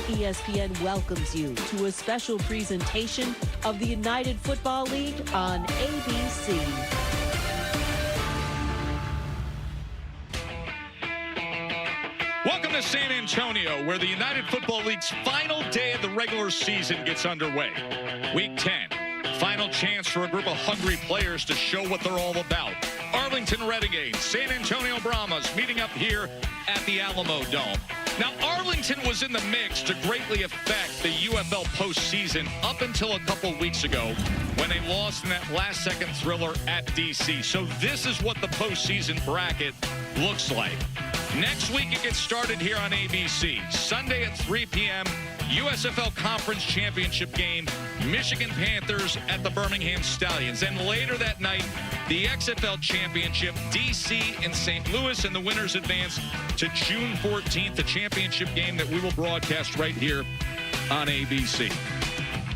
ESPN welcomes you to a special presentation of the United Football League on ABC. Welcome to San Antonio, where the United Football League's final day of the regular season gets underway. Week 10, final chance for a group of hungry players to show what they're all about. Arlington Renegades, San Antonio Brahmas meeting up here at the Alamo Dome. Now, Arlington was in the mix to greatly affect the UFL postseason up until a couple weeks ago when they lost in that last-second thriller at DC. So this is what the postseason bracket looks like. Next week, it gets started here on ABC. Sunday at 3 p.m., USFL Conference Championship game, Michigan Panthers at the Birmingham Stallions. And later that night, the XFL Championship, DC and St. Louis, and the winners advance to June 14th, the championship game that we will broadcast right here on ABC.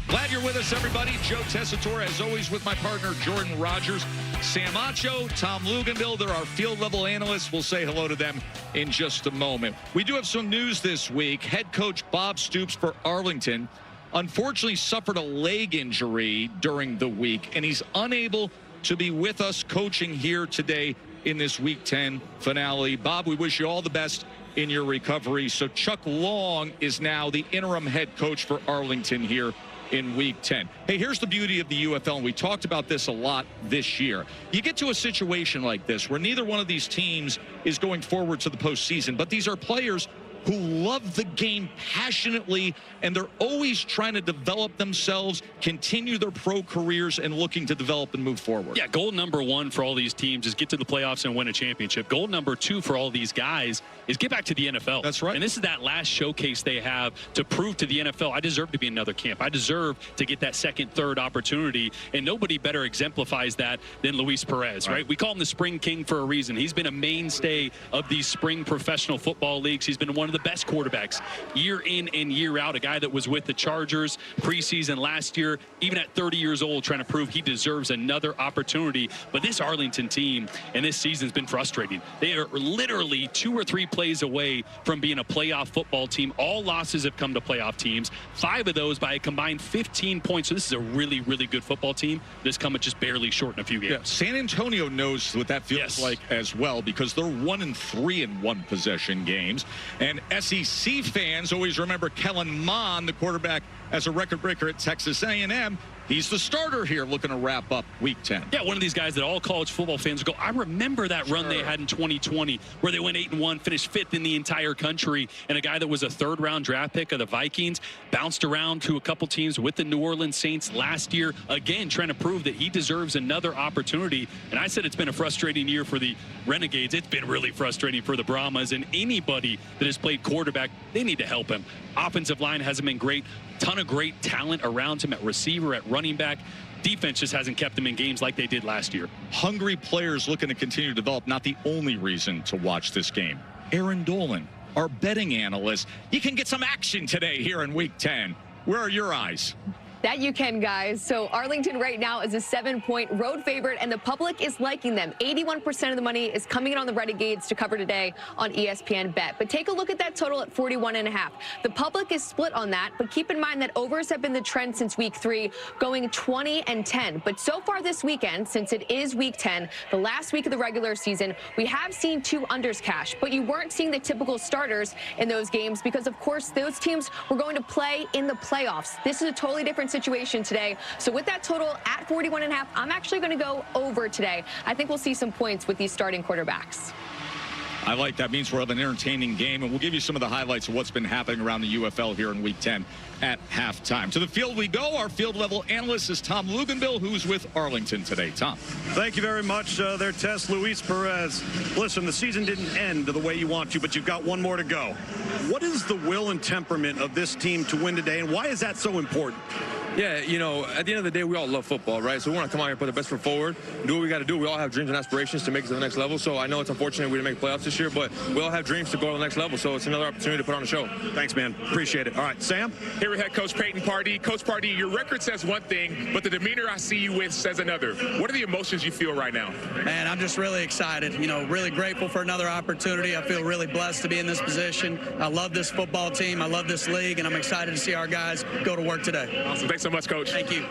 Glad you're with us, everybody. Joe Tessitore, as always, with my partner, Jordan Rogers. Sam Acho, Tom Luganville, they're our field-level analysts. We'll say hello to them in just a moment. We do have some news this week. Head coach Bob Stoops for Arlington unfortunately suffered a leg injury during the week, and he's unable to be with us coaching here today in this Week 10 finale. Bob, we wish you all the best in your recovery. So Chuck Long is now the interim head coach for Arlington here in Week 10. Hey, here's the beauty of the UFL, and we talked about this a lot this year. You get to a situation like this where neither one of these teams is going forward to the postseason, but these are players who love the game passionately, and they're always trying to develop themselves, continue their pro careers, and looking to develop and move forward. Yeah, goal number one for all these teams is get to the playoffs and win a championship. Goal number two for all these guys is get back to the NFL. That's right. And this is that last showcase they have to prove to the NFL, I deserve to be in another camp. I deserve to get that second, third opportunity, and nobody better exemplifies that than Luis Perez, right? We call him the Spring King for a reason. He's been a mainstay of these spring professional football leagues. He's been one of the best quarterbacks year in and year out, a guy that was with the Chargers preseason last year, even at 30 years old, trying to prove he deserves another opportunity. But this Arlington team and this season's been frustrating. They are literally 2 or 3 plays away from being a playoff football team. All losses have come to playoff teams, 5 of those by a combined 15 points. So this is a really, really good football team that's come just barely short in a few games. Yeah, San Antonio knows what that feels like as well, because they're 1-3 in one-possession games. And SEC fans always remember Kellen Mond, the quarterback, as a record breaker at Texas A&M. He's the starter here, looking to wrap up Week 10. Yeah, one of these guys that all college football fans go, I remember that run they had in 2020 where they went 8-1, finished 5th in the entire country, and a guy that was a 3rd-round draft pick of the Vikings bounced around to a couple teams with the New Orleans Saints last year, again, trying to prove that he deserves another opportunity. And I said it's been a frustrating year for the Renegades. It's been really frustrating for the Brahmas, and anybody that has played quarterback, they need to help him. Offensive line hasn't been great. Ton of great talent around him at receiver, at running back. Defense just hasn't kept them in games like they did last year. Hungry players looking to continue to develop, not the only reason to watch this game. Aaron Dolan, our betting analyst, you can get some action today here in Week 10. Where are your eyes? That you can, guys. So Arlington right now is a 7-point road favorite, and the public is liking them. 81% of the money is coming in on the Renegades to cover today on ESPN Bet. But take a look at that total at 41.5. The public is split on that, but keep in mind that overs have been the trend since Week 3, going 20-10. But so far this weekend, since it is Week 10, the last week of the regular season, we have seen 2 unders cash, but you weren't seeing the typical starters in those games because, of course, those teams were going to play in the playoffs. This is a totally different situation today. So with that total at 41.5, I'm actually going to go over today. I think we'll see some points with these starting quarterbacks. I like that. Means we'll have an entertaining game, and we'll give you some of the highlights of what's been happening around the UFL here in Week 10 at halftime. To the field we go. Our field-level analyst is Tom Luganville, who's with Arlington today. Tom. Thank you very much. Their test, Luis Perez. Listen, the season didn't end the way you want to, but you've got one more to go. What is the will and temperament of this team to win today, and why is that so important? Yeah, you know, at the end of the day, we all love football, right? So we want to come out here and put the best foot forward, do what we got to do. We all have dreams and aspirations to make it to the next level. So I know it's unfortunate we didn't make playoffs this year, but we all have dreams to go to the next level. So it's another opportunity to put on a show. Thanks, man. Appreciate it. All right, Sam? Here we have Coach Peyton Pardee. Coach Pardee, your record says one thing, but the demeanor I see you with says another. What are the emotions you feel right now? Man, I'm just really excited. You know, really grateful for another opportunity. I feel really blessed to be in this position. I love this football team. I love this league, and I'm excited to see our guys go to work today. Awesome. Thanks so much, Coach. Thank you.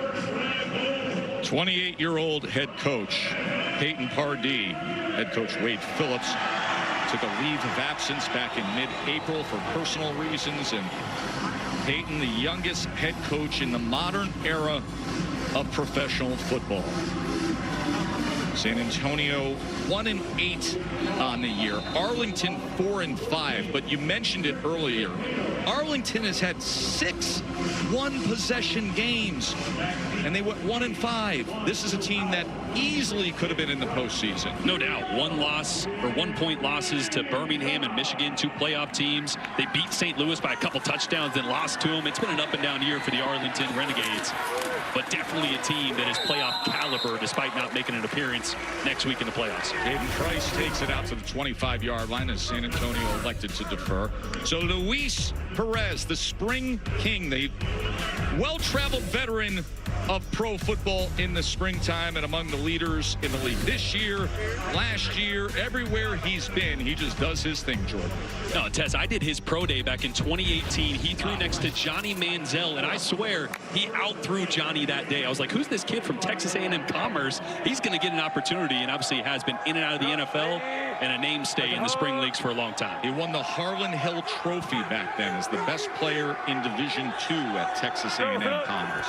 28-year-old head coach Peyton Pardee. Head coach Wade Phillips took a leave of absence back in mid-April for personal reasons, and Peyton, the youngest head coach in the modern era of professional football. San Antonio 1-8 on the year. Arlington 4-5. But you mentioned it earlier. Arlington has had 6 one-possession games, and they went 1-5. This is a team that easily could have been in the postseason. No doubt. 1-point losses to Birmingham and Michigan, 2 playoff teams. They beat St. Louis by a couple touchdowns, then lost to them. It's been an up-and-down year for the Arlington Renegades, but definitely a team that is playoff caliber despite not making an appearance next week in the playoffs. Aiden Price takes it out to the 25-yard line as San Antonio elected to defer. So Luis Perez, the spring king, the well-traveled veteran of pro football in the springtime and among the leaders in the league this year, last year, everywhere he's been, he just does his thing, Jordan. No, Tess, I did his pro day back in 2018. He threw next to Johnny Manziel, and I swear he out-threw Johnny that day. I was like, who's this kid from Texas A&M Commerce? He's going to get an opportunity, and obviously has been in and out of the NFL and a name stay in the spring leagues for a long time. He won the Harlan Hill Trophy back then as the best player in Division II at Texas A&M Commerce.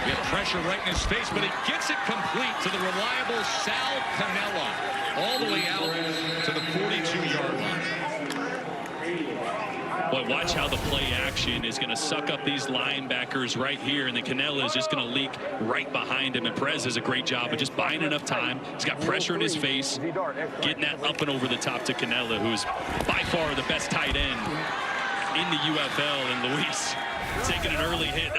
We have pressure right in his face, but he gets it complete to the reliable Sal Cannella, all the way out to the 42-yard line. But watch how the play action is going to suck up these linebackers right here, and the Cannella is just going to leak right behind him. And Perez does a great job of just buying enough time. He's got pressure in his face, getting that up and over the top to Cannella, who's by far the best tight end in the UFL. And Luis taking an early hit.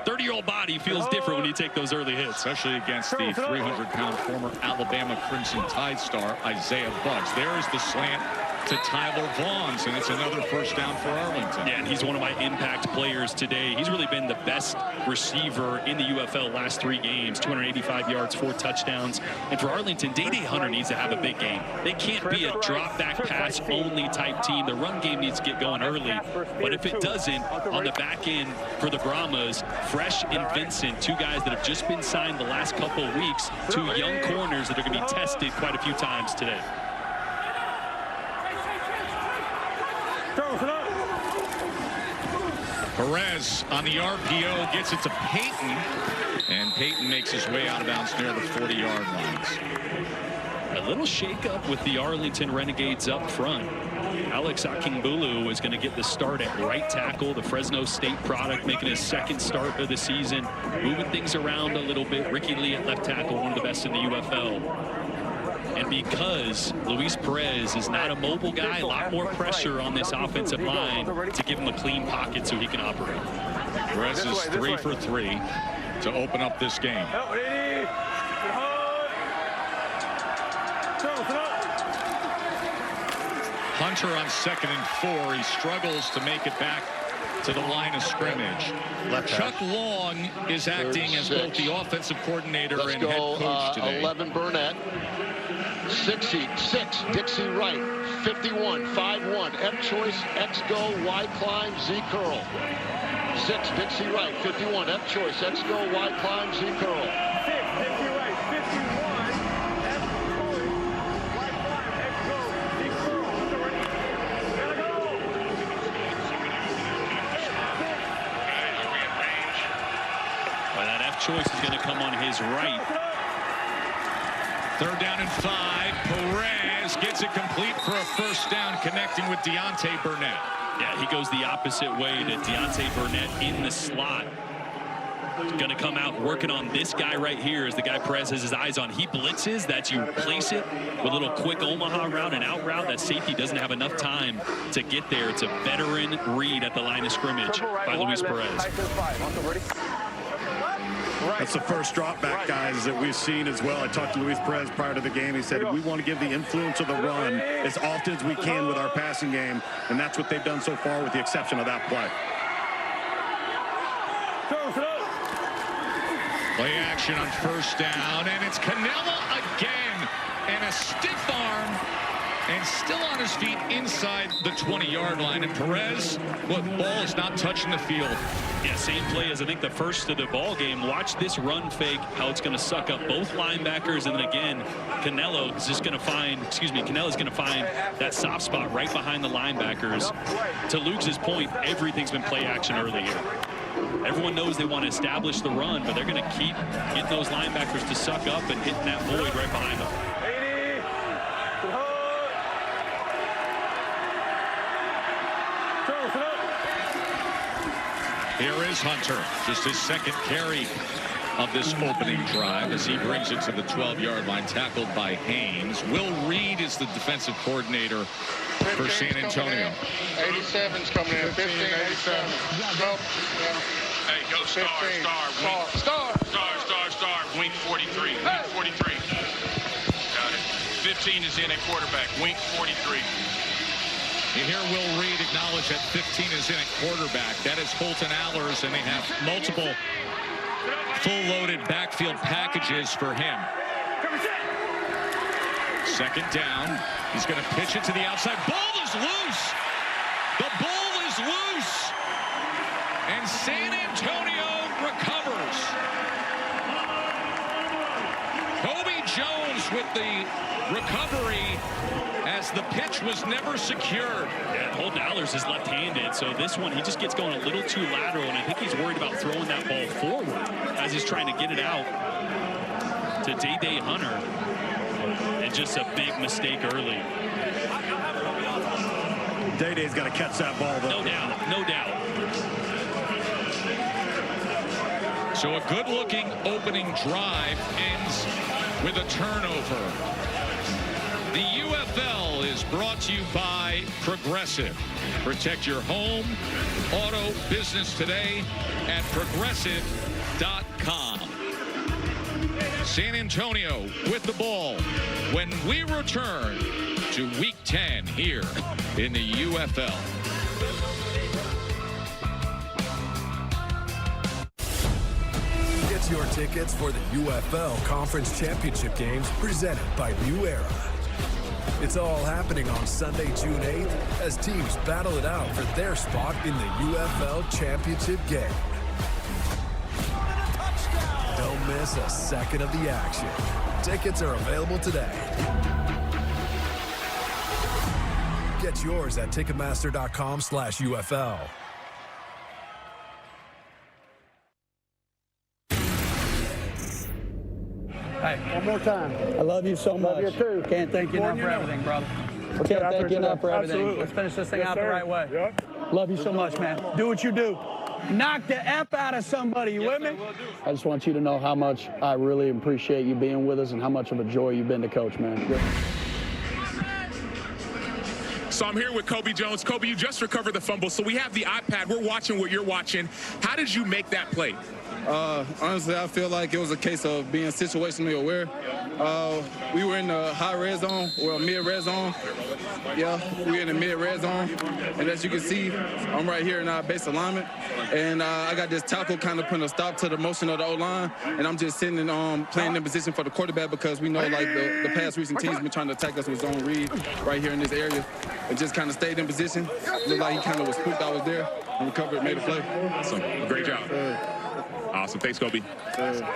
30-year-old body feels different when you take those early hits. Especially against the 300-pound former Alabama Crimson Tide star, Isaiah Buggs. There is the slant to Tyler Vaughns, and it's another first down for Arlington. Yeah, and he's one of my impact players today. He's really been the best receiver in the UFL last 3 games, 285 yards, 4 touchdowns. And for Arlington, Day-Day Hunter needs to have a big game. They can't be a drop-back pass-only type team. The run game needs to get going early. But if it doesn't, on the back end for the Brahmas, Fresh and Vincent, 2 guys that have just been signed the last couple of weeks, 2 young corners that are going to be tested quite a few times today. Perez on the RPO gets it to Peyton, and Peyton makes his way out of bounds near the 40-yard lines. A little shake-up with the Arlington Renegades up front. Alex Akingbulu is going to get the start at right tackle, the Fresno State product, making his 2nd start of the season, moving things around a little bit. Ricky Lee at left tackle, one of the best in the UFL. And because Luis Perez is not a mobile guy, a lot more pressure on this offensive line to give him a clean pocket so he can operate. Perez is 3 for 3 to open up this game. Hunter on 2nd and 4. He struggles to make it back to the line of scrimmage. Chuck Long is acting as both the offensive coordinator and head coach today. 11 Burnett. 6 Dixie Wright. 51 5-1 F choice X go Y climb Z curl. 6 Dixie Wright. 51 F choice X go Y climb Z curl. 6 Dixie Wright. 51 F choice Y climb X go Z curl. Gotta go. Well, that F choice is going to come on his right. 3rd down and 5. Perez gets it complete for a first down, connecting with Deontay Burnett. Yeah, he goes the opposite way to Deontay Burnett in the slot. Going to come out working on this guy right here is the guy Perez has his eyes on. He blitzes. That's you place it with a little quick Omaha route and out route. That safety doesn't have enough time to get there. It's a veteran read at the line of scrimmage by Luis Perez. That's the first drop back, guys, that we've seen as well. I talked to Luis Perez prior to the game. He said we want to give the influence of the run as often as we can with our passing game, and that's what they've done so far with the exception of that play. Play action on first down, and it's Canelo again, and a stiff arm, and still on his feet inside the 20-yard line. And Perez, look, ball is not touching the field. Yeah, same play as I think the first of the ball game. Watch this run fake, how it's going to suck up both linebackers, and then again, Canelo is just going to find, Canelo's going to find that soft spot right behind the linebackers. To Luke's point, everything's been play action early here. Everyone knows they want to establish the run, but they're going to keep getting those linebackers to suck up and hitting that void right behind them. Here is Hunter, just his second carry of this opening drive as he brings it to the 12-yard line, tackled by Haynes. Will Reed is the defensive coordinator for San Antonio. 87's coming in. 15, 87. Go. Hey, go star. Wink 43. Wink 43. Got it. 15 is in at quarterback. Wink 43. You hear Will Reed acknowledge that 15 is in at quarterback. That is Holton Allers, and they have multiple full-loaded backfield packages for him. Second down. He's going to pitch it to the outside. Ball is loose. The ball is loose. And San Antonio recovers. Kobe Jones with the recovery as the pitch was never secured. Yeah, Holton Allers is left-handed, so this one, he just gets going a little too lateral, and I think he's worried about throwing that ball forward as he's trying to get it out to Day Hunter. And just a big mistake early. Day-Day's got to catch that ball, though. No doubt. So a good-looking opening drive ends with a turnover. The UFL is brought to you by Progressive. Protect your home, auto, business today at progressive.com. San Antonio with the ball when we return to Week 10 here in the UFL. Get your tickets for the UFL Conference Championship games presented by New Era. It's all happening on Sunday, June 8th, as teams battle it out for their spot in the UFL Championship game. Don't miss a second of the action. Tickets are available today. Get yours at Ticketmaster.com/UFL. Hey, one more time. I love you so much. Love you too. Can't thank you enough for everything, brother. Can't thank you enough for everything. Absolutely. Let's finish this thing out the sir. right way. Yep. Love you so much, man. Do what you do. Knock the F out of somebody. You with me? I just want you to know how much I really appreciate you being with us and how much of a joy you've been to coach, man. So I'm here with Kobe Jones. Kobe, you just recovered the fumble, so we have the iPad. We're watching what you're watching. How did you make that play? Honestly, I feel like it was a case of being situationally aware. We were in the high red zone, or mid-red zone. Yeah, we're in the mid-red zone. And as you can see, I'm right here in our base alignment. And I got this tackle kind of putting a stop to the motion of the O-line. And I'm just sitting and playing in position for the quarterback because we know, like, the past recent teams been trying to attack us with zone read right here in this area. And just kind of stayed in position. Looked like he kind of was spooked I was there and recovered, made a play. Awesome. Great job. Awesome. Thanks, Kobe.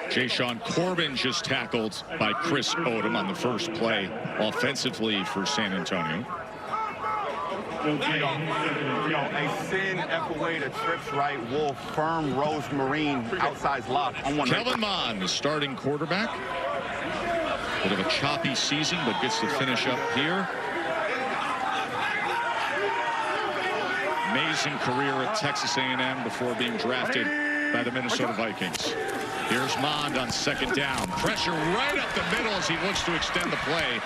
Jay-Sean Corbin just tackled by Chris Odom on the first play offensively for San Antonio. A sin, Epaway, the trips right, Wolf, firm, Rose, Marine, outside lock. Kellen Mond, the starting quarterback. Bit of a choppy season, but gets to finish up here. Amazing career at Texas A&M before being drafted by the Minnesota Vikings. Here's Mond on second down. Pressure right up the middle as he looks to extend the play.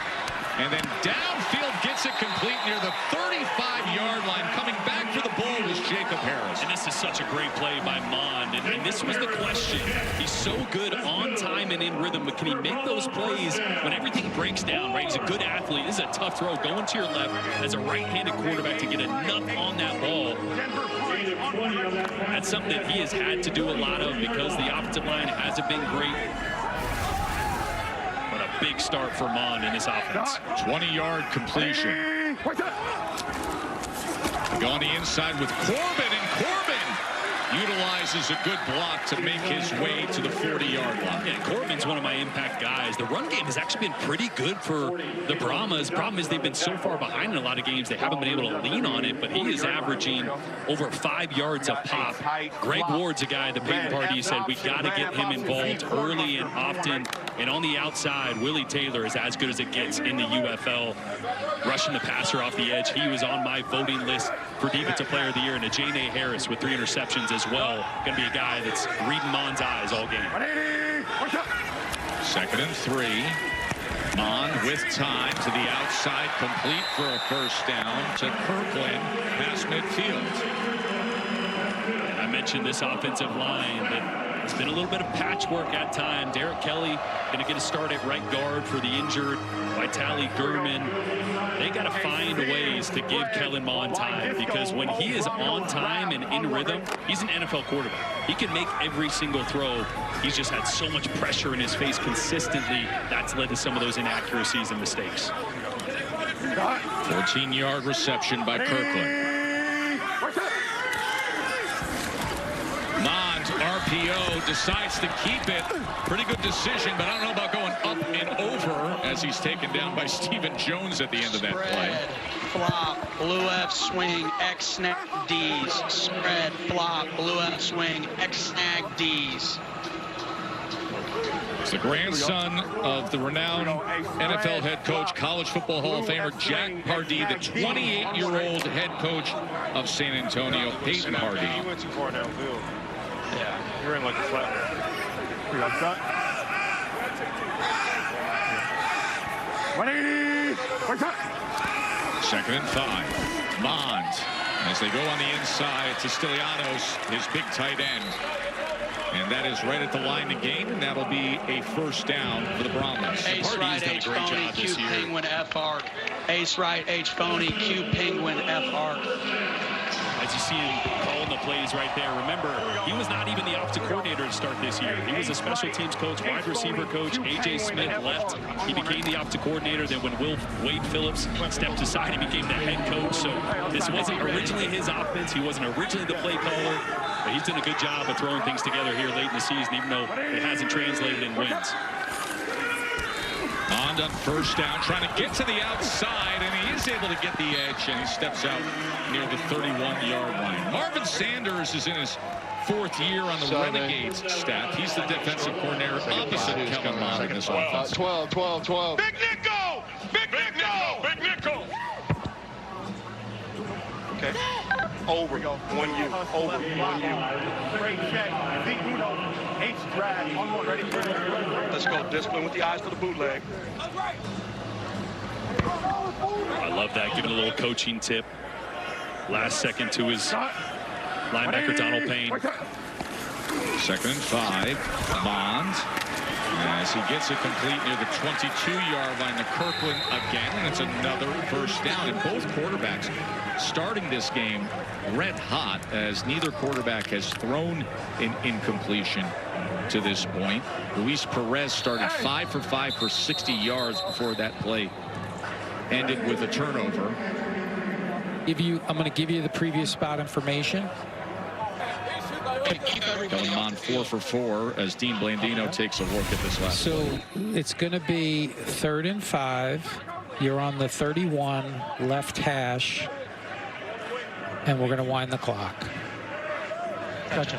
And then downfield gets it complete near the 35-yard line. Coming back for the ball was Jacob Harris. And this is such a great play by Mond. And this was the question. He's so good on time and in rhythm, but can he make those plays when everything breaks down, right? He's a good athlete. This is a tough throw. Going to your left as a right-handed quarterback to get enough on that ball. That's something that he has had to do a lot of because the offensive line hasn't been great. But a big start for Mond in this offense. 20-yard completion. Go on the inside with Corbin, and Corbin utilizes a good block to make his way to the 40-yard line. Yeah, Corbin's one of my impact guys. The run game has actually been pretty good for the Brahmas. Problem is they've been so far behind in a lot of games they haven't been able to lean on it, but he is averaging over 5 yards a pop. Greg Ward's a guy the Peyton Pardee said we got to get him involved early and often. And on the outside, Willie Taylor is as good as it gets in the UFL. Rushing the passer off the edge. He was on my voting list for Defensive Player of the Year, and Ajay Harris with 3 interceptions as well. Going to be a guy that's reading Mond's eyes all game. 2nd and 3. Mond with time to the outside, complete for a first down to Kirkland past midfield. And I mentioned this offensive line that it's been a little bit of patchwork at time. Derek Kelly going to get a start at right guard for the injured Vitali Gurman. They got to find ways to give Kellen Mond time, because when he is on time and in rhythm, he's an NFL quarterback. He can make every single throw. He's just had so much pressure in his face consistently. That's led to some of those inaccuracies and mistakes. 14-yard reception by Kirkland. Mond, RPO, decides to keep it. Pretty good decision, but I don't know about going up and over as he's taken down by Stephen Jones at the end of that play. Flop, blue F swing, X snag D's. Spread, flop, blue F swing, X snag D's. It's the grandson of the renowned NFL head coach, College Football Hall of Famer Jack Pardee, the 28-year-old head coach of San Antonio, Peyton Pardee. You went too far downfield. Yeah, you're in like a flat. We got shot. 180. 2nd and 5. Mond, as they go on the inside to Stylianos, his big tight end. And that is right at the line to gain, and that'll be a first down for the Brahmas. Ace right, H phony, Q penguin, F arc. Ace right, H phony, Q penguin, F arc. As you see him calling the plays right there, remember, he was not even the offensive coordinator to start this year. He was a special teams coach, wide receiver coach. A.J. Smith left. He became the offensive coordinator. Then when Wade Phillips stepped aside, he became the head coach. So this wasn't originally his offense. He wasn't originally the play caller. But he's done a good job of throwing things together here late in the season, even though it hasn't translated in wins. Mond on first down, trying to get to the outside, and he is able to get the edge, and he steps out near the 31-yard line. Marvin Sanders is in his 4th year on the Renegades staff. He's the defensive coordinator opposite Kellen Mond in this offense. 12. Big nickel! Big nickel! Big nickel! Okay. Over. 1 U. Over. 1 U. Great check. Big Uno. H drag. Ready? Let's go. Discipline with the eyes for the bootleg. I love that, giving a little coaching tip. Last second to his linebacker, Donald Payne. 2nd and 5. Mond, as he gets it complete near the 22-yard line to Kirkland again, and it's another first down. And both quarterbacks starting this game red hot, as neither quarterback has thrown an incompletion to this point. Luis Perez started 5 for 5 for 60 yards before that play ended with a turnover. I'm going to give you the previous spot information. Kellen Mond 4 for 4 as Dean Blandino takes a look at this last play. It's going to be 3rd and 5. You're on the 31 left hash, and we're going to wind the clock. Gotcha.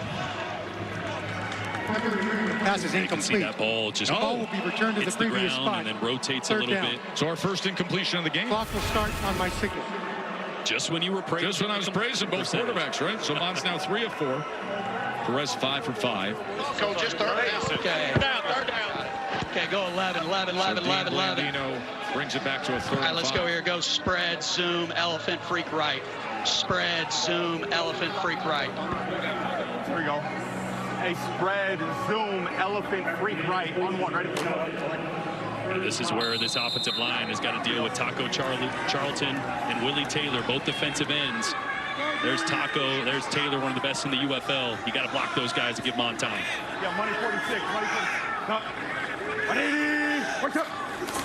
Pass is incomplete. You can see that ball just the ball will be returned to the previous spot and then rotates a 3rd little down. bit. So our first incompletion of the game. Clock will start on my signal. Just when you were praising. Just when I was praising both quarterbacks, right? So Mond's now 3 of 4. Perez 5 for 5. Coach, just third down. Okay. Third down. Okay, go 11. Blandino brings it back to a 3rd All right, and let's 5. go here. Go spread, zoom, elephant, freak right. Spread, zoom, elephant, freak right. Here we go. A spread, zoom, elephant, freak right. On 1, ready? This is where this offensive line has got to deal with Taco Charlton and Willie Taylor, both defensive ends. There's Taco, there's Taylor, one of the best in the UFL. You got to block those guys to give them on time. Yeah, money 46, money 46.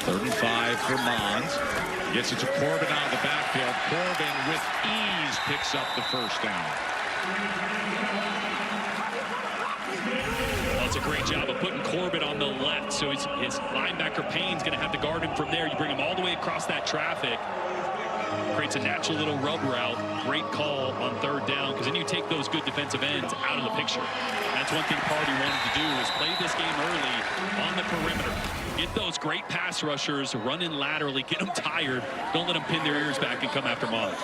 3rd and 5 for Mons. Gets it to Corbin out of the backfield. Corbin with ease picks up the 1st down. Well, it's a great job of putting Corbin on the left, so his linebacker Payne's going to have to guard him from there. You bring him all the way across that traffic. Creates a natural little rub route. Great call on 3rd down, because then you take those good defensive ends out of the picture. That's one thing Party wanted to do, is play this game early on the perimeter. Get those great pass rushers running laterally, get them tired. Don't let them pin their ears back and come after Mons.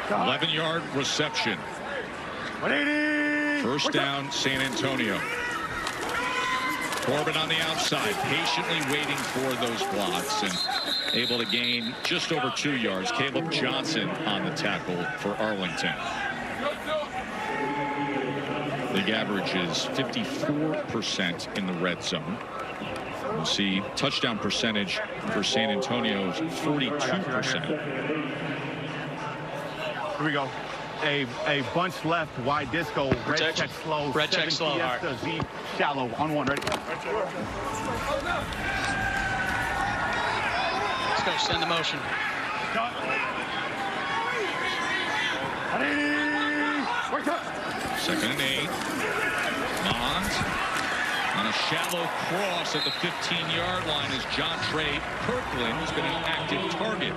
11-yard reception. 1st down, San Antonio. Corbin on the outside, patiently waiting for those blocks and able to gain just over 2 yards. Caleb Johnson on the tackle for Arlington. League average is 54% in the red zone. We'll see touchdown percentage for San Antonio is 42%. Here we go. A bunch left, wide disco, red check slow. Red check slow, all right. Z shallow, on 1, ready? Let's go, send the motion. 2nd and 8. Mons on a shallow cross at the 15-yard line is John Trey Kirkland, who's been an active target.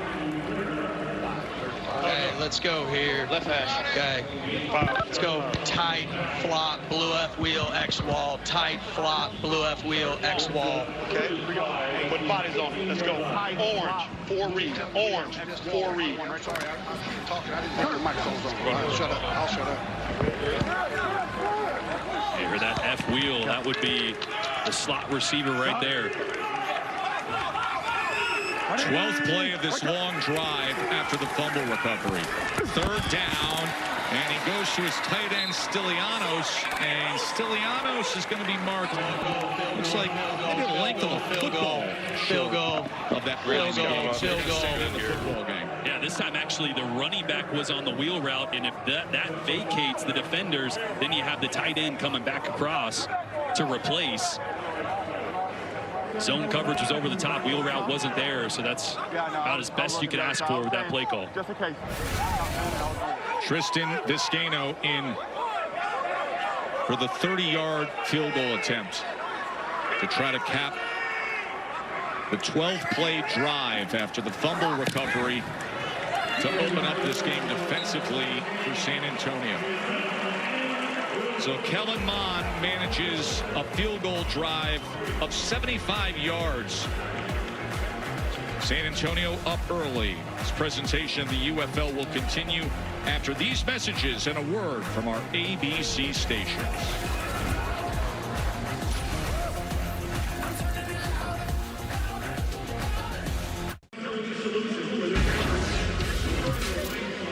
Okay, let's go here. Left hash. Okay. Let's go tight, flop, blue F wheel, X wall. Tight, flop, blue F wheel, X wall. Okay. Put bodies on it. Let's go. Orange. 4 read. Orange. 4 read. Sorry, I'm talking. I didn't think the microphone's on. Shut up. I'll shut up. You hear that F wheel? That would be the slot receiver right there. 12th play of this long drive after the fumble recovery. 3rd down, and he goes to his tight end, Stylianos, and Stylianos is going to be marked. Looks like maybe the length of a football. Field goal. Of that Field goal. Field goal. In the football game. Yeah, this time actually the running back was on the wheel route, and if that vacates the defenders, then you have the tight end coming back across to replace. Zone coverage was over the top. Wheel route wasn't there, so that's about as best you could ask for with that play call. Tristan Vizcaino in for the 30-yard field goal attempt to try to cap the 12th play drive after the fumble recovery to open up this game defensively for San Antonio. So Kellen Mond manages a field goal drive of 75 yards. San Antonio up early. This presentation of the UFL will continue after these messages and a word from our ABC stations.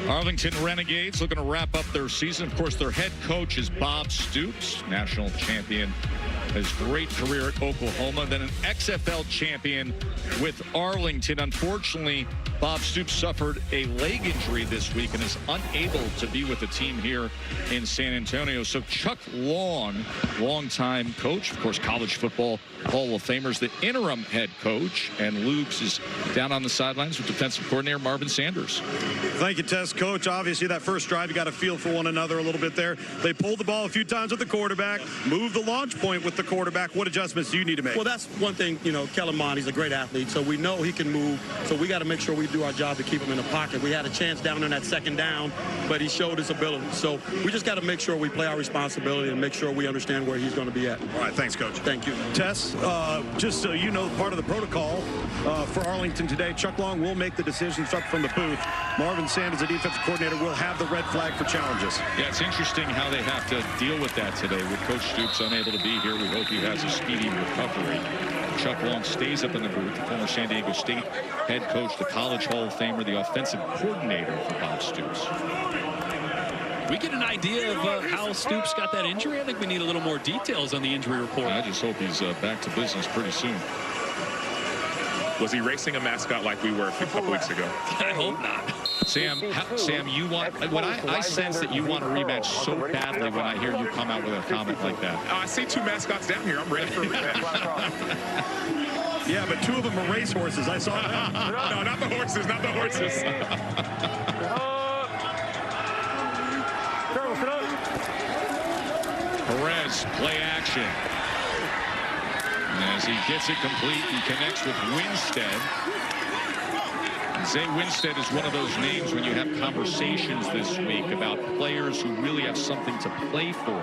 Arlington Renegades looking to wrap up their season. Of course, their head coach is Bob Stoops, national champion. His great career at Oklahoma, then an XFL champion with Arlington. Unfortunately, Bob Stoops suffered a leg injury this week and is unable to be with the team here in San Antonio. So Chuck Long, longtime coach, of course, college football Hall of Famers, the interim head coach, and Luke's is down on the sidelines with defensive coordinator Marvin Sanders. Thank you, Tess. Coach, obviously that first drive, you got to feel for one another a little bit there. They pulled the ball a few times with the quarterback, moved the launch point with the quarterback. What adjustments do you need to make? Well, that's one thing, you know, Kellen Mond, he's a great athlete, so we know he can move. So we got to make sure we do our job to keep him in the pocket. We had a chance down in that second down, but he showed his ability. So we just got to make sure we play our responsibility and make sure we understand where he's going to be at. All right, thanks, Coach. Thank you. Tess, just so you know, part of the protocol for Arlington today, Chuck Long will make the decisions up from the booth. Marvin Sanders, the defensive coordinator, will have the red flag for challenges. Yeah, it's interesting how they have to deal with that today. With Coach Stoops unable to be here, we hope he has a speedy recovery. Chuck Long stays up in the booth, the former San Diego State head coach, the College Hall of Famer, the offensive coordinator for Bob Stoops. We get an idea of how Stoops got that injury. I think we need a little more details on the injury report. I just hope he's back to business pretty soon. Was he racing a mascot like we were a couple weeks ago? I hope not. Sam, you want, when I sense that you want a rematch so badly when I hear you come out with a comment like that. I see two mascots down here. I'm ready for a rematch. Yeah, but two of them are racehorses. I saw that. No, not the horses, not the horses. Perez, play action. And as he gets it complete, he connects with Winstead. Zay Winstead is one of those names when you have conversations this week about players who really have something to play for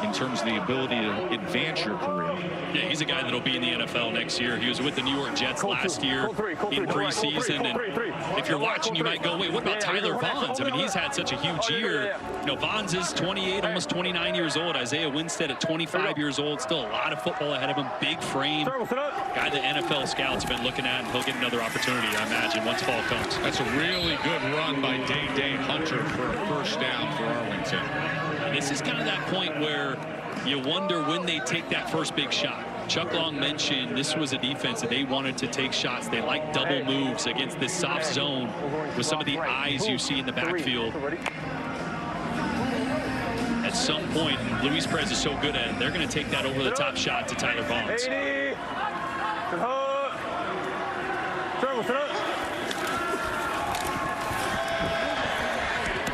in terms of the ability to advance your career. Yeah, he's a guy that'll be in the NFL next year. He was with the New York Jets last year in preseason. And if you're watching, you might go, wait, what about Tyler Vaughns? I mean, he's had such a huge year. You know, Vaughns is 28, almost 29 years old. Isaiah Winstead at 25 years old. Still a lot of football ahead of him. Big frame. Guy the NFL scouts have been looking at, and he'll get another opportunity, I imagine, once fall comes. That's a really good run by Dane Hunter for a first down for Arlington. And this is kind of that point where you wonder when they take that first big shot. Chuck Long mentioned this was a defense that they wanted to take shots. They like double moves against this soft zone with some of the eyes you see in the backfield. At some point, Luis Perez is so good at it, they're going to take that over the top shot to Tyler Vaughns.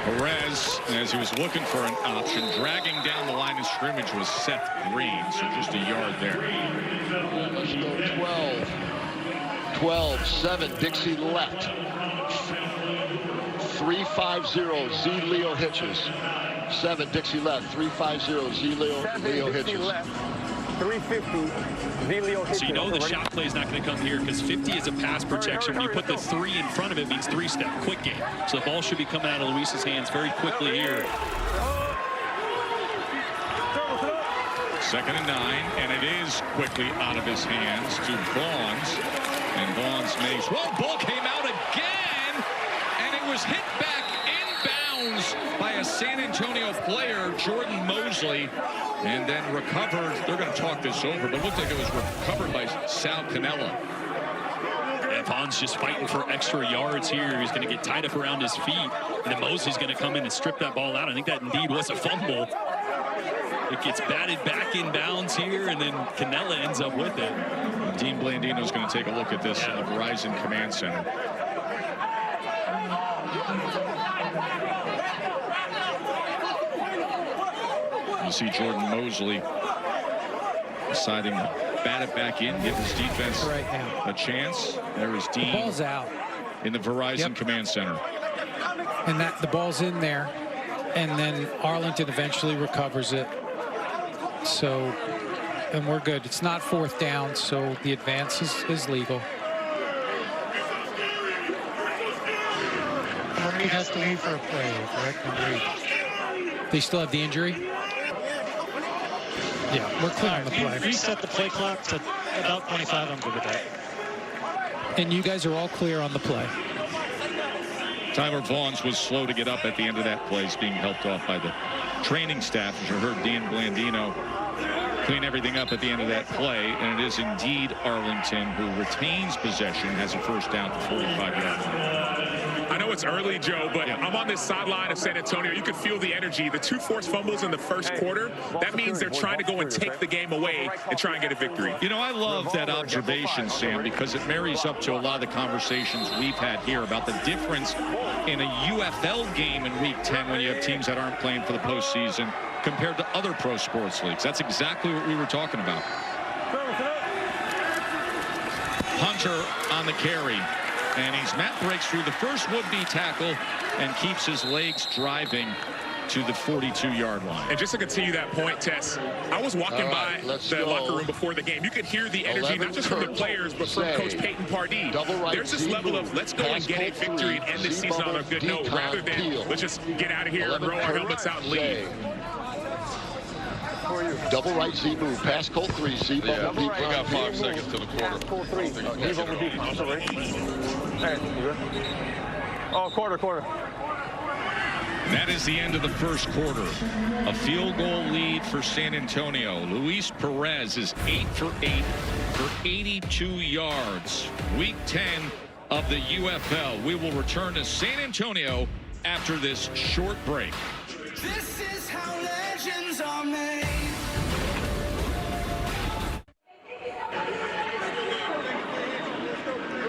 Perez, as he was looking for an option, dragging down the line of scrimmage was Seth Green, so just a yard there. Let's go 12. 12-7, Dixie left. 3-5-0, Z Leo Hitches. 7, Dixie left. 3-5-0, Z Leo Hitches. 350, Z Leo Hitches. So you know the shot play is not going to come here because 50 is a pass protection. When you put the 3 in front of it, means 3-step, quick game. So the ball should be coming out of Luis's hands very quickly here. 2nd and 9, and it is quickly out of his hands to Vaughns. And Vaughns makes, well, ball came out again, and it was hit back inbounds by a San Antonio player, Jordan Mosley, and then recovered. They're going to talk this over, but it looked like it was recovered by Sal Cannella. Yeah, Vaughn's just fighting for extra yards here. He's going to get tied up around his feet, and then Mosley's going to come in and strip that ball out. I think that indeed was a fumble. It gets batted back in bounds here, and then Cannella ends up with it. Dean Blandino's going to take a look at this in the Verizon Command Center. You see Jordan Mosley deciding to bat it back in, give his defense a chance. There is Dean. The ball's out in the Verizon Command Center. And the ball's in there, and then Arlington eventually recovers it. So, and we're good. It's not 4th down, so the advance is legal. He has to leave for a play, correct? Number 8. They still have the injury? Yeah, we're clear on the play. Reset the play clock to about 25. I'm good with that. And you guys are all clear on the play. Tyler Vaughns was slow to get up at the end of that play. He's being helped off by the training staff. As you heard Dan Blandino clean everything up at the end of that play. And it is indeed Arlington who retains possession, has a first down to 45 yards. I know it's early, Joe, but I'm on this sideline of San Antonio. You could feel the energy. The 2 forced fumbles in the first quarter, that means they're trying to go and take the game away and try and get a victory. You know, I love that observation, Sam, because it marries up to a lot of the conversations we've had here about the difference in a UFL game in Week 10 when you have teams that aren't playing for the postseason compared to other pro sports leagues. That's exactly what we were talking about. Hunter on the carry, and Matt breaks through the first would-be tackle and keeps his legs driving to the 42-yard line. And just to continue that point, Tess, I was walking by the locker room before the game. You could hear the energy, not just from the players, but from Coach Peyton Pardee. There's this level of let's go and get a victory and end the season on a good note, rather than let's just get out of here and roll our helmets out and leave. Double right Z move. Pass Colt 3. Z bubble deep. We got 5 seconds to the quarter. Quarter. That is the end of the first quarter. A field goal lead for San Antonio. Luis Perez is 8 for 8 for 82 yards. Week 10 of the UFL. We will return to San Antonio after this short break. This is how legends are made.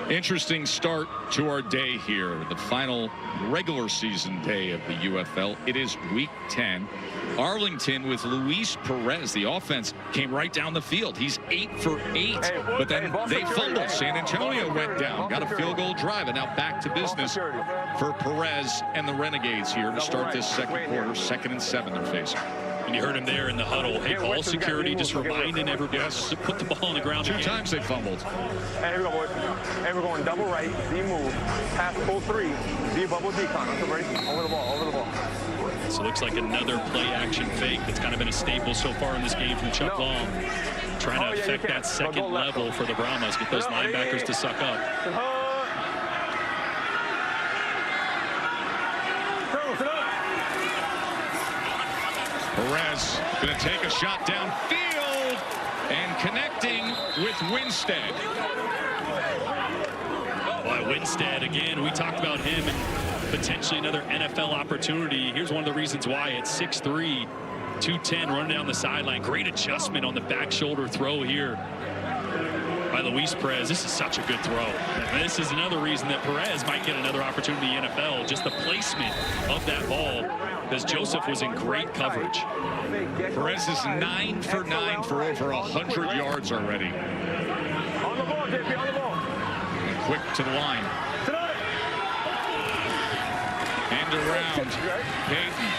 Interesting start to our day here, the final regular season day of the UFL. It is week 10. Arlington with Luis Perez. The offense came right down the field. He's 8 for 8, but then they fumbled. San Antonio went down, got a field goal drive, and now back to business for Perez and the Renegades here to start this second quarter. 2nd and 7 they're facing. And you heard him there in the huddle. Hey, ball security, just reminding everybody to put the ball on the ground. 2 times they fumbled. Hey, here we go, boys. Hey, we're going double right, Z move, pass Colt 3, Z bubble decon. Over the ball. So it looks like another play-action fake that's kind of been a staple so far in this game from Chuck Long. Trying to affect that second level for the Brahmas, get those linebackers to suck up. Perez going to take a shot downfield and connecting with Winstead. Boy, Winstead, again, we talked about him and potentially another NFL opportunity. Here's one of the reasons why. It's 6'3", 210, running down the sideline. Great adjustment on the back shoulder throw here by Luis Perez. This is such a good throw. And this is another reason that Perez might get another opportunity in the NFL. Just the placement of that ball, because Joseph was in great coverage. Perez is 9 for 9 for over 100 yards already. On the ball, JP, on the ball. And quick to the line. And around Peyton.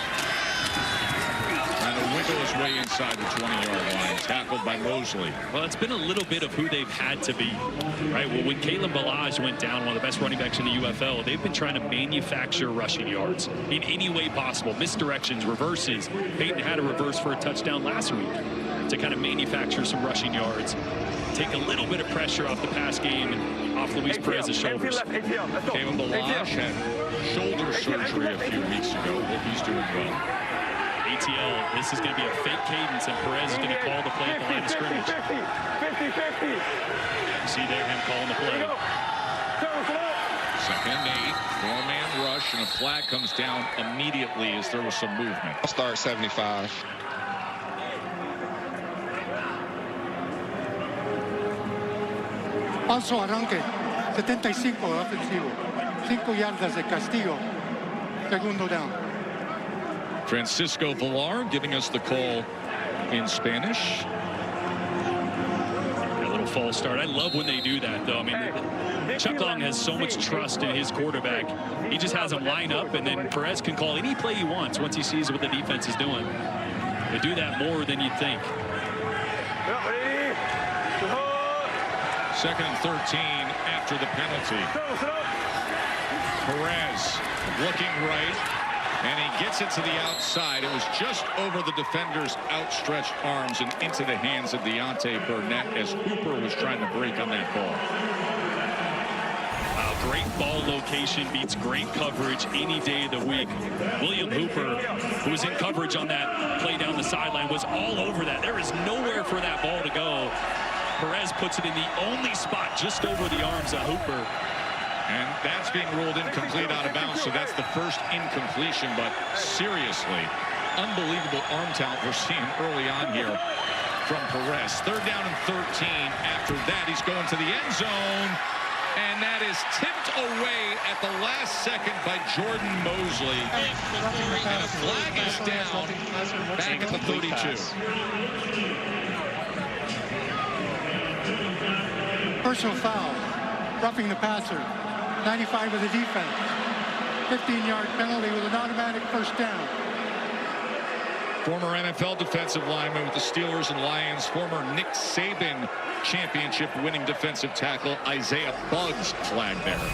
Trying to wiggle his way inside the 20-yard line. Tackled by Mosley. Well, it's been a little bit of who they've had to be, right? Well, when Kalen Ballage went down, one of the best running backs in the UFL, they've been trying to manufacture rushing yards in any way possible. Misdirections, reverses. Peyton had a reverse for a touchdown last week to kind of manufacture some rushing yards. Take a little bit of pressure off the pass game and off Luis Perez's shoulders. Kalen Ballage had shoulder surgery a few weeks ago. Hope he's doing well. ATL, this is going to be a fake cadence, and Perez is going to call the play at the line of scrimmage. 50. You see there him calling the play. 2nd and 8, 4-man rush, and a flag comes down immediately as there was some movement. I'll start 75. Falso arranque, 75 ofensivo, 5 yardas de castigo, segundo down. Francisco Villar giving us the call in Spanish. A little false start. I love when they do that, though. I mean, Chuck Long has so much trust in his quarterback. He just has him line up, and then Perez can call any play he wants once he sees what the defense is doing. They do that more than you'd think. 2nd and 13 after the penalty. Perez looking right, and he gets it to the outside. It was just over the defender's outstretched arms and into the hands of Deontay Burnett as Hooper was trying to break on that ball. Great ball location beats great coverage any day of the week. William Hooper, who was in coverage on that play down the sideline, was all over that. There is nowhere for that ball to go. Perez puts it in the only spot just over the arms of Hooper. And that's being ruled incomplete out of bounds, so that's the first incompletion. But seriously, unbelievable arm talent we're seeing early on here from Perez. 3rd down and 13. After that, he's going to the end zone. And that is tipped away at the last second by Jordan Mosley. And a flag is down back at the 32. Personal foul, roughing the passer, 95 of the defense. 15-yard penalty with an automatic first down. Former NFL defensive lineman with the Steelers and Lions, former Nick Saban championship-winning defensive tackle Isaiah Buggs flag bearer.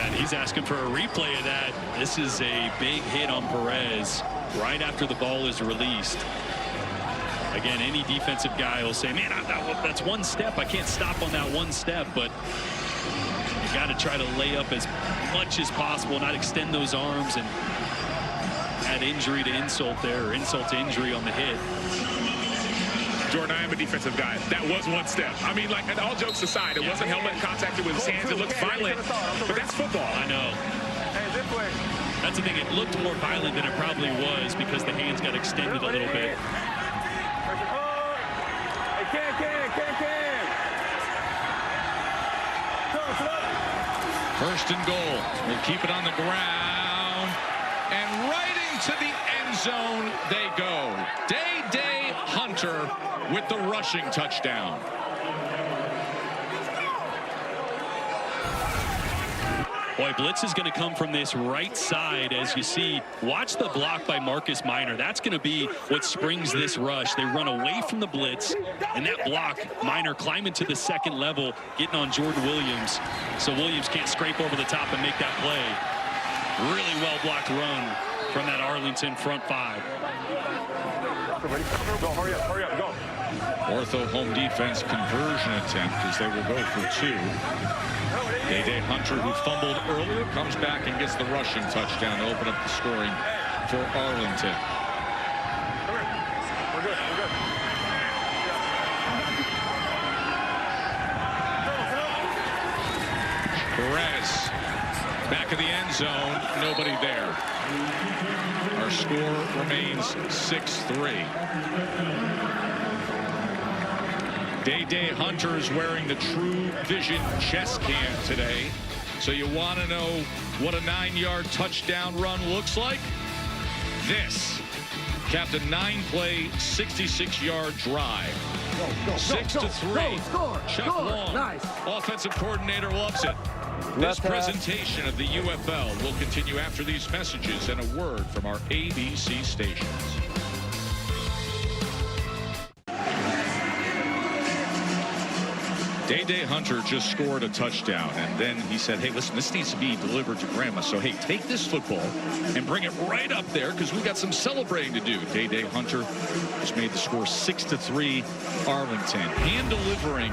And he's asking for a replay of that. This is a big hit on Perez right after the ball is released. Again, any defensive guy will say, man, that's one step. I can't stop on that one step, but you got to try to lay up as much as possible, not extend those arms and add injury to insult there, or insult to injury on the hit. Jordan, I am a defensive guy. That was one step. I mean, like, all jokes aside, it wasn't helmet contact with his hands. It looked violent, but that's football. I know. That's the thing. It looked more violent than it probably was because the hands got extended a little bit. First and goal. We'll keep it on the ground. And right into the end zone they go. Day Hunter with the rushing touchdown. Boy, blitz is going to come from this right side, as you see. Watch the block by Marcus Minor. That's going to be what springs this rush. They run away from the blitz, and that block, Minor climbing to the second level, getting on Jordan Williams. So Williams can't scrape over the top and make that play. Really well-blocked run from that Arlington front five. Go, hurry up, go. Ortho home defense conversion attempt as they will go for two. Day Hunter, who fumbled earlier, comes back and gets the rushing touchdown to open up the scoring for Arlington. We're good. Perez, back of the end zone, nobody there. Our score remains 6-3. Day Hunter is wearing the True Vision chest cam today. So you want to know what a 9-yard touchdown run looks like? This capped a 9-play, 66-yard drive. 6-3. Chuck Long, nice. Offensive coordinator, loves it. This presentation of the UFL will continue after these messages and a word from our ABC stations. Day Hunter just scored a touchdown, and then he said, hey, listen, this needs to be delivered to Brahmas. So, hey, take this football and bring it right up there because we got some celebrating to do. Day Hunter just made the score 6-3 Arlington, hand-delivering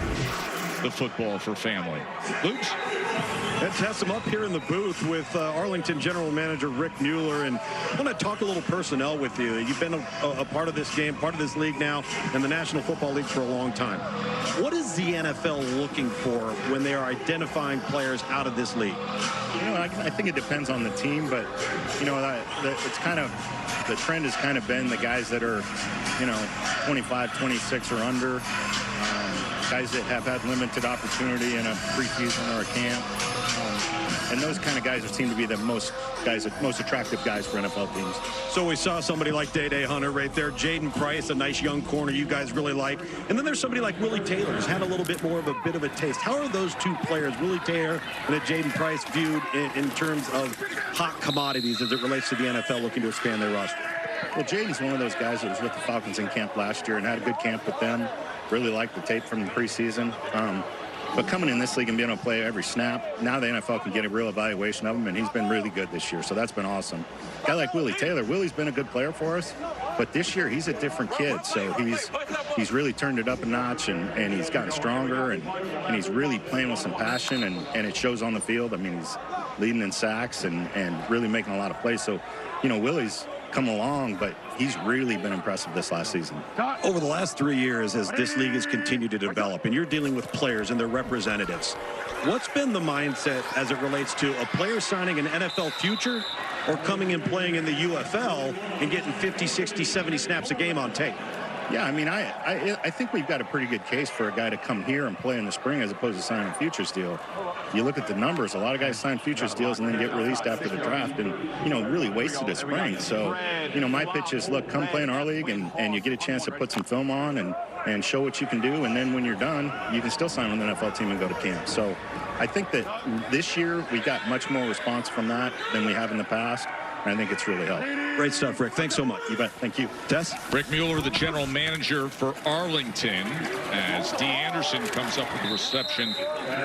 the football for family. Luke? Let's have some up here in the booth with Arlington General Manager Rick Mueller, and I want to talk a little personnel with you. You've been a part of this game, part of this league now, and the National Football League for a long time. What is the NFL looking for when they are identifying players out of this league? You know, I think it depends on the team, but, you know, it's kind of, the trend has kind of been the guys that are, you know, 25, 26 or under, guys that have had limited opportunity in a preseason or a camp. And those kind of guys seem to be the most attractive guys for NFL teams. So we saw somebody like Day Hunter right there. Jaden Price, a nice young corner you guys really like. And then there's somebody like Willie Taylor, who's had a little bit more of a bit of a taste. How are those two players, Willie Taylor and Jaden Price, viewed in terms of hot commodities as it relates to the NFL looking to expand their roster? Well, Jaden's one of those guys that was with the Falcons in camp last year and had a good camp with them. Really liked the tape from the preseason. But coming in this league and being able to play every snap, now the NFL can get a real evaluation of him, and he's been really good this year, so that's been awesome. A guy like Willie Taylor, Willie's been a good player for us, but this year he's a different kid, so he's really turned it up a notch, and he's gotten stronger, and he's really playing with some passion, and it shows on the field. I mean, he's leading in sacks and really making a lot of plays. So, you know, Willie's come along, but he's really been impressive this last season. Over the last 3 years, as this league has continued to develop, and you're dealing with players and their representatives, what's been the mindset as it relates to a player signing an NFL future or coming and playing in the UFL and getting 50, 60, 70 snaps a game on tape? Yeah, I mean, I think we've got a pretty good case for a guy to come here and play in the spring as opposed to signing a futures deal. You look at the numbers, a lot of guys sign futures deals and then get released after the draft and, you know, really wasted a spring. So, you know, my pitch is, look, come play in our league and you get a chance to put some film on and show what you can do. And then when you're done, you can still sign with an NFL team and go to camp. So I think that this year we got much more response from that than we have in the past. And I think it's really helped. Great stuff, Rick. Thanks so much. You bet. Thank you. Tess? Rick Mueller, the general manager for Arlington, as D. Anderson comes up with the reception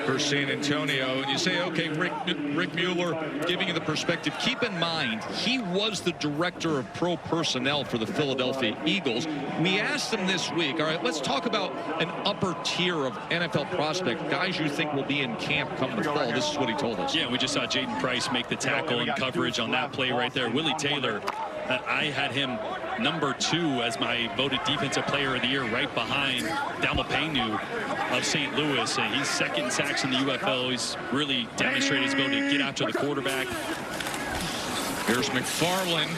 for San Antonio. And you say, okay, Rick Mueller, giving you the perspective. Keep in mind, he was the director of pro personnel for the Philadelphia Eagles. We asked him this week, all right, let's talk about an upper tier of NFL prospect, guys you think will be in camp come the fall. This is what he told us. Yeah, we just saw Jaden Price make the tackle and coverage on that play right there. Willie Taylor, I had him number 2 as my voted defensive player of the year, right behind Dalmapenu of St. Louis. He's second in sacks in the UFL. He's really demonstrated his ability to get after the quarterback. Here's McFarland,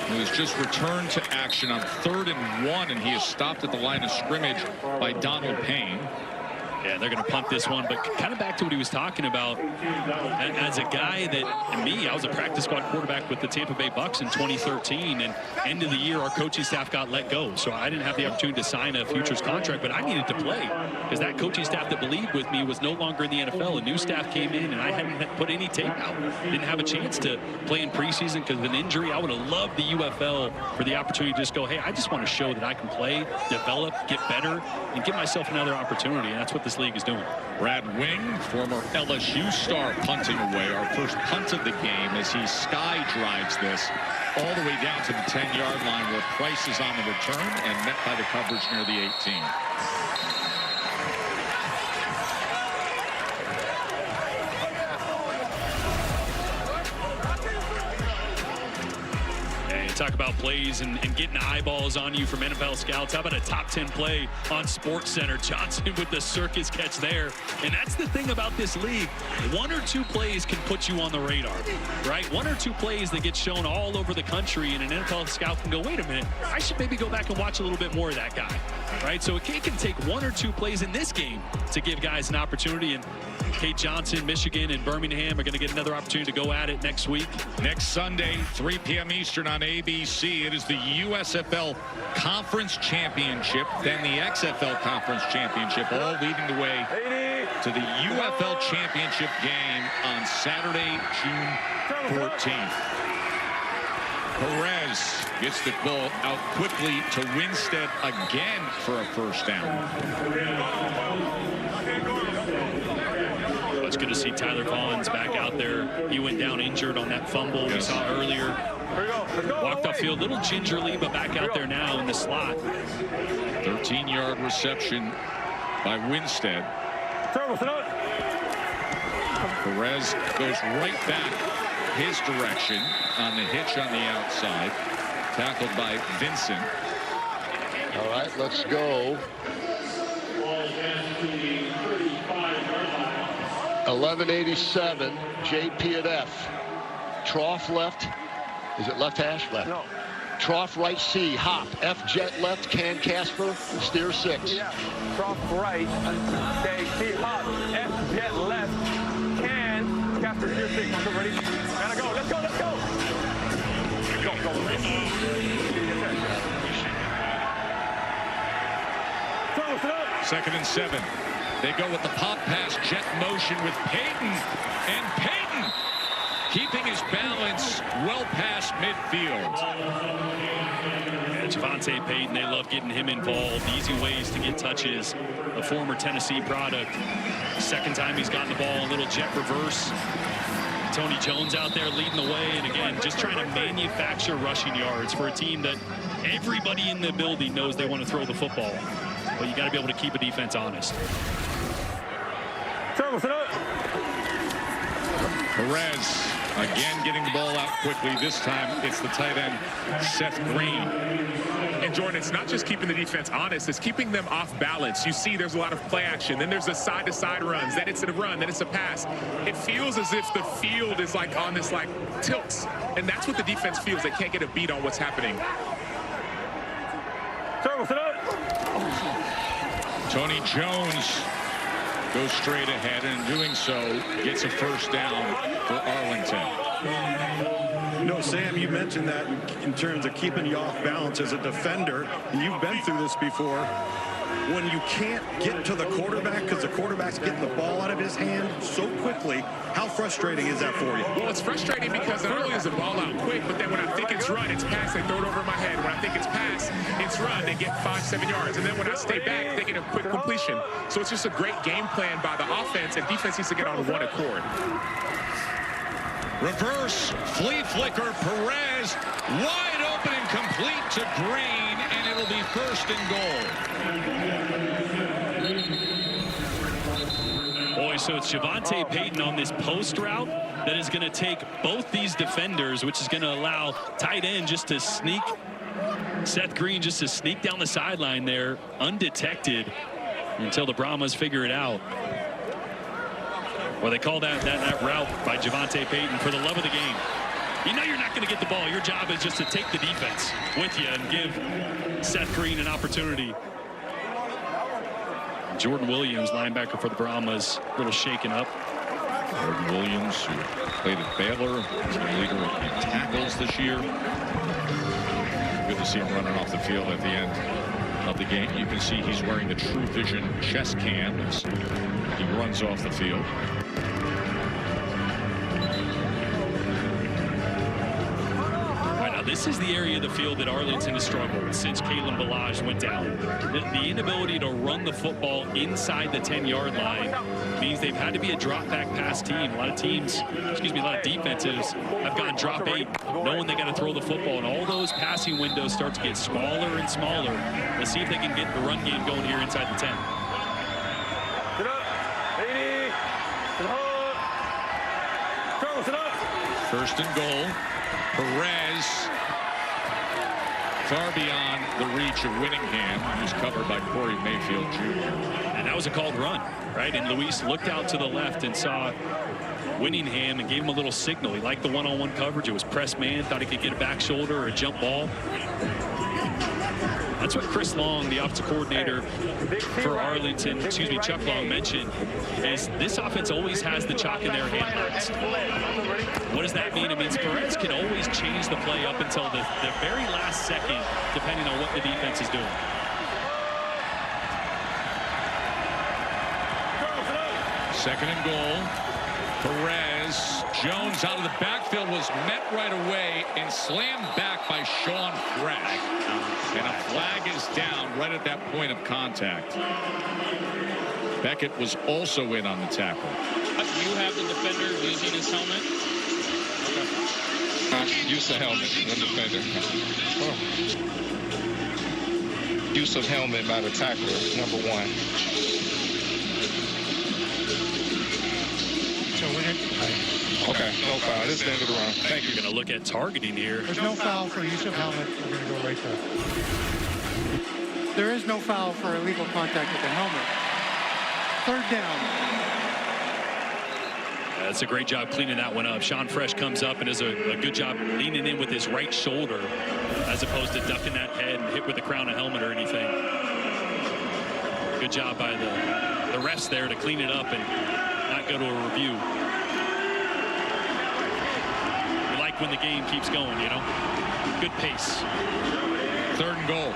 who has just returned to action on 3rd and 1, and he is stopped at the line of scrimmage by Donald Payne. Yeah, they're going to punt this one, but kind of back to what he was talking about. As a guy that, me, I was a practice squad quarterback with the Tampa Bay Bucks in 2013, and end of the year, our coaching staff got let go. So I didn't have the opportunity to sign a futures contract, but I needed to play because that coaching staff that believed with me was no longer in the NFL. A new staff came in, and I hadn't put any tape out. Didn't have a chance to play in preseason because of an injury. I would have loved the UFL for the opportunity to just go, hey, I just want to show that I can play, develop, get better, and give myself another opportunity, and that's what this league is doing. Brad Wing, former LSU star, punting away. Our first punt of the game as he sky drives this all the way down to the 10-yard line where Price is on the return and met by the coverage near the 18. Talk about plays and getting eyeballs on you from NFL scouts. How about a top 10 play on SportsCenter? Johnson with the circus catch there. And that's the thing about this league. 1 or 2 plays can put you on the radar, right? 1 or 2 plays that get shown all over the country, and an NFL scout can go, wait a minute, I should maybe go back and watch a little bit more of that guy, right? So it can take 1 or 2 plays in this game to give guys an opportunity. And Kate Johnson, Michigan, and Birmingham are going to get another opportunity to go at it next week. Next Sunday, 3 p.m. Eastern on ABC. It is the USFL Conference Championship, then the XFL Conference Championship, all leading the way to the UFL Championship game on Saturday, June 14th. Perez gets the ball out quickly to Winstead again for a first down. It's good to see Tyler Collins back out there. He went down injured on that fumble we saw earlier. Walked off field a little gingerly, but back out there now in the slot. 13-yard reception by Winstead. Perez goes right back his direction on the hitch on the outside. Tackled by Vincent. All right, let's go. 1187, JP at F. Trough left. Is it left hash? Left. No. Trough right C, hop. F jet left, can Casper, steer 6. Yeah. Trough right, okay, C hop. F jet left, can Casper, steer 6. Marco, ready? Gotta go, let's go, let's go. Go. 2nd and 7. They go with the pop pass, jet motion with Payton. And Payton keeping his balance well past midfield. Yeah, Javonte Payton, they love getting him involved. Easy ways to get touches. A former Tennessee product. Second time he's gotten the ball, a little jet reverse. Tony Jones out there leading the way. And again, just trying to manufacture rushing yards for a team that everybody in the building knows they want to throw the football. But you got to be able to keep a defense honest. Perez again getting the ball out quickly. This time it's the tight end, Seth Green. And Jordan, it's not just keeping the defense honest, it's keeping them off balance. You see there's a lot of play action, then there's the side-to-side runs, then it's a run, then it's a pass. It feels as if the field is like on this like tilts, and that's what the defense feels. They can't get a beat on what's happening. Tony Jones goes straight ahead, and in doing so, gets a first down for Arlington. No, Sam, you mentioned that in terms of keeping you off balance as a defender, and you've been through this before. When you can't get to the quarterback because the quarterback's getting the ball out of his hand so quickly, how frustrating is that for you? Well, it's frustrating because not only is the ball out quick, but then when I think it's run, it's pass, they throw it over my head. When I think it's pass, it's run, they get 5-7 yards. And then when I stay back, they get a quick completion. So it's just a great game plan by the offense, and defense needs to get on one accord. Reverse flea flicker. Perez wide open and complete to Green, and it'll be first and goal. Boy, so it's Javonte Payton on this post route that is going to take both these defenders, which is going to allow tight end just to sneak, Seth Green just to sneak down the sideline there undetected until the Brahmas figure it out. Well, they call that route by Javonte Payton for the love of the game. You know you're not going to get the ball. Your job is just to take the defense with you and give Seth Green an opportunity. Jordan Williams, linebacker for the Brahmas, a little shaken up. Jordan Williams, who played at Baylor, is the leader in tackles this year. Good to see him running off the field at the end of the game. You can see he's wearing the True Vision chest cam as he runs off the field. This is the area of the field that Arlington has struggled since Kalen Ballage went down. The inability to run the football inside the 10-yard line means they've had to be a drop-back pass team. A lot of teams, a lot of defenses have gone drop 8, knowing they got to throw the football, and all those passing windows start to get smaller and smaller. Let's see if they can get the run game going here inside the 10. Sit up, 80, Charles, sit up. First and goal. Perez far beyond the reach of Winningham, who's covered by Corey Mayfield Jr. And that was a called run, right? And Luis looked out to the left and saw Winningham and gave him a little signal. He liked the one-on-one coverage. It was press man, thought he could get a back shoulder or a jump ball. That's what Chris Long, the offensive coordinator for Arlington, Chuck Long mentioned, is this offense always has the chalk in their hand last. What does that mean? It means Perez can always change the play up until the very last second, depending on what the defense is doing. Second and goal. Perez. Jones out of the backfield was met right away and slammed back by Sean Fresh. And a flag is down right at that point of contact. Beckett was also in on the tackle. You have the defender using his helmet? Use of helmet, the defender. Use of helmet by the tackler, number 1. So we're going Okay, no foul. This is the end of the run. Thank you. You're going to look at targeting here. There's no foul for use of helmet. We're going to go right there. There is no foul for illegal contact with the helmet. Third down. That's a great job cleaning that one up. Sean Fresh comes up and does a good job leaning in with his right shoulder as opposed to ducking that head and hit with the crown of helmet or anything. Good job by the refs there to clean it up and not go to a review. You like when the game keeps going, you know? Good pace. Third and goal.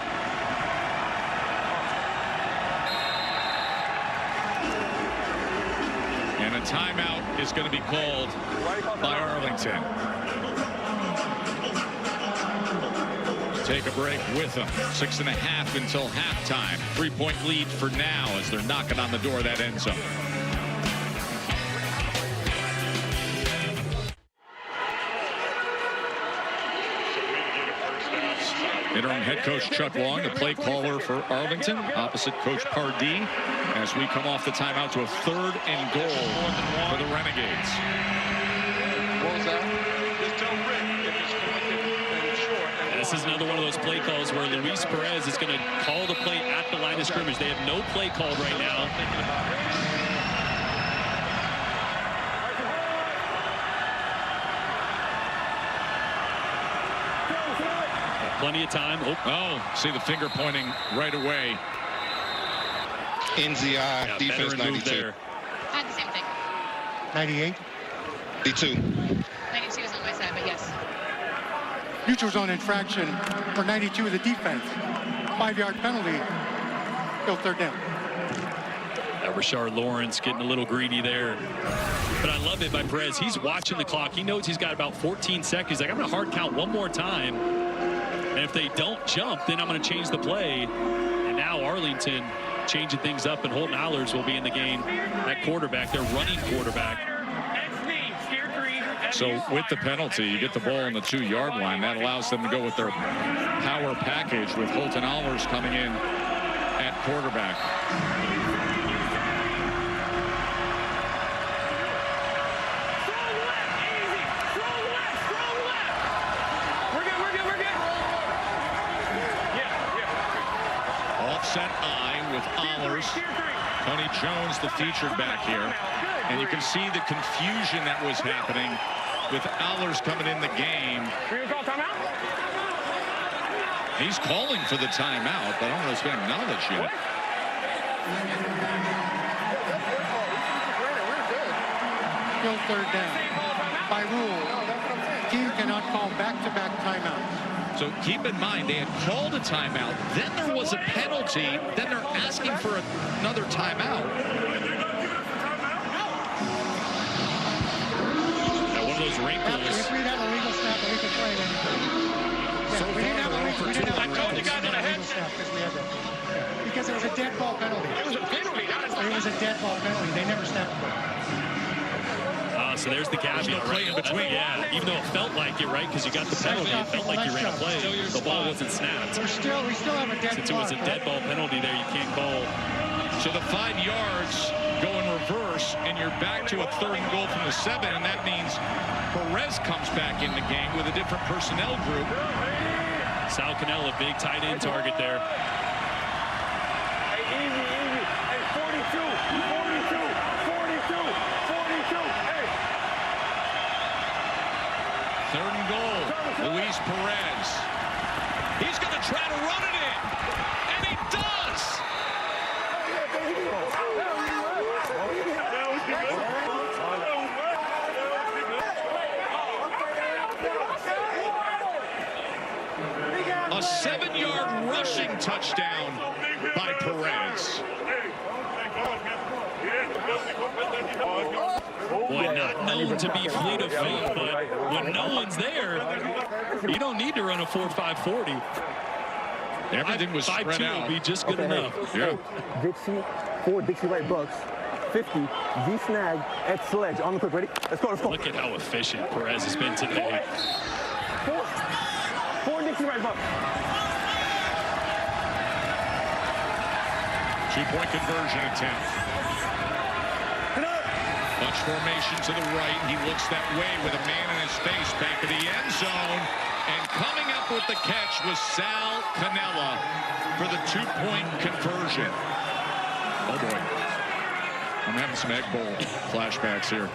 And a timeout is going to be called by Arlington. Take a break with them. 6.5 until halftime. 3-point lead for now as they're knocking on the door of that end zone. Interim head coach Chuck Long, the play caller for Arlington, opposite Coach Pardee, as we come off the timeout to a third and goal for the Renegades. What was that? This is another one of those play calls where Luis Perez is going to call the play at the line of scrimmage. They have no play called right now. plenty of time. Oh, see the finger pointing right away. NZI, Yeah, defense 92. There. I had the same thing. 98. 92. 92 is on my side, but yes. Neutral zone infraction for 92 of the defense. 5-yard penalty. Still third down. Rashard Lawrence getting a little greedy there. But I love it by Perez. He's watching the clock. He knows he's got about 14 seconds. Like, I'm going to hard count one more time. And if they don't jump, then I'm going to change the play. And now Arlington changing things up, and Holton Allers will be in the game at quarterback. They're running quarterback. So with the penalty, you get the ball on the 2-yard line. That allows them to go with their power package with Holton Allers coming in at quarterback. Offset I with Allers. Tony Jones, the featured back here. And you can see the confusion that was happening with Allers coming in the game. He's calling for the timeout, but I don't know if it's been acknowledged yet. Still third down. By rule, team cannot call back-to-back timeouts. So keep in mind, they had called a timeout, then there was a penalty, then they're asking for another timeout. Now, one of those wrinkles. If we'd had a legal snap, we could trade anything. Yeah, we didn't have a legal snap because it was a dead ball penalty. It was a penalty, not a snap. It was a dead ball penalty. They never snapped it. So there's the caveat, right? In between. Yeah, even though it felt like it, right? Because you got the penalty, it felt like you ran a play. The ball wasn't snapped. We still have a dead ball. Since it was a dead ball penalty there, you can't call. So the 5 yards go in reverse, and you're back to a 3rd and goal from the 7, and that means Perez comes back in the game with a different personnel group. Sal Cannella, big tight end target there. Hey, easy. Hey, 42. Hey. 3rd and goal, Luis Perez. He's going to try to run it in, and he does. A 7-yard rushing touchdown by Perez. Boy, not known to be fleet of feet, but when no one's there, you don't need to run a 4.540. Everything was spread out. Will be just good enough. Yeah. Dixie, 4 Dixie right bucks. 50, V snag, X sledge. On the quick, ready? Let's go. Look at how efficient Perez has been today. 4 Dixie right bucks. 2-point conversion attempt. Bunch formation to the right. He looks that way with a man in his face back of the end zone. And coming up with the catch was Sal Cannella for the 2-point conversion. Oh, boy. I'm having some Egg Bowl flashbacks here.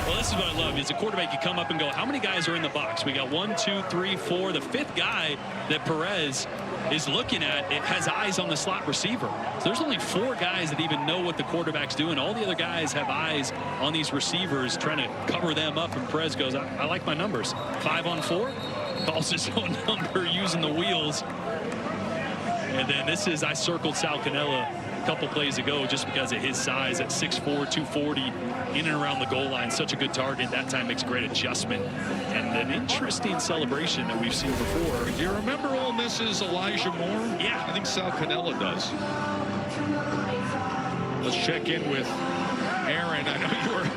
Well, this is what I love. As a quarterback, you come up and go, how many guys are in the box? We got 1, 2, 3, 4. The 5th guy that Perez is looking at, it has eyes on the slot receiver. So there's only 4 guys that even know what the quarterback's doing. All the other guys have eyes on these receivers trying to cover them up, and Perez goes, I like my numbers. 5 on 4, calls his own number using the wheels. And then this is, I circled Sal Cannella a couple plays ago just because of his size at 6'4", 240, in and around the goal line. Such a good target. That time makes a great adjustment. And an interesting celebration that we've seen before. Do you remember Ole Miss's Elijah Moore? Yeah. I think Sal Cannella does. Let's check in with Aaron. I know you were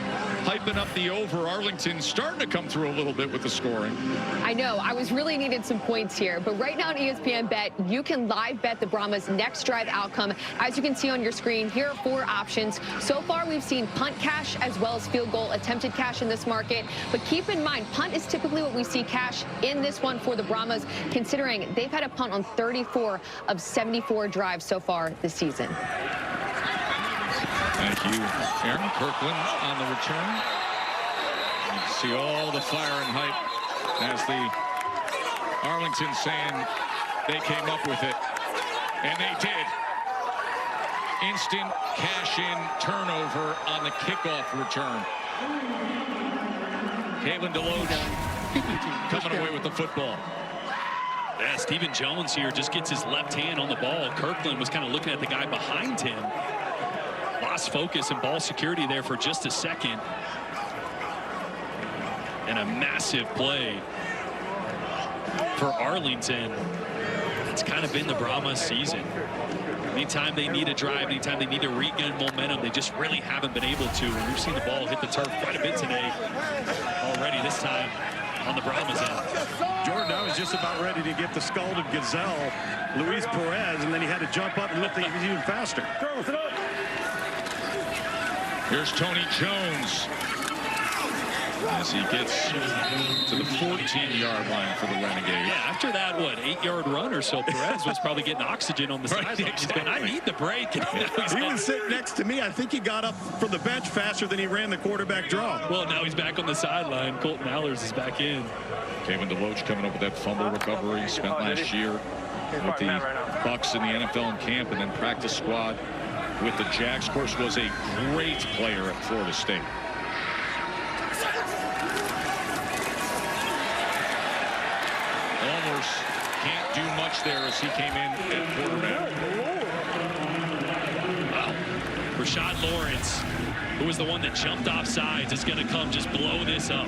hyping up the over. Arlington starting to come through a little bit with the scoring. I know. I was really needed some points here. But right now on ESPN Bet, you can live bet the Brahmas' next drive outcome. As you can see on your screen, here are 4 options. So far, we've seen punt cash as well as field goal attempted cash in this market. But keep in mind, punt is typically what we see cash in this one for the Brahmas, considering they've had a punt on 34 of 74 drives so far this season. Thank you, Aaron. Kirkland on the return. You see all the fire and hype as the Arlington saying they came up with it, and they did. Instant cash-in turnover on the kickoff return. Kalen Deloach coming away with the football. Yeah, Stephen Jones here just gets his left hand on the ball. Kirkland was kind of looking at the guy behind him. Lost focus and ball security there for just a second. And a massive play for Arlington. It's kind of been the Brahmas season. Anytime they need a drive, anytime they need to regain momentum, they just really haven't been able to. And we've seen the ball hit the turf quite a bit today already, this time on the Brahmas end. Jordan, I was just about ready to get the scalded gazelle, Luis Perez, and then he had to jump up and look like he was even faster. Here's Tony Jones as he gets to the 14-yard line for the Renegades. Yeah, after that, 8-yard run or so, Perez was probably getting oxygen on the sideline. Exactly. I need the break. He was sitting next to me. I think he got up from the bench faster than he ran the quarterback draw. Well, now he's back on the sideline. Colton Allers is back in. Kevin Deloach coming up with that fumble recovery. Spent last year with the Bucks in the NFL in camp and then practice squad with the Jags. Of course, was a great player at Florida State. Can't do much there as he came in at quarterback. Wow. Rashad Lawrence, who was the one that jumped off sides, is going to come just blow this up.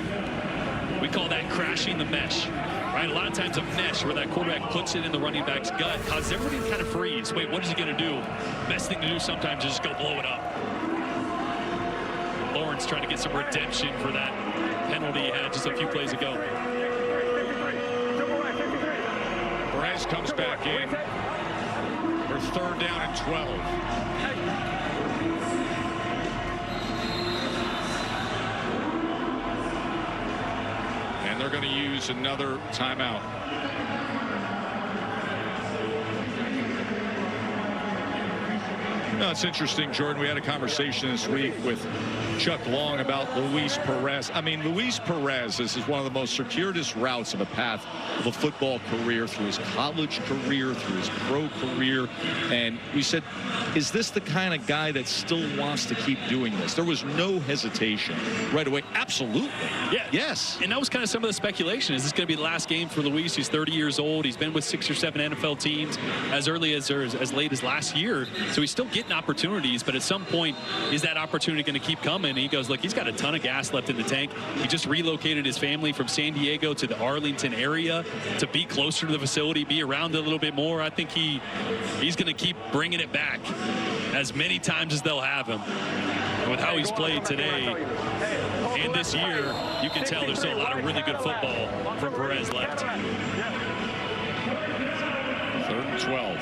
We call that crashing the mesh. Right? A lot of times a mesh where that quarterback puts it in the running back's gut causes everybody to kind of freeze. Wait, what is he going to do? Best thing to do sometimes is just go blow it up. Lawrence trying to get some redemption for that penalty he had just a few plays ago. Perez comes back in for 3rd down and 12. And they're going to use another timeout. No, it's interesting, Jordan. We had a conversation this week with Chuck Long about Luis Perez. I mean, Luis Perez, this is one of the most circuitous routes of a path of a football career, through his college career, through his pro career. And we said, is this the kind of guy that still wants to keep doing this? There was no hesitation right away. Absolutely. Yeah. Yes. And that was kind of some of the speculation. Is this going to be the last game for Luis? He's 30 years old. He's been with 6 or 7 NFL teams as early as, or as late as last year. So he's still getting opportunities, but at some point, is that opportunity going to keep coming? And he goes, look, he's got a ton of gas left in the tank. He just relocated his family from San Diego to the Arlington area to be closer to the facility, be around it a little bit more. I think he's going to keep bringing it back as many times as they'll have him. And with how he's played today and this year, you can tell there's still a lot of really good football from Perez left. 3rd and 12.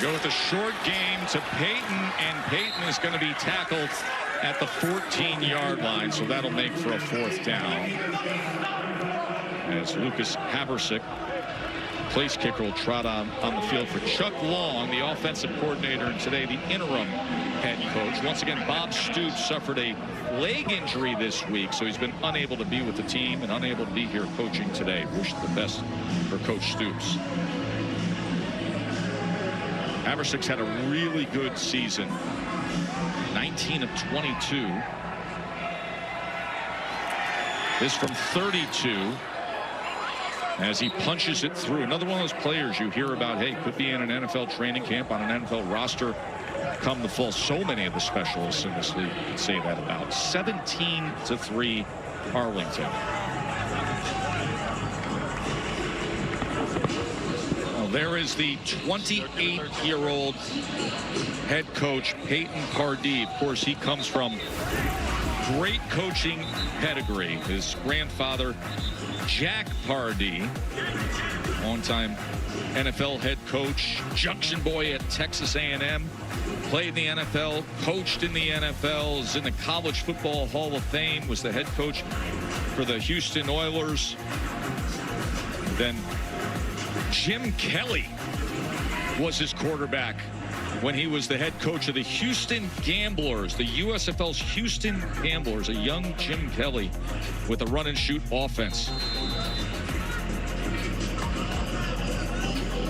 Go with the short game to Payton, and Payton is going to be tackled at the 14-yard line, so that'll make for a 4th down. As Lucas Haversick, place kicker, will trot on the field for Chuck Long, the offensive coordinator, and today the interim head coach. Once again, Bob Stoops suffered a leg injury this week, so he's been unable to be with the team and unable to be here coaching today. Wish the best for Coach Stoops. Haversick's had a really good season. 19 of 22. This from 32. As he punches it through. Another one of those players you hear about, hey, could be in an NFL training camp, on an NFL roster come the fall. So many of the specialists in this league you can say that about. 17-3 Arlington. There is the 28-year-old head coach, Peyton Pardee. Of course, he comes from great coaching pedigree. His grandfather, Jack Pardee, longtime NFL head coach, junction boy at Texas A&M, played in the NFL, coached in the NFL, is in the College Football Hall of Fame, was the head coach for the Houston Oilers. Then Jim Kelly was his quarterback when he was the head coach of the Houston Gamblers, the USFL's Houston Gamblers, a young Jim Kelly with a run-and-shoot offense.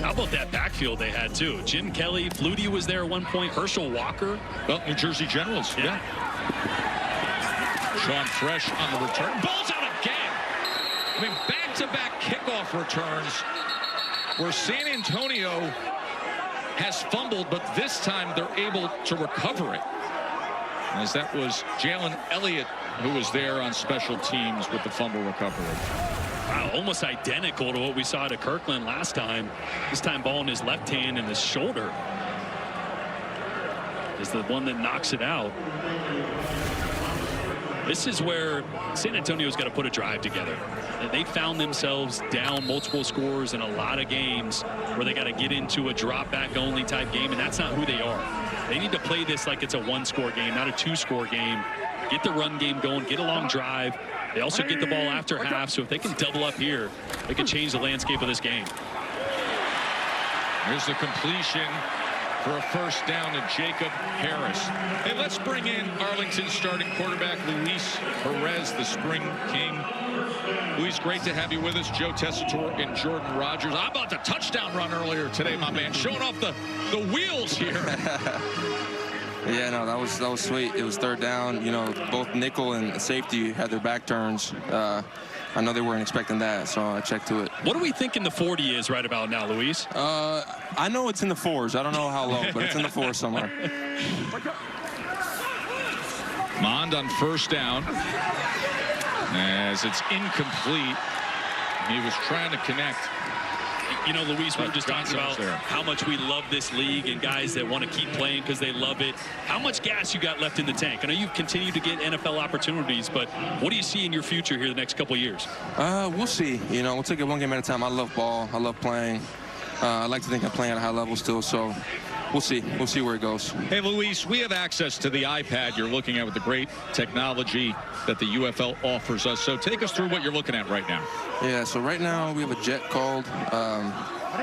How about that backfield they had, too? Jim Kelly, Flutie was there at one point, Herschel Walker. Well, New Jersey Generals, yeah. Sean Fresh on the return. Ball's out again. I mean, back-to-back kickoff returns where San Antonio has fumbled, but this time they're able to recover it. As that was Jalen Elliott who was there on special teams with the fumble recovery. Wow, almost identical to what we saw to Kirkland last time. This time ball in his left hand and his shoulder is the one that knocks it out. This is where San Antonio's got to put a drive together. They found themselves down multiple scores in a lot of games where they got to get into a drop back only type game, and that's not who they are. They need to play this like it's a one-score game, not a two-score game. Get the run game going, get a long drive. They also get the ball after half, so if they can double up here, they can change the landscape of this game. Here's the completion for a first down to Jacob Harris. And let's bring in Arlington's starting quarterback, Luis Perez, the Spring King. Luis, great to have you with us. Joe Tessitore and Jordan Rogers. How about the touchdown run earlier today, my man? Showing off the wheels here. Yeah, no, that was sweet. It was third down. You know, both nickel and safety had their back turns. I know they weren't expecting that, so I checked to it. What do we think in the 40 is right about now, Luis? I know it's in the 4s. I don't know how low, but it's in the 4s somewhere. Mond on first down. As it's incomplete. He was trying to connect. You know, Luis, we were just talking about how much we love this league and guys that want to keep playing because they love it. How much gas you got left in the tank? I know you've continued to get NFL opportunities, but what do you see in your future here the next couple of years? We'll see. You know, we'll take it one game at a time. I love ball. I love playing. I like to think I'm playing at a high level still, so we'll see. We'll see where it goes. Hey, Luis, we have access to the iPad you're looking at with the great technology that the UFL offers us. So take us through what you're looking at right now. Yeah, so right now we have a jet called.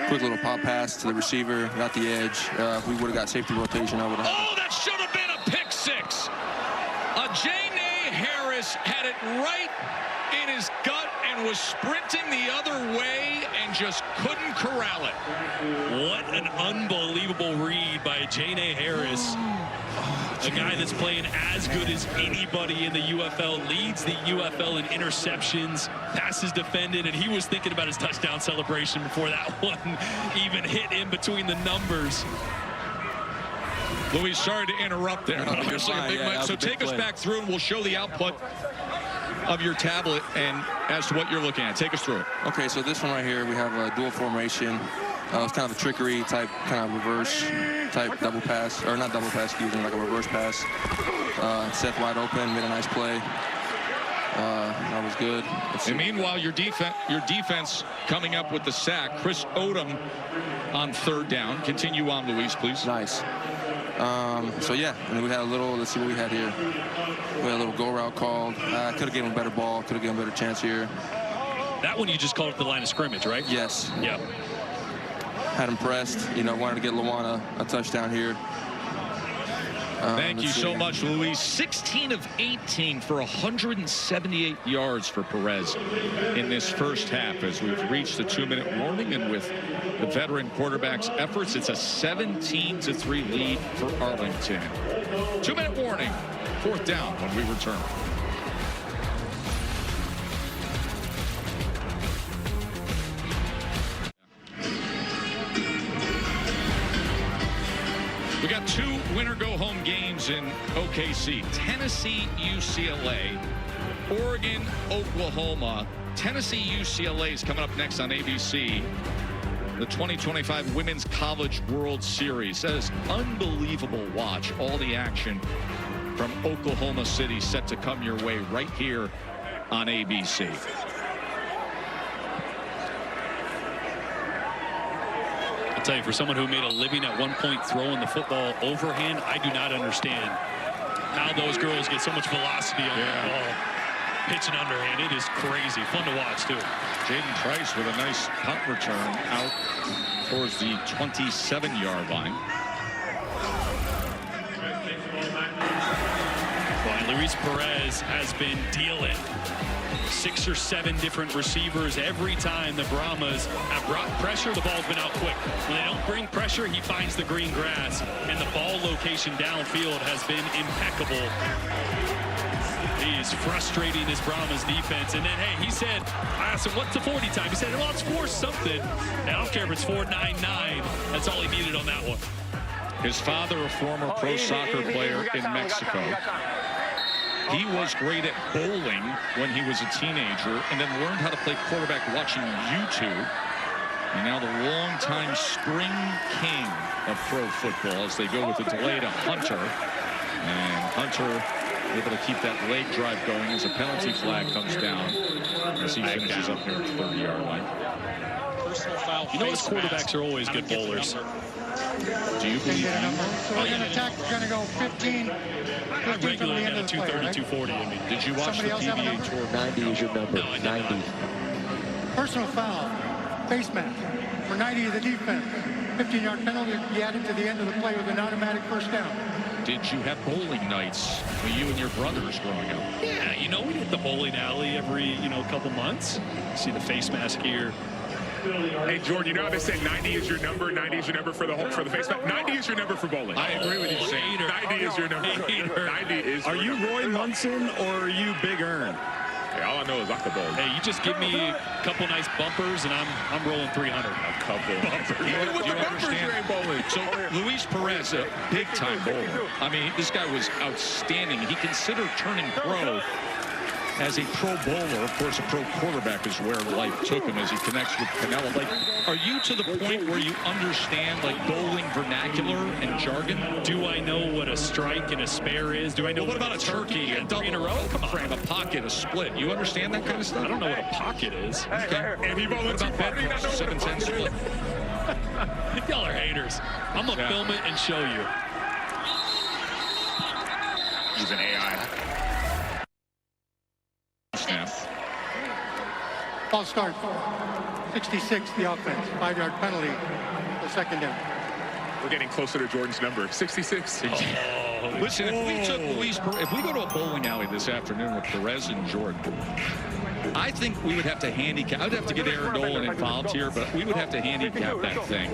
Quick little pop pass to the receiver, got the edge. If we would have got safety rotation, I would have. Oh, that should have been a pick six. Janae Harris had it right in his gut and was sprinting the other way and just couldn't corral it. What an unbelievable read by Janae Harris. A guy that's playing as good as anybody in the UFL, leads the UFL in interceptions, passes defended, and he was thinking about his touchdown celebration before that one even hit in between the numbers. Luis, sorry to interrupt there. No, you're fine. Yeah, so take us back through and we'll show the output of your tablet and as to what you're looking at. Take us through it. Okay, so this one right here, we have a dual formation. It's kind of a trickery type, kind of reverse type double pass, or not double pass, excuse me, like a reverse pass. Seth wide open, made a nice play. That was good. And meanwhile, your defense coming up with the sack. Chris Odom on third down. Continue on, Luis, please. Nice. So yeah, and then we had a little, let's see what we had here. We had a little go route called. Could have given him a better ball, could have given him a better chance here. That one you just called it the line of scrimmage, right? Yes. Yeah. Had him pressed, you know, wanted to get Luana a touchdown here. Thank you so much, Luis. 16 of 18 for 178 yards for Perez in this first half as we've reached the 2-minute warning, and with the veteran quarterback's efforts, it's a 17-3 lead for Arlington. 2-minute warning, fourth down when we return. We got two winner-go-home games in OKC. Tennessee, UCLA, Oregon, Oklahoma. Tennessee, UCLA is coming up next on ABC. The 2025 Women's College World Series. That is unbelievable watch. All the action from Oklahoma City set to come your way right here on ABC. I'll tell you, for someone who made a living at one point throwing the football overhand, I do not understand how those girls get so much velocity on the ball. Pitching underhand, it is crazy. Fun to watch, too. Jaden Price with a nice punt return out towards the 27-yard line. Well, Luis Perez has been dealing 6 or 7 different receivers every time the Brahmas have brought pressure. The ball's been out quick. When they don't bring pressure, he finds the green grass, and the ball location downfield has been impeccable. He's frustrating his Brahmas defense. And then, hey, he said, I asked him, what's the 40 time? He said, well, it's 4 something. And I don't care if it's 4.99. That's all he needed on that one. His father, a former pro soccer player in Mexico. He was great at bowling when he was a teenager and then learned how to play quarterback watching YouTube. And now the longtime spring king of pro football as they go with the delay to Hunter. And Hunter able to keep that leg drive going as a penalty flag comes down as he finishes up near the 30-yard line. Personal foul. You know, his quarterbacks are always good bowlers. Do you believe that? So we're going to attack, we're going to go 15 I regularly had a 230, 240 in me. Did you watch the PBA tour? 90 is your number. No, 90. Personal foul, face mask. For 90 of the defense. 15-yard penalty, you add it to the end of the play with an automatic first down. Did you have bowling nights with you and your brothers growing up? Yeah, you know, we hit the bowling alley every, couple months. See the face mask here. Hey, Jordan, you know how they say 90 is your number? 90 is your number for the face mask? 90 is your number for bowling. I agree with you, Shane. 90 is your number. 90 is Are you Roy Munson or are you Big Earn? Hey, all I know is I can bowl. Hey, you just give me a couple nice bumpers, and I'm rolling 300. A couple bumpers. Even with the bumpers, you ain't bowling. So Luis Perez, a big-time bowler. I mean, this guy was outstanding. He considered turning pro as a pro bowler. Of course, a pro quarterback is where life took him as he connects with Canelo. Like, are you to the point where you understand, like, bowling vernacular and jargon? Do I know what a strike and a spare is? Do I know what about a turkey, a double in a row? Come on, a pocket, a split. You understand that kind of stuff? I don't know what a pocket is. Okay. And he bowling what about that? 7-10 split. Y'all are haters. I'm going to film it and show you. He's an AI. Snap. Ball start. 66, the offense. 5-yard penalty, the second down. We're getting closer to Jordan's number. 66. Oh, listen, if we took if we go to a bowling alley this afternoon with Perez and Jordan, I think we would have to handicap. I'd have to get Aaron Dolan involved here, but we would have to handicap that thing.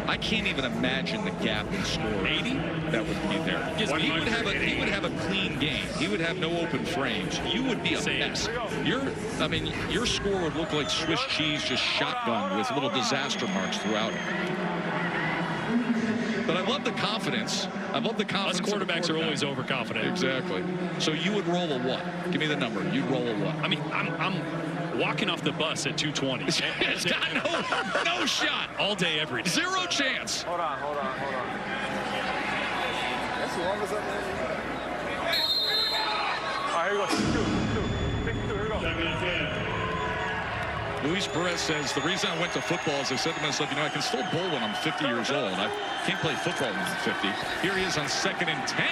I can't even imagine the gap in score. 80 that would be there. He would have a clean game. He would have no open frames. You would be a mess. Your score would look like Swiss cheese just shotgun with little disaster marks throughout it. But I love the confidence. I love the confidence. Us quarterbacks are always overconfident. Exactly. So you would roll a what? Give me the number. You'd roll a what? I mean, I'm walking off the bus at 220. It's got no shot. All day, every day. Zero chance. Hold on. That's the longest up there. All right, here we go. 62. Here we go. Luis Perez says, the reason I went to football is I said to myself, I can still bowl when I'm 50 years old. I can't play football when I'm 50. Here he is on 2nd and 10,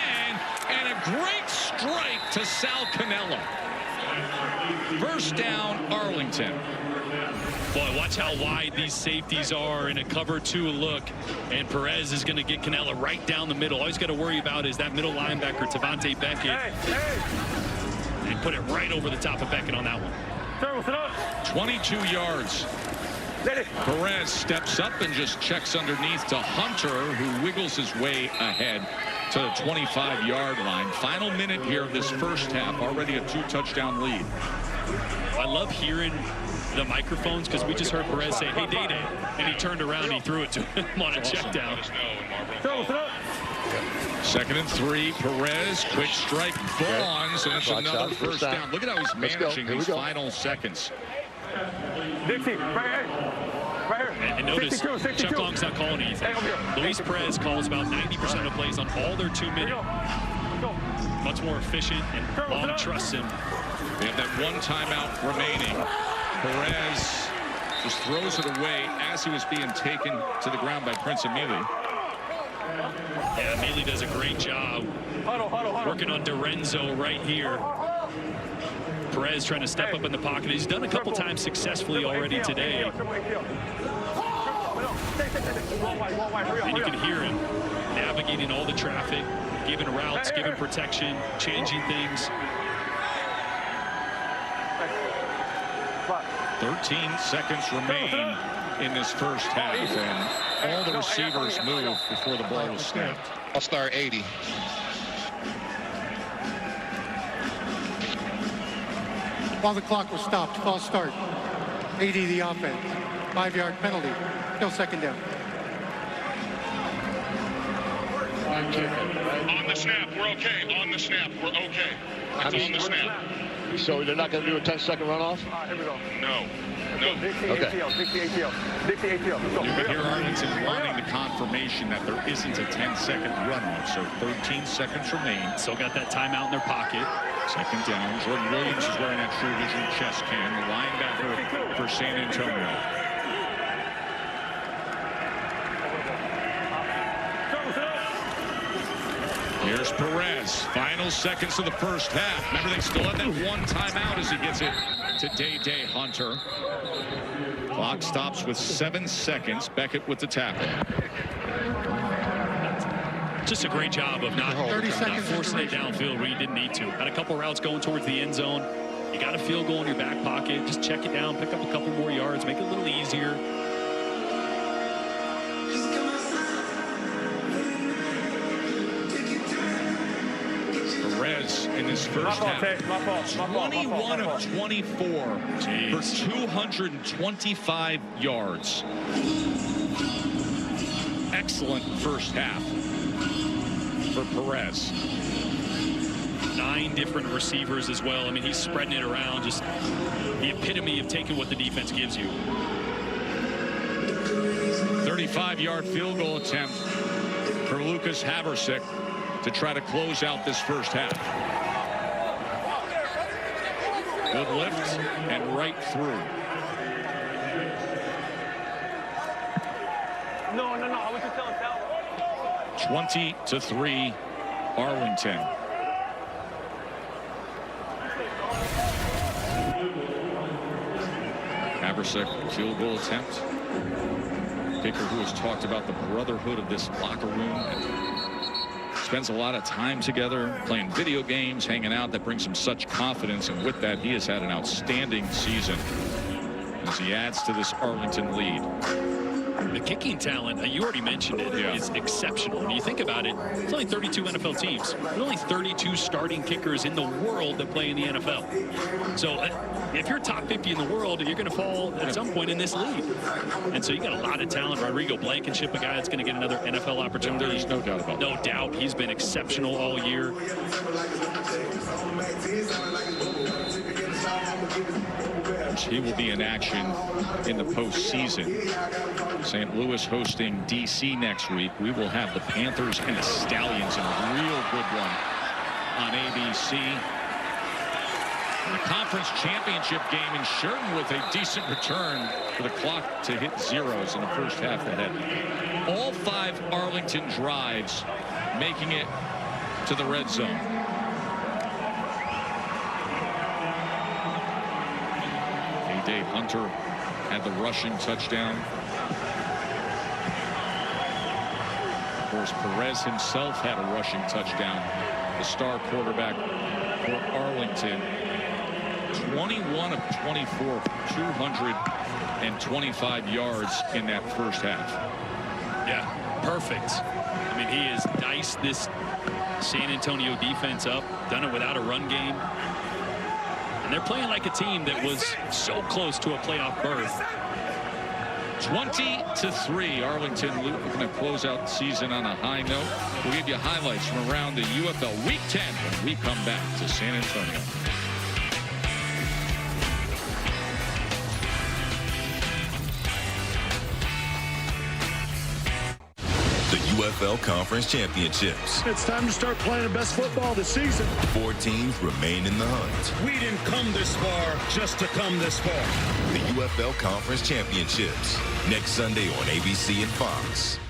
and a great strike to Sal Canelo. First down, Arlington. Boy, watch how wide these safeties are in a cover 2 look. And Perez is going to get Canelo right down the middle. All he's got to worry about is that middle linebacker, Tavante Beckett. And put it right over the top of Beckett on that one. 22 yards. Perez steps up and just checks underneath to Hunter, who wiggles his way ahead to the 25-yard line. Final minute here of this first half. Already a 2-touchdown lead. I love hearing the microphones because we just heard Perez say, hey, Day-Day. And he turned around and he threw it to him on a check down. 2nd and 3. Perez, quick strike, Vaughns, and it's another first down. Look at how he's managing these final seconds. Dixie, right here. And notice, 62. Chuck Long's not calling anything. Luis Perez calls about 90% of plays on all their 2-minute. Much more efficient, and Long trusts him. They have that 1 timeout remaining. Perez Just throws it away as he was being taken to the ground by Prince Emili. Yeah, Emili does a great job working on Dorenzo right here. Perez trying to step up in the pocket. He's done a couple times successfully already today. And you can hear him navigating all the traffic, giving routes, giving protection, changing things. 13 seconds remain in this first half, and all the receivers moved before the ball was snapped. I'll start 80. While the clock was stopped, false start. 80 the offense. 5-yard penalty. No second down. On the snap, we're okay. On the snap, we're okay. It's on the snap. So they're not going to do a 10-second runoff? Here we go. No. No. Okay. You can hear Arlington wanting the confirmation that there isn't a 10-second runoff, so 13 seconds remain. Still got that timeout in their pocket. Second down. Jordan Williams is wearing that True Vision chest cam, the linebacker for San Antonio. Here's Perez. Final seconds of the first half. Remember, they still have that one timeout as he gets it to Day Hunter. Clock stops with 7 seconds. Beckett with the tackle. Just a great job of not forcing it downfield where you didn't need to. Had a couple routes going towards the end zone. You got a field goal in your back pocket. Just check it down, pick up a couple more yards, make it a little easier. Perez in his first half, 21 of 24 for 225 yards. Excellent first half for Perez. 9 different receivers as well. I mean, he's spreading it around. Just the epitome of taking what the defense gives you. 35-yard field goal attempt for Lucas Haversick to try to close out this first half. Good lift and right through. No, I was just telling Sal. 20-3 Arlington. Haversick, field goal attempt. Kicker who has talked about the brotherhood of this locker room and spends a lot of time together, playing video games, hanging out. That brings him such confidence, and with that, he has had an outstanding season as he adds to this Arlington lead. The kicking talent, you already mentioned it, is exceptional. When you think about it, it's only 32 NFL teams. There's only 32 starting kickers in the world that play in the NFL. So if you're top 50 in the world, you're going to fall at some point in this league. And so you got a lot of talent. Rodrigo Blankenship, a guy that's going to get another NFL opportunity. There's no doubt about that. No doubt. He's been exceptional all year. He will be in action in the postseason. St. Louis hosting D.C. next week. We will have the Panthers and the Stallions in a real good one on ABC. And the conference championship game in Sherton with a decent return for the clock to hit zeros in the first half ahead. All 5 Arlington drives making it to the red zone. Day Hunter had the rushing touchdown. Of course, Perez himself had a rushing touchdown. The star quarterback for Arlington. 21 of 24, 225 yards in that first half. Yeah, perfect. I mean, he has diced this San Antonio defense up, done it without a run game. And they're playing like a team that was so close to a playoff berth. 20-3, Arlington looking to close out the season on a high note. We'll give you highlights from around the UFL Week 10 when we come back to San Antonio. The UFL Conference Championships. It's time to start playing the best football this season. 4 teams remain in the hunt. We didn't come this far just to come this far. The UFL Conference Championships, next Sunday on ABC and Fox.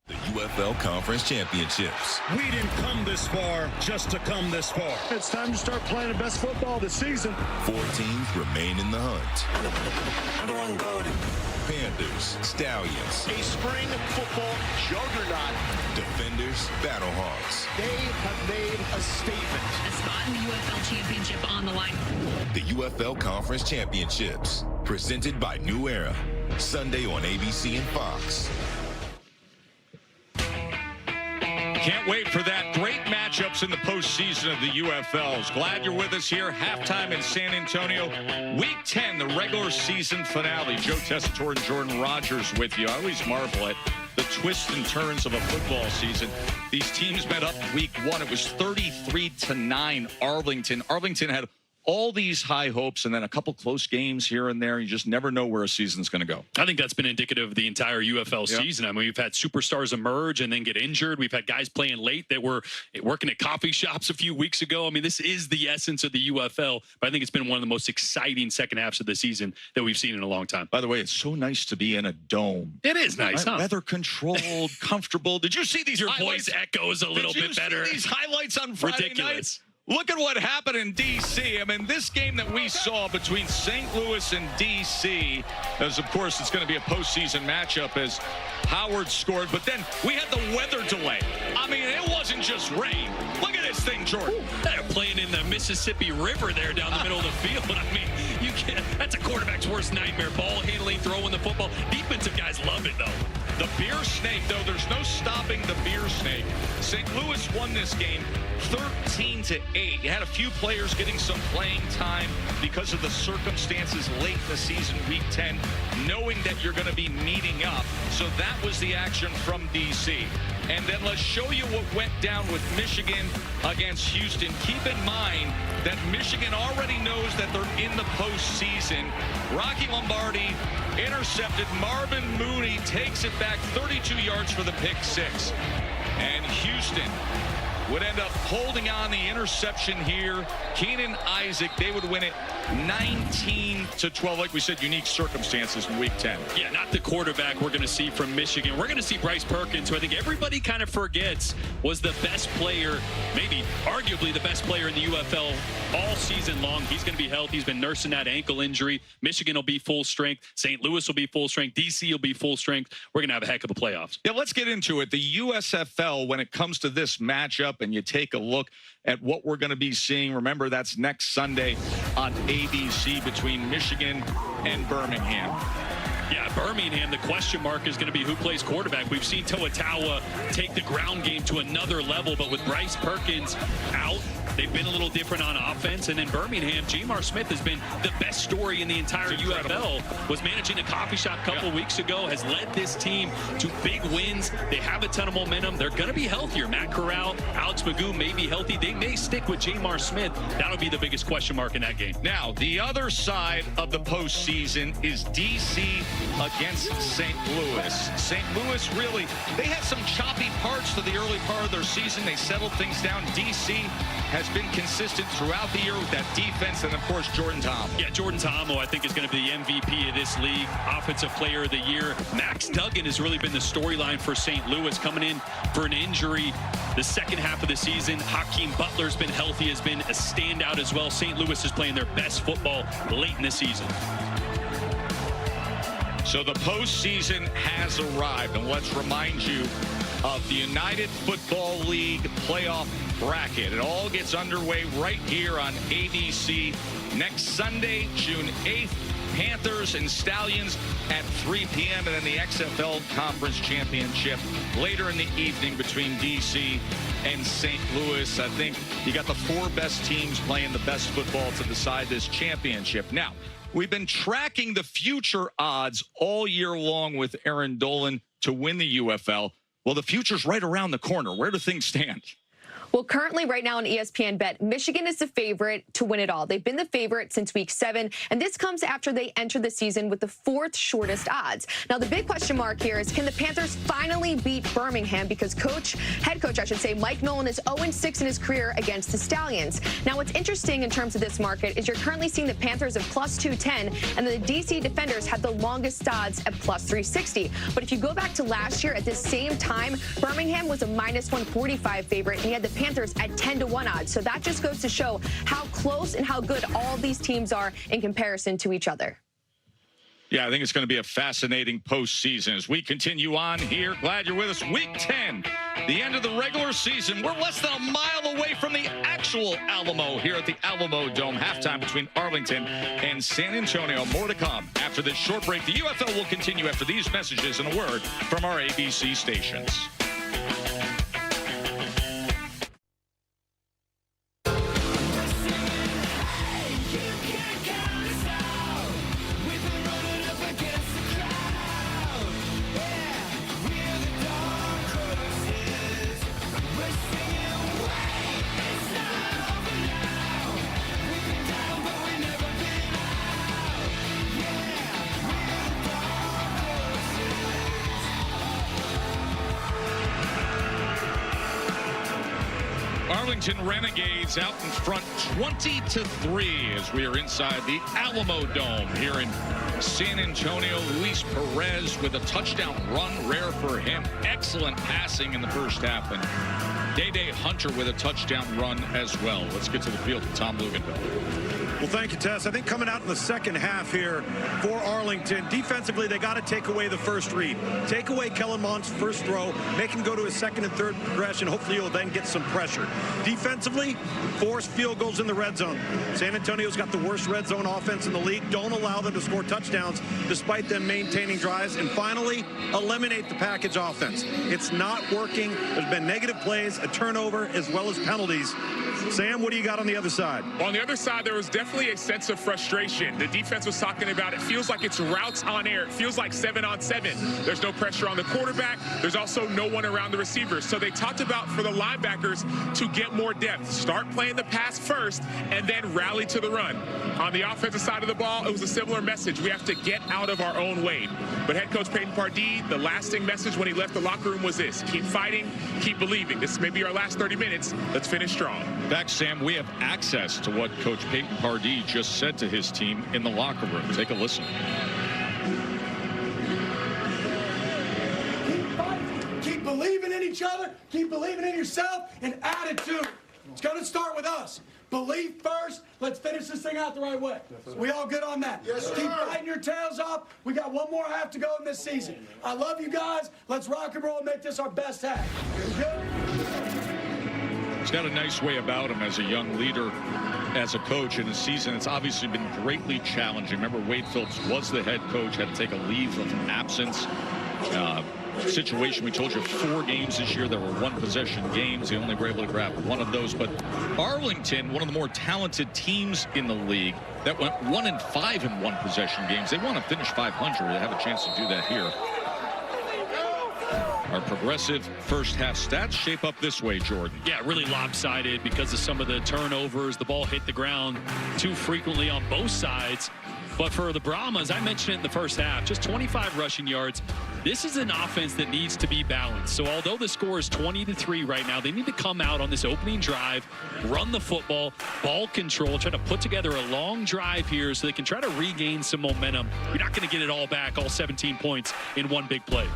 The UFL Conference Championships. We didn't come this far just to come this far. It's time to start playing the best football this season. 4 teams remain in the hunt. Panthers, Stallions. A spring football juggernaut. Defenders, Battlehawks. They have made a statement. A spot in the UFL championship on the line. The UFL Conference Championships, presented by New Era. Sunday on ABC and Fox. Can't wait for that. Great matchups in the postseason of the UFLs. Glad you're with us here. Halftime in San Antonio. Week 10, the regular season finale. Joe Tessitore and Jordan Rogers with you. I always marvel at the twists and turns of a football season. These teams met up week 1. It was 33-9 Arlington. Arlington had all these high hopes and then a couple close games here and there. You just never know where a season's going to go. I think that's been indicative of the entire UFL season. I mean, we've had superstars emerge and then get injured. We've had guys playing late that were working at coffee shops a few weeks ago. I mean, this is the essence of the UFL, but I think it's been one of the most exciting second halves of the season that we've seen in a long time. By the way, it's so nice to be in a dome. It is nice, huh? Weather controlled, comfortable. Did you see these Your highlights? voice echoes a little bit better. See these highlights on Friday Ridiculous. night? Look at what happened in D.C. I mean, this game that we saw between St. Louis and D.C., as of course it's going to be a postseason matchup as Howard scored, but then we had the weather delay. I mean, it wasn't just rain. Look at this thing, Jordan. They're playing in the Mississippi River there down the middle of the field. I mean, you can't. That's a quarterback's worst nightmare. Ball handling, throwing the football. Defensive guys love it, though. The beer snake, though, there's no stopping the beer snake. St. Louis won this game 13-8. You had a few players getting some playing time because of the circumstances late in the season, week 10, knowing that you're going to be meeting up. So that was the action from D.C. And then let's show you what went down with Michigan against Houston. Keep in mind that Michigan already knows that they're in the postseason. Rocky Lombardi intercepted. Marvin Mooney takes it back 32 yards for the pick 6. And Houston would end up holding on the interception here. Keenan Isaac, they would win it 19-12. Like we said, unique circumstances in week 10. Yeah, not the quarterback we're going to see from Michigan. We're going to see Bryce Perkins, who I think everybody kind of forgets was the best player, maybe arguably the best player in the UFL all season long. He's going to be healthy. He's been nursing that ankle injury. Michigan will be full strength. St. Louis will be full strength. DC will be full strength. We're going to have a heck of a playoffs. Yeah, let's get into it. The USFL, when it comes to this matchup, and you take a look at what we're going to be seeing, remember that's next Sunday on ABC between Michigan and Birmingham. Yeah, Birmingham, the question mark is going to be who plays quarterback. We've seen Toa take the ground game to another level, but with Bryce Perkins out, they've been a little different on offense. And in Birmingham, Jamar Smith has been the best story in the entire UFL. Was managing a coffee shop a couple weeks ago, has led this team to big wins. They have a ton of momentum. They're going to be healthier. Matt Corral, Alex Magoo may be healthy. They may stick with Jamar Smith. That'll be the biggest question mark in that game. Now, the other side of the postseason is D.C. against St. Louis. St. Louis really, they had some choppy parts to the early part of their season. They settled things down. D.C. has been consistent throughout the year with that defense, and of course Jordan Tom. Yeah, Jordan Tomo I think is going to be the MVP of this league, offensive player of the year. Max Duggan has really been the storyline for St. Louis, coming in for an injury the second half of the season. Hakeem Butler's been healthy, has been a standout as well. St. Louis is playing their best football late in the season. So the postseason has arrived, and let's remind you of the United Football League playoff bracket. It all gets underway right here on ABC next Sunday, June 8th. Panthers and Stallions at 3 p.m. and then the XFL Conference Championship later in the evening between D.C. and St. Louis. I think you got the 4 best teams playing the best football to decide this championship. Now, we've been tracking the future odds all year long with Aaron Dolan to win the UFL. Well, the future's right around the corner. Where do things stand? Well, currently right now on ESPN Bet, Michigan is the favorite to win it all. They've been the favorite since week 7, and this comes after they entered the season with the 4th shortest odds. Now, the big question mark here is, can the Panthers finally beat Birmingham? Because head coach, Mike Nolan is 0-6 in his career against the Stallions. Now, what's interesting in terms of this market is you're currently seeing the Panthers at plus 210, and the DC Defenders have the longest odds at plus 360. But if you go back to last year at this same time, Birmingham was a minus 145 favorite, and you had the Panthers at 10-1 odds. So that just goes to show how close and how good all these teams are in comparison to each other. Yeah, I think it's going to be a fascinating postseason as we continue on here. Glad you're with us. Week 10, the end of the regular season. We're less than a mile away from the actual Alamo here at the Alamo Dome. Halftime between Arlington and San Antonio. More to come after this short break. The UFL will continue after these messages and a word from our ABC stations. Arlington Renegades out in front 20-3 as we are inside the Alamo Dome here in San Antonio. Luis Perez with a touchdown run, rare for him. Excellent passing in the first half, and Day Hunter with a touchdown run as well. Let's get to the field with Tom Luganville. Well, thank you, Tess. I think coming out in the second half here for Arlington, defensively, they got to take away the first read. Take away Kellen Mond's first throw, make him go to his second and third progression. Hopefully, you'll then get some pressure. Defensively, force field goals in the red zone. San Antonio's got the worst red zone offense in the league. Don't allow them to score touchdowns despite them maintaining drives. And finally, eliminate the package offense. It's not working. There's been negative plays, a turnover, as well as penalties. Sam, what do you got on the other side? On the other side, there was definitely a sense of frustration. The defense was talking about it feels like it's routes on air. It feels like 7-on-7. There's no pressure on the quarterback. There's also no one around the receivers. So they talked about for the linebackers to get more depth. Start playing the pass first and then rally to the run. On the offensive side of the ball, it was a similar message. We have to get out of our own way. But head coach Peyton Pardee, the lasting message when he left the locker room was this: keep fighting, keep believing. This may be our last 30 minutes. Let's finish strong. Back, Sam, we have access to what Coach Peyton Pardee just said to his team in the locker room. Take a listen. Keep fighting, keep believing in each other, keep believing in yourself, and attitude. It's going to start with us. Believe first. Let's finish this thing out the right way. We all good on that? Yes, keep fighting your tails off. We got one more half to go in this season. I love you guys. Let's rock and roll and make this our best half. Good? He's got a nice way about him as a young leader, as a coach in a season. It's obviously been greatly challenging. Remember, Wade Phillips was the head coach, had to take a leave of absence. Situation, we told you, 4 games this year. There were 1-possession games. They only were able to grab one of those. But Arlington, one of the more talented teams in the league, that went 1-5 in 1-possession games. They want to finish 500. They have a chance to do that here. Our progressive first half stats shape up this way, Jordan. Yeah, really lopsided because of some of the turnovers. The ball hit the ground too frequently on both sides. But for the Brahmas, I mentioned it in the first half, just 25 rushing yards. This is an offense that needs to be balanced. So although the score is 20-3 right now, they need to come out on this opening drive, run the football, ball control, try to put together a long drive here so they can try to regain some momentum. You're not going to get it all back, all 17 points in one big play.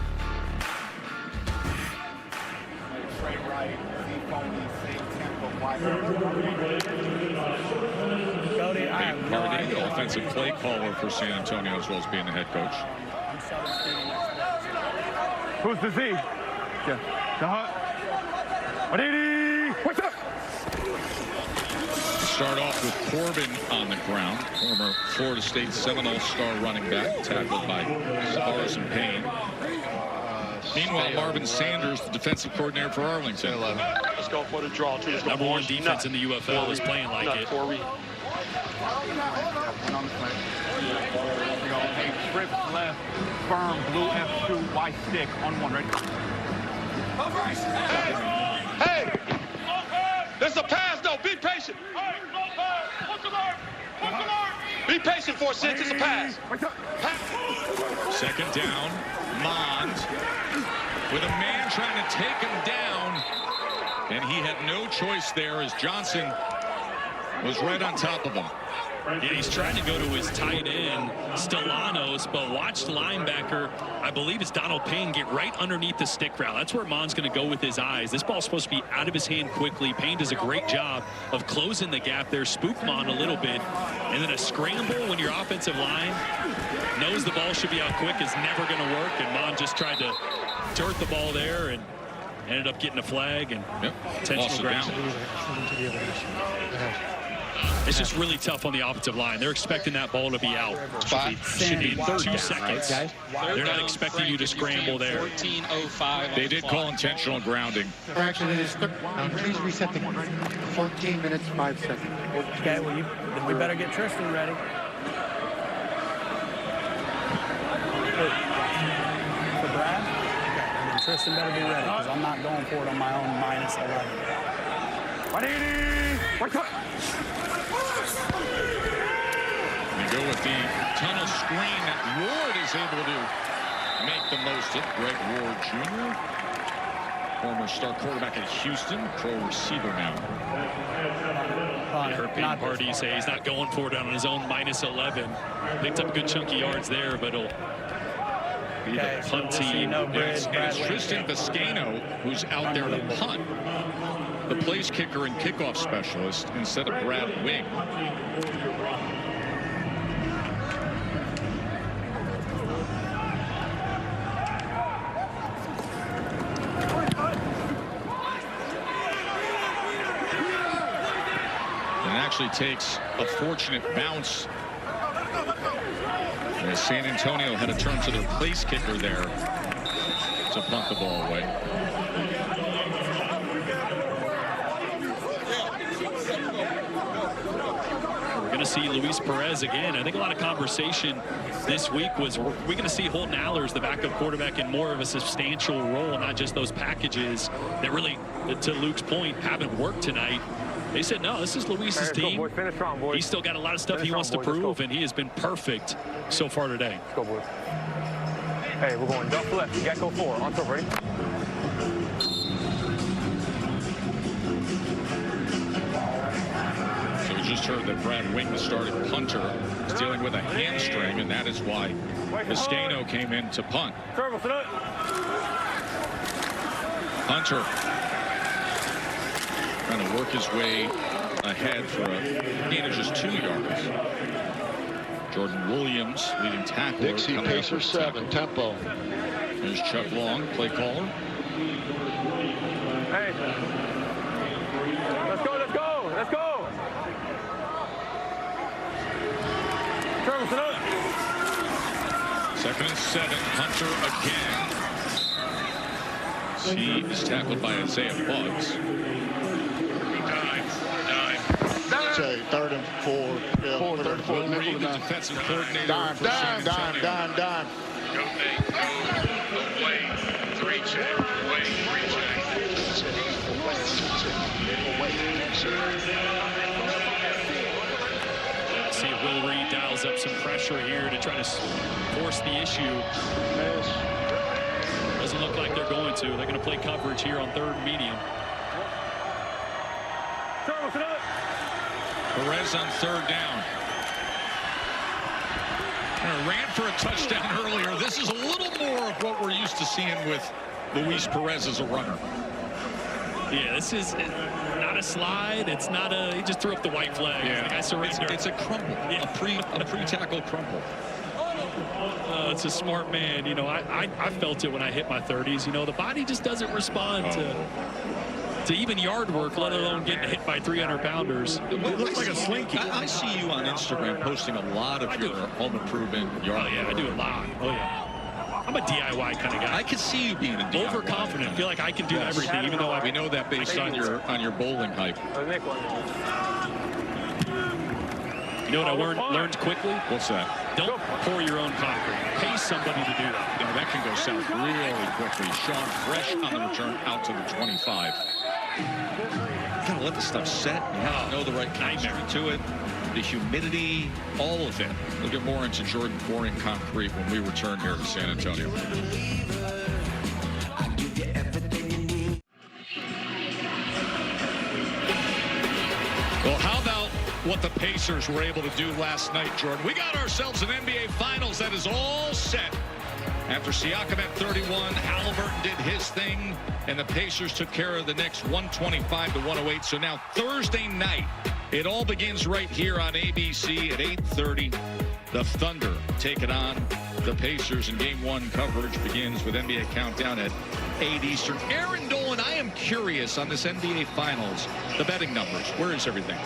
Pardee, the offensive play caller for San Antonio, as well as being the head coach. Who's the Z? Yeah. The Hunt. What's up? Start off with Corbin on the ground, former Florida State Seminole star running back, tackled by Stars and Payne. Meanwhile, Marvin Sanders, the defensive coordinator for Arlington. Let's go for the draw. Number 1 defense in the UFL is playing like it. Trips left, firm, blue F2, white stick, on 1, ready? Hey! It's a pass, though. Be patient. Be patient for a second. It's a pass. Second down. Mond with a man trying to take him down. And he had no choice there as Johnson was right on top of him. Yeah, he's trying to go to his tight end, Stellanos, but watch the linebacker, I believe it's Donald Payne, get right underneath the stick route. That's where Mond's going to go with his eyes. This ball's supposed to be out of his hand quickly. Payne does a great job of closing the gap there, spook Mond a little bit, and then a scramble when your offensive line knows the ball should be out quick is never going to work, and Mond just tried to dirt the ball there and ended up getting a flag and intentional ground. It's just really tough on the offensive line. They're expecting that ball to be out. Should be in 2 seconds. They're not expecting you to scramble there. 14:05. They did call intentional grounding. Actually, please reset the 14 minutes, 5 seconds. Okay, well, then we better get Tristan ready. For Brad? Okay, then Tristan better be ready because I'm not going for it on my own -11. They go with the tunnel screen that Ward is able to make the most of. Greg Ward Jr., former star quarterback at Houston, pro receiver now. I heard Payne Pardee say he's not going for it on his own -11. Picked up good chunky yards there, but it'll be the punt team. And it's Tristan Viscano who's out there to punt. The place kicker and kickoff specialist instead of Brad Wing. And it actually takes a fortunate bounce as San Antonio had to turn to their place kicker there to punt the ball away. We're going to see Luis Perez again. I think a lot of conversation this week was, we're going to see Holton Allers, the backup quarterback, in more of a substantial role, not just those packages that really, to Luke's point, haven't worked tonight. They said, no, this is Luis's team. Go, boys. Finish strong, boys. He's still got a lot of stuff he wants to prove, and he has been perfect so far today. Let's go, boys. Hey, we're going dump left, gecko 4. On top, ready? So we just heard that Brad Wing, the starting punter, is dealing with a hamstring, and that is why Viscano came in to punt. Hunter trying to work his way ahead for a gain of just 2 yards. Jordan Williams, leading tackler. Dixie Pacer 7, tempo. There's Chuck Long, play caller. Hey. Let's go, let's go, let's go. Second and 7, Hunter again. He is tackled by Isaiah Buggs. Say 3rd and 4. Yeah, 3rd and 4. Will Reed, the defensive coordinator. Dime. Go, Nate, go. Away. 3 check. Away. 3 check. See if Will Reed dials up some pressure here to try to force the issue. Doesn't look like they're going to. They're going to play coverage here on 3rd and medium. Perez on 3rd down. Ran for a touchdown earlier. This is a little more of what we're used to seeing with Luis Perez as a runner. Yeah, this is not a slide. It's not a, he just threw up the white flag. Yeah, the guy surrendered. It's a crumble, yeah. a pre-tackle crumble. It's a smart man. You know, I felt it when I hit my 30s. You know, the body just doesn't respond to even yard work, let alone getting hit by 300-pounders. It looks like a slinky. I see you on Instagram posting a lot of your home improvement yard work. Oh, yeah, I do a lot. Oh, yeah. I'm a DIY kind of guy. I can see you being a DIY. Overconfident. Feel like I can do everything, even though we know that based on your bowling hype. You know what I learned quickly? What's that? Don't pour your own concrete. Pay somebody to do that. Yeah, that can go south really quickly. Sean Fresh on the return out to the 25. got to let the stuff set. You have to know the right chemistry to it. The humidity, all of it. We'll get more into Jordan pouring concrete when we return here to San Antonio. Well, how about what the Pacers were able to do last night, Jordan? We got ourselves an NBA Finals that is all set. After Siakam at 31, Halliburton did his thing, and the Pacers took care of the Knicks 125-108. So now Thursday night, it all begins right here on ABC at 8:30. The Thunder take it on the Pacers, and Game 1 coverage begins with NBA Countdown at 8 Eastern. Aaron Dolan, I am curious on this NBA Finals, the betting numbers. Where is everything?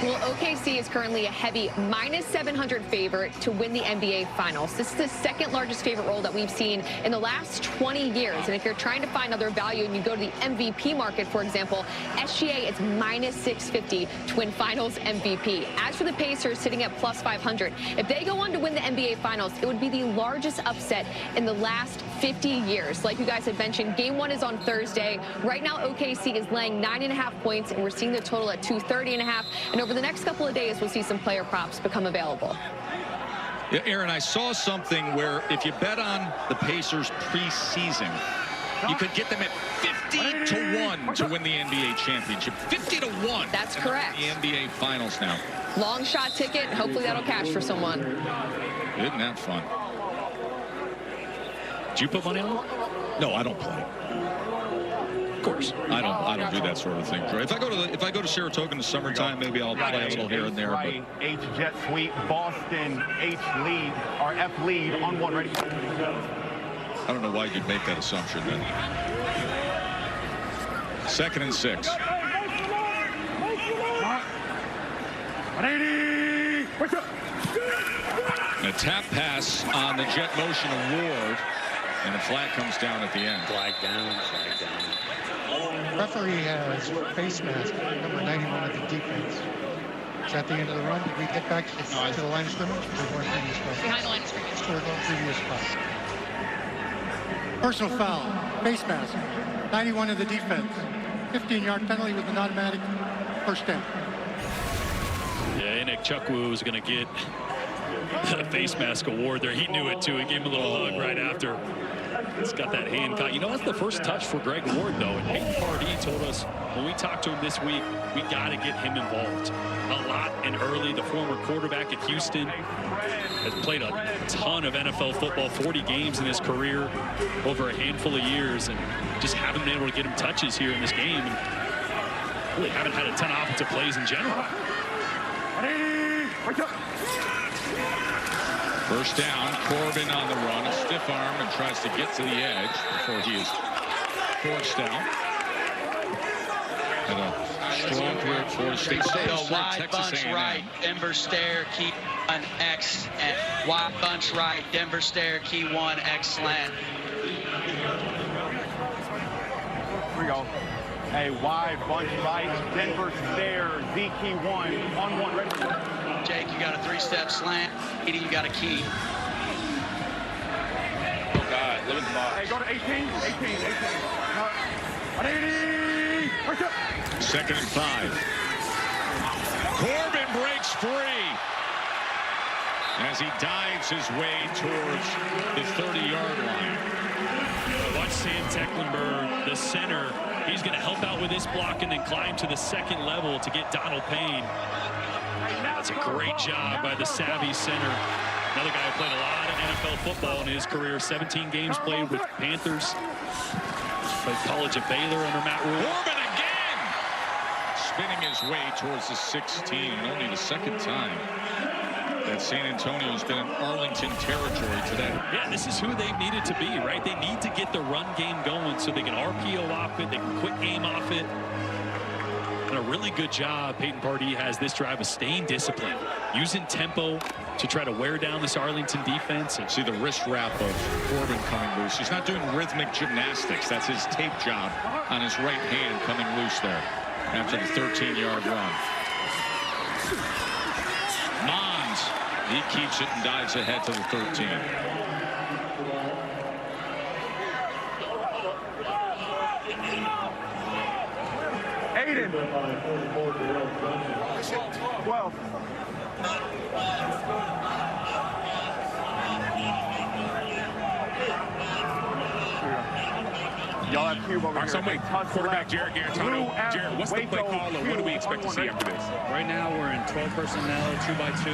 Well, OKC is currently a heavy -700 favorite to win the NBA Finals. This is the second largest favorite role that we've seen in the last 20 years. And if you're trying to find other value and you go to the MVP market, for example, SGA is -650 to win Finals MVP. As for the Pacers, sitting at +500, if they go on to win the NBA Finals, it would be the largest upset in the last 50 years. Like you guys had mentioned, Game 1 is on Thursday. Right now, OKC is laying 9.5 points, and we're seeing the total at 230.5. And over the next couple of days, we'll see some player props become available. Yeah, Aaron, I saw something where if you bet on the Pacers preseason, you could get them at 50-1 to win the NBA championship. 50-1. That's correct. The NBA Finals now. Long shot ticket. Hopefully that'll cash for someone. Isn't that fun? Did you put money on it? No, I don't play. Of course, I don't do that sort of thing. If I go to Saratoga in the summertime, maybe I'll play a little here and there. Right, H jet sweep, Boston, H lead, or F lead on 1 ready. I don't know why you'd make that assumption then. 2nd and 6. A tap pass on the jet motion award, and the flag comes down at the end. Flag down. Referee has face mask, number 91 of the defense. Is that the end of the run? Did we get back to the line of scrimmage? Behind the line of scrimmage. Or the previous spot. Personal foul, face mask, 91 of the defense. 15-yard penalty with an automatic first down. Yeah, Nick Chukwu was going to get a face mask award there. He knew it too. He gave him a little hug right after. He's got that hand caught. You know, that's the first touch for Greg Ward, though. And Peyton Pardee told us when we talked to him this week, we got to get him involved a lot and early. The former quarterback at Houston has played a ton of NFL football, 40 games in his career over a handful of years, and just haven't been able to get him touches here in this game. And really haven't had a ton of offensive plays in general. First down, Corbin on the run, a stiff arm, and tries to get to the edge before he is forced out. And a strong career at Florida State. Go wide bunch right, Denver stare, key 1, X, and wide bunch right, Denver stare, key 1, X slant. Here we go. A wide bunch right, Denver stare, Z key 1 on 1 ready. Jake, you got a 3-step slant. Edie, you got a key. Oh, God. Look at the box. Hey, go to 18. 2nd and 5. Corbin breaks free as he dives his way towards the 30-yard line. Watch Sam Tecklenburg, the center. He's going to help out with this block and then climb to the 2nd level to get Donald Payne. That's a great job by the savvy center. Another guy who played a lot of NFL football in his career. 17 games played with Panthers. Played college at Baylor under Matt Rule. Corbin again! Spinning his way towards the 16, and only the 2nd time that San Antonio's been in Arlington territory today. Yeah, this is who they've needed to be, right? They need to get the run game going so they can RPO off it, they can quick game off it. And a really good job Peyton Pardee has this drive of staying disciplined, using tempo to try to wear down this Arlington defense. And see the wrist wrap of Corbin coming loose. He's not doing rhythmic gymnastics. That's his tape job on his right hand coming loose there after the 13-yard run. Mons, he keeps it and dives ahead to the 13. Aiden. 12. Y'all have Cube over here. So wait, quarterback Jared Garantano. Jared, what's the play call, and what do we expect to see after this? Right now, we're in 12 personnel, 2x2.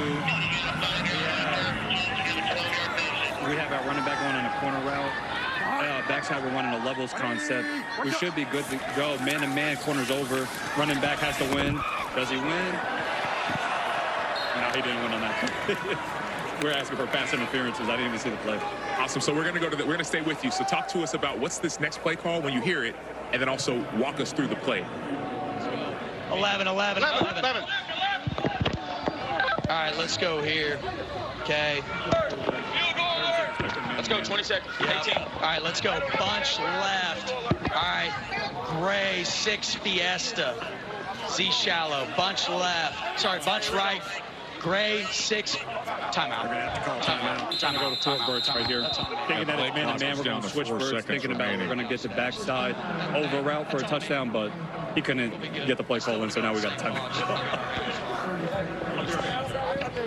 We have our running back going on a corner route. Backside, we're running a levels concept. We should be good to go. Man-to-man, corner's over. Running back has to win. Does he win? No, he didn't win on that. We're asking for pass interferences. I didn't even see the play. Awesome. So we're going to go to we're going to stay with you. So talk to us about what's this next play call when you hear it, and then also walk us through the play. 11. All right, let's go here. Okay. Let's go, 20 seconds. Yep. All right, let's go. Bunch left. All right. Gray, 6 Fiesta. Z shallow. Bunch left. Sorry, bunch right. Gray, 6. Timeout. We're going to have to call timeout. Trying to go to 4 birds right here. Thinking that it's man-to-man, we're going to switch birds. Thinking about we're going to get the backside over route for a touchdown, but he couldn't get the play call in, so now we got the timeout.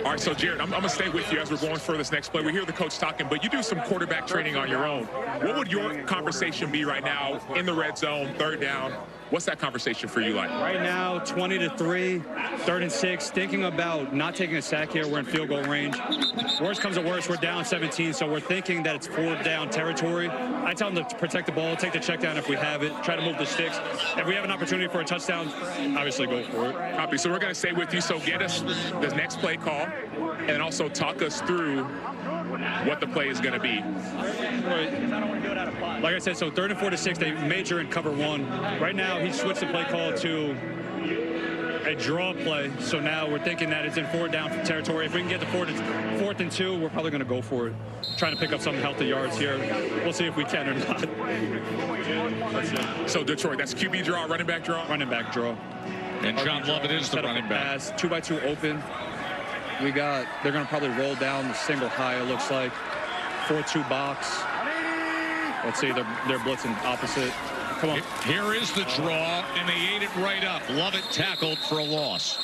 All right, so Jared, I'm going to stay with you as we're going for this next play. We hear the coach talking, but you do some quarterback training on your own. What would your conversation be right now in the red zone, 3rd down? What's that conversation for you like? Right now, 20-3, 3rd and 6. Thinking about not taking a sack here. We're in field goal range. Worst comes to worst, we're down 17, so we're thinking that it's 4th down territory. I tell them to protect the ball, take the check down if we have it, try to move the sticks. If we have an opportunity for a touchdown, obviously go for it. Copy. So we're going to stay with you. So get us the next play call, and also talk us through what the play is going to be. Like I said, so 3rd and 4 to 6, they major in cover 1. Right now, he switched the play call to a draw play. So now we're thinking that it's in 4th down territory. If we can get the 4th and 2, we're probably going to go for it. Trying to pick up some healthy yards here. We'll see if we can or not. So Detroit, that's QB draw, running back draw? Running back draw. And John Lovett is the running back. 2x2 open. They're going to probably roll down the single high, it looks like. 4-2 box. Let's see, they're blitzing opposite. Come on. Here is the draw, and they ate it right up. Lovett tackled for a loss.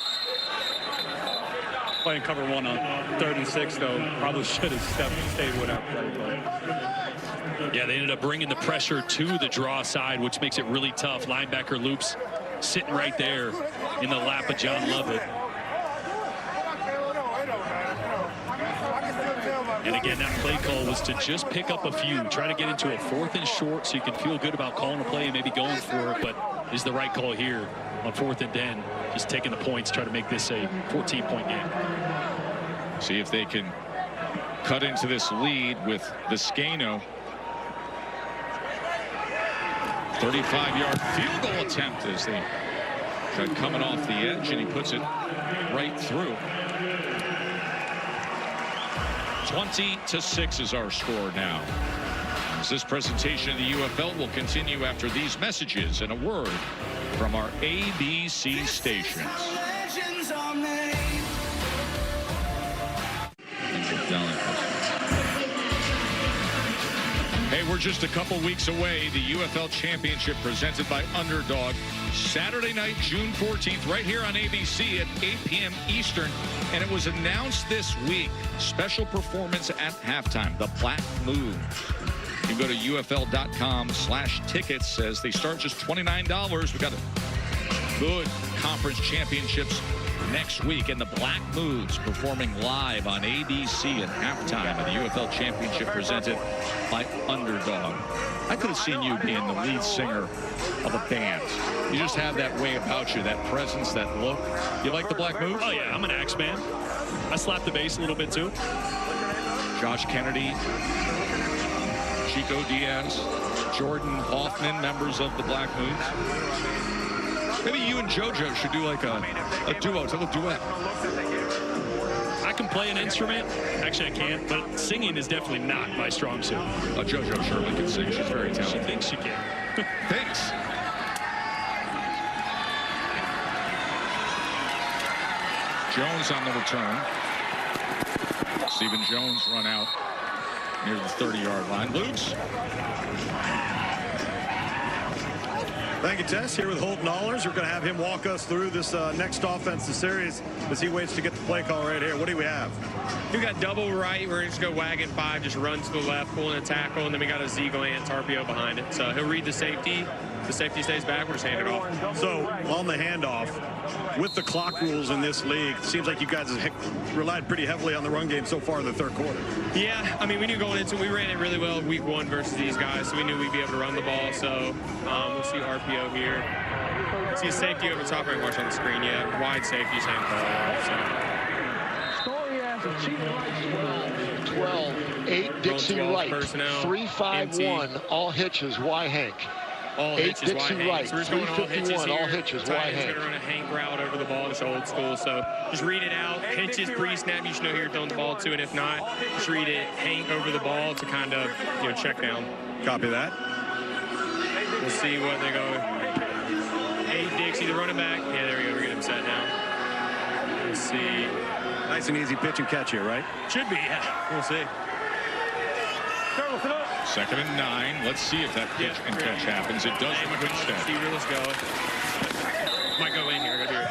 Playing cover 1 on 3rd and 6, though. Probably should have stayed without play. Yeah, they ended up bringing the pressure to the draw side, which makes it really tough. Linebacker loops sitting right there in the lap of John Lovett. And again, that play call was to just pick up a few, try to get into a 4th and short so you can feel good about calling a play and maybe going for it, but is the right call here on 4th and 10, just taking the points, try to make this a 14-point game. See if they can cut into this lead with Viscano. 35-yard field goal attempt as they tried coming off the edge, and he puts it right through. 20-6 is our score now. As this presentation of the UFL will continue after these messages and a word from our ABC stations. Hey, we're just a couple weeks away. The UFL Championship presented by Underdog. Saturday night, June 14th, right here on ABC at 8 p.m. Eastern. And it was announced this week. Special performance at halftime, the Black Moon. You can go to UFL.com/tickets as they start just $29. We got a good conference championships next week, and the Black Moods performing live on ABC at halftime of the UFL Championship presented by Underdog. I could have seen you being the lead singer of a band. You just have that way about you, that presence, that look. You like the Black Moods? Oh, yeah, I'm an axe man. I slap the bass a little bit, too. Josh Kennedy, Chico Diaz, Jordan Hoffman, members of the Black Moods. Maybe you and JoJo should do like a duo, a duet. I can play an instrument. Actually, I can't, but singing is definitely not my strong suit. JoJo surely can sing. She's very talented. She thinks she can. Thanks. Jones on the return. Stephen Jones run out near the 30-yard line. Luke's. Thank you, Tess. Here with Holton Allers. We're going to have him walk us through this next offensive series as he waits to get the play call right here. What do we have? We got double right. We're just go wagon 5, just run to the left, pulling a tackle, and then we got a Z glance RPO behind it. So he'll read the safety. The safety stays back. We're just hand it off. So on the handoff, with the clock rules in this league, it seems like you guys have relied pretty heavily on the run game so far in the third quarter. Yeah, I mean, we knew going into it, we ran it really well week 1 versus these guys, so we knew we'd be able to run the ball. So we'll see RPO here. See a safety over top right, watch on the screen. Yeah, wide safety, same call. 12, 8 Dixie right, 3-5-1, all hitches, Y Hank. All 8 hitches, Dixie Y right, Hank. So we're just going all hitches here. all hitches, Y He's Hank. going to run a Hank route over the ball, just old school. So just read it out. Hitches pre-snap, you should know who you're throwing the ball to, and if not, just read it Hank over the ball to kind of, check down. Copy that. We'll see what they go. 8 Dixie, the running back. Yeah, there we go. We're getting him set now. We'll see. Nice and easy pitch and catch here, right? Should be, yeah. We'll see. 2nd and 9. Let's see if that pitch and catch happens. It does. Let's go. Might go in here. Go here.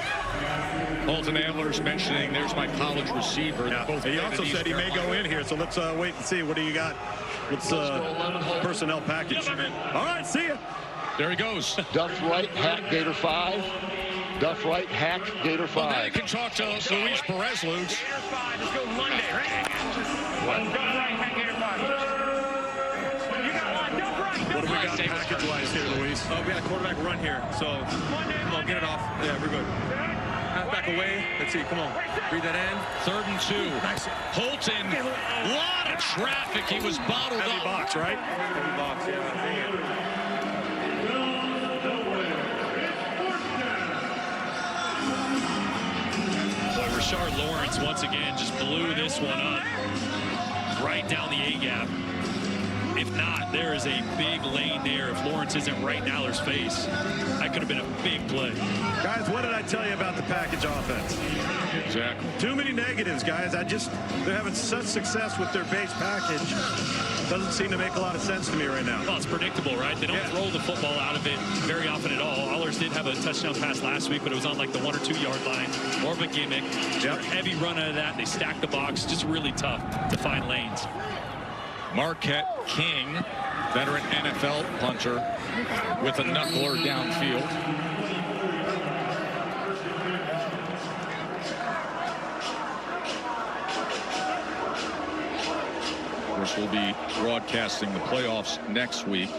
Holton Allers mentioning there's my college receiver. Yeah. He also said he may go in here, so let's wait and see. What do you got? What's personnel package? All right, see ya. There he goes. Duff right, hack, Gator 5. Duff right, hack, Gator 5. Well, now you can talk to Luis Perez, Luke. Gator 5, let's go Monday, right? Duff right, hack, Gator 5. What do we got package-wise here, Luis? We got a quarterback run here, so come on, get it off. Yeah, we're good. Halfback away. Let's see, come on. Read that end. 3rd and 2. Nice. Holton, a lot of traffic. He was bottled Heavy up. box, right? Heavy box, yeah. Boy, Rashard Lawrence once again just blew this one up right down the A-gap. If not, there is a big lane there. If Lawrence isn't right in Aller's face, that could have been a big play. Guys, what did I tell you about the package offense? Exactly. Too many negatives, guys. They're having such success with their base package. Doesn't seem to make a lot of sense to me right now. Well, it's predictable, right? They don't throw the football out of it very often at all. Allers did have a touchdown pass last week, but it was on like the 1 or 2 yard line. More of a gimmick. Heavy run out of that. They stack the box. Just really tough to find lanes. Marquette King, veteran NFL punter, with a knuckler downfield. Of course, we'll be broadcasting the playoffs next week.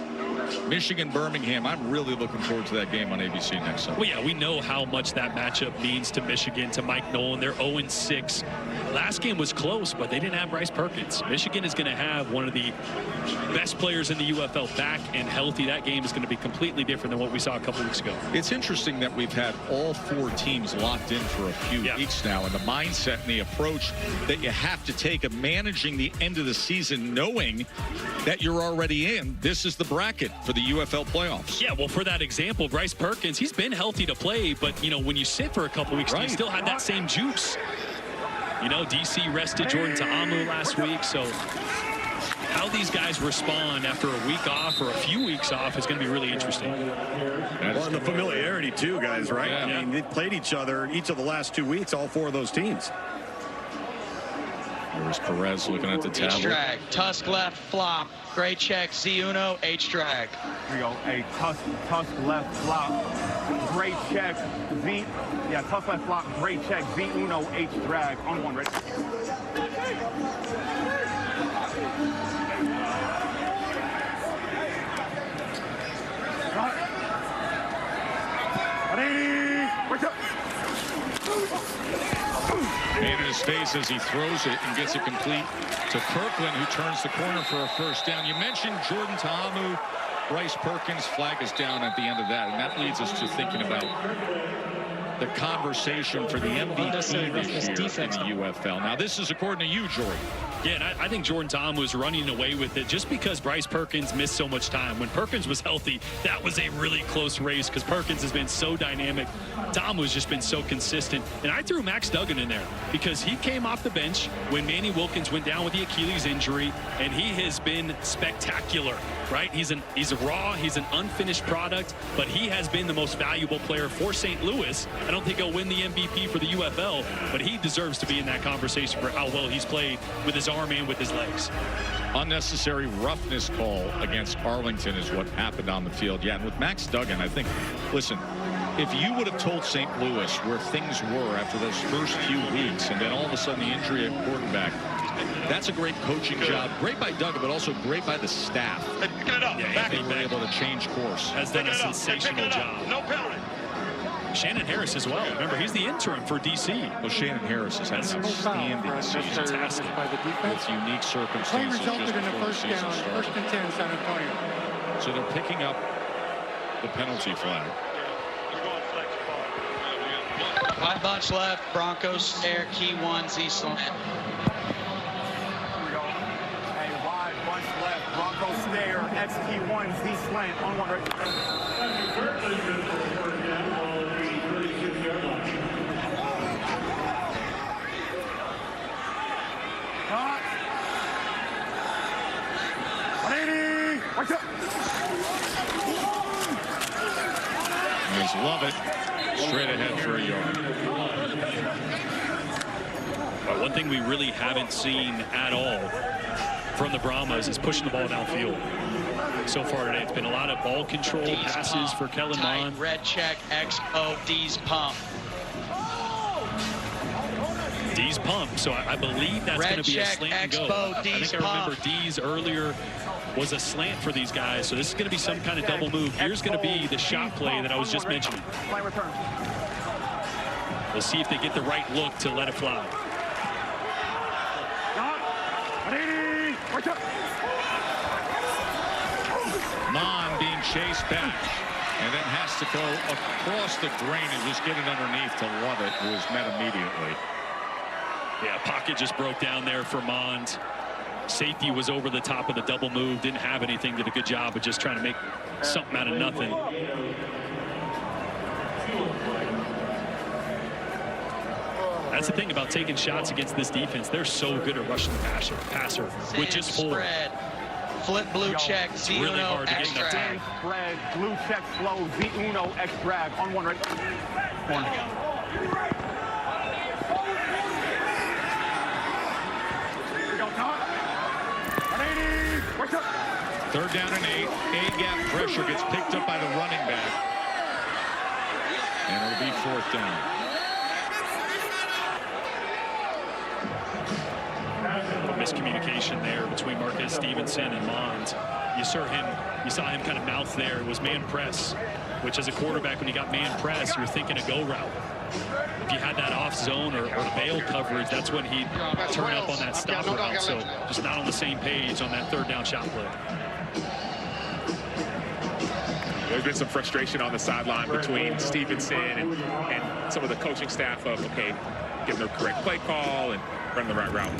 Michigan-Birmingham, I'm really looking forward to that game on ABC next Sunday. Well, yeah, we know how much that matchup means to Michigan, to Mike Nolan. They're 0-6. Last game was close, but they didn't have Bryce Perkins. Michigan is going to have one of the best players in the UFL back and healthy. That game is going to be completely different than what we saw a couple weeks ago. It's interesting that we've had all 4 teams locked in for a few weeks now, and the mindset and the approach that you have to take of managing the end of the season, knowing that you're already in. This is the bracket for the UFL playoffs. Yeah, well, for that example, Bryce Perkins, he's been healthy to play, but, when you sit for a couple weeks, you still had that same juice. DC rested Jordan Ta'amu last week, so how these guys respond after a week off or a few weeks off is going to be really interesting. Well, and the familiarity, too, guys, right? Yeah. I mean, they played each other each of the last 2 weeks, all 4 of those teams. There's Perez looking at the tablet. H-drag, tusk left, flop, gray check, Z-Uno, H-drag. Here we go, a tusk left, flop, gray check, Z, tusk left, flop, gray check, Z-Uno, H-drag, on 1, ready? Ready, wake up. In his face as he throws it and gets it complete to Kirkland, who turns the corner for a first down. You mentioned Jordan Ta'amu, Bryce Perkins. Flag is down at the end of that, and that leads us to thinking about the conversation for the MVP this year in the UFL. Now, this is according to you, Jordan. Yeah, and I think Jordan Tom was running away with it just because Bryce Perkins missed so much time. When Perkins was healthy, that was a really close race because Perkins has been so dynamic. Tom has just been so consistent. And I threw Max Duggan in there because he came off the bench when Manny Wilkins went down with the Achilles injury, and he has been spectacular, right? He's raw, he's an unfinished product, but he has been the most valuable player for St. Louis. I don't think he'll win the MVP for the UFL, but he deserves to be in that conversation for how well he's played with his arm and with his legs. Unnecessary roughness call against Arlington is what happened on the field. Yeah, and with Max Duggan, I think, listen, if you would have told St. Louis where things were after those first few weeks and then all of a sudden the injury at quarterback, that's a great coaching job. Great by Duggan, but also great by the staff. Yeah, they were able to change course. Has done a sensational job. No penalty. Shannon Harris as well. Remember, he's the interim for DC. Well, Shannon Harris has had an outstanding season. Fantastic. With unique circumstances. Play resulted in a first down, 1st and 10, San Antonio. So they're picking up the penalty flag. 5 bunch left. Broncos air key 1 Z slant. Hey, 5 bunch left. Broncos stare. X key 1 Z slant on 1 right. Love it. Straight ahead for a yard. Well, one thing we really haven't seen at all from the Brahmas is pushing the ball downfield. So far today, it's been a lot of ball control passes for Kellen Mond. Red check, XO, D's pump. D's pump. So I believe that's going to be a slant and go. I think I remember D's earlier was a slant for these guys. So this is going to be some kind of double move. Here's going to be the shot play that I was just mentioning. We'll see if they get the right look to let it fly. Mon being chased back and then has to go across the grain and just get it underneath to love it, who was met immediately. Yeah, pocket just broke down there for Mond. Safety was over the top of the double move, didn't have anything, did a good job of just trying to make something out of nothing. That's the thing about taking shots against this defense. They're so good at rushing the passer with just 4. Spread. Flip blue check, it's really hard to get enough time. Spread, blue check, slow, Z Uno, X drag on 1 right. 1. Third down and 8. A-gap pressure gets picked up by the running back. And it'll be 4th down. Miscommunication there between Marquez Stevenson and Mond. You saw him kind of mouth there. It was man press, which as a quarterback, when you got man press, you're thinking a go route. If you had that off zone or bail coverage, that's when he'd turn up on that stop route. So just not on the same page on that 3rd down shot play. There's been some frustration on the sideline between Stevenson and some of the coaching staff of, okay, give them the correct play call and run the right route.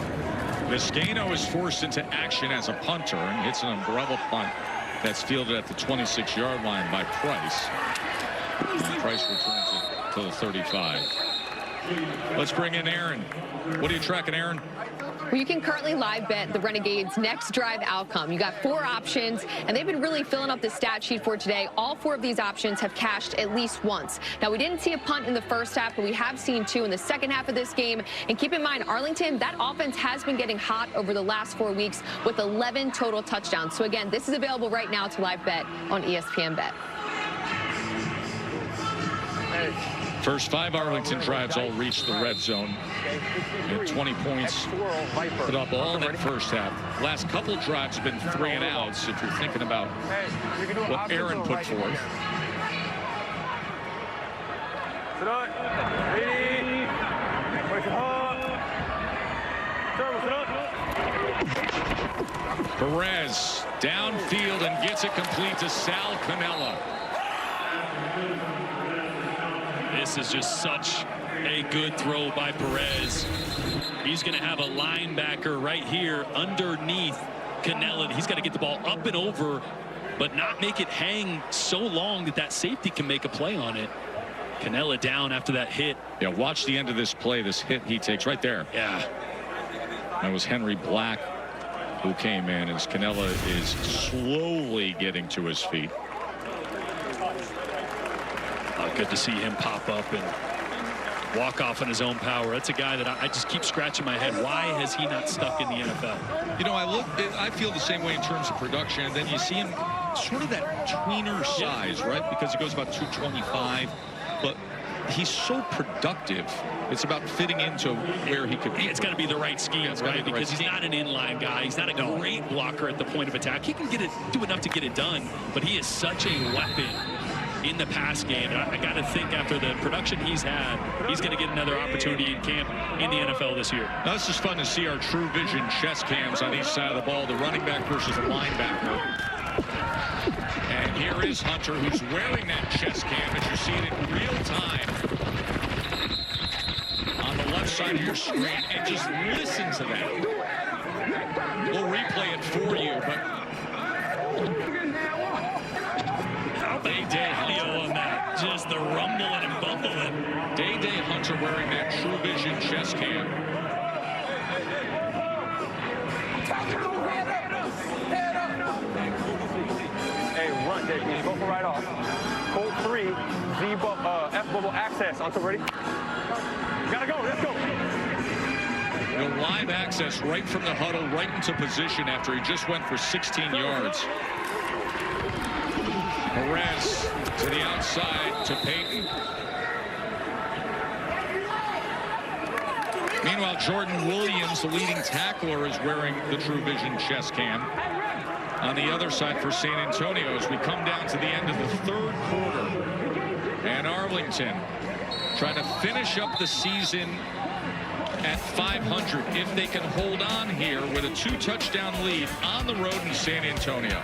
Vizcaino is forced into action as a punter and hits an umbrella punt that's fielded at the 26-yard line by Price. And Price returns it to the 35. Let's bring in Aaron. What are you tracking, Aaron? Well, you can currently live bet the Renegades' next drive outcome. You got 4 options, and they've been really filling up the stat sheet for today. All 4 of these options have cashed at least once. Now, we didn't see a punt in the first half, but we have seen 2 in the second half of this game. And keep in mind, Arlington, that offense has been getting hot over the last 4 weeks with 11 total touchdowns. So again, this is available right now to live bet on ESPN Bet. First 5 Arlington drives all reached the red zone. And 20 points put up all in that first half. Last couple drives have been 3 and outs if you're thinking about what Aaron put forth. Perez downfield and gets it complete to Sal Cannella. this is just such a good throw by Perez. He's going to have a linebacker right here underneath Canella. He's got to get the ball up and over, but not make it hang so long that that safety can make a play on it. Canella down after that hit. Yeah, watch the end of this play, this hit he takes right there. Yeah. That was Henry Black who came in as Canella is slowly getting to his feet. Good to see him pop up and walk off on his own power. That's a guy that I just keep scratching my head. Why has he not stuck in the NFL? You know, I feel the same way in terms of production, and then you see him sort of that tweener size, right? Because he goes about 225, but he's so productive. It's about fitting into where he could be. It's got to be the right scheme, right? Because he's not an inline guy. He's not a great blocker at the point of attack. He can do enough to get it done, but he is such a weapon in the pass game. And I got to think after the production he's had, he's going to get another opportunity in camp in the NFL this year. Now, this is fun to see our True Vision chest cams on each side of the ball, the running back versus the linebacker. And here is Hunter, who's wearing that chest cam as you see it in real time on the left side of your screen, and just listen to that. We'll replay it for you, but Day Hunter on that. Just the rumbling and bumbling. Day Hunter wearing that True Vision chest cam. Hey, run, JP. Go for right off. Hold 3. F bubble access. Until ready. Gotta go. Let's go. You know, live access right from the huddle, right into position after he just went for 16 yards. Perez to the outside to Payton. Meanwhile, Jordan Williams, the leading tackler, is wearing the True Vision chest cam. On the other side for San Antonio as we come down to the end of the third quarter. And Arlington trying to finish up the season at 500 if they can hold on here with a 2-touchdown lead on the road in San Antonio.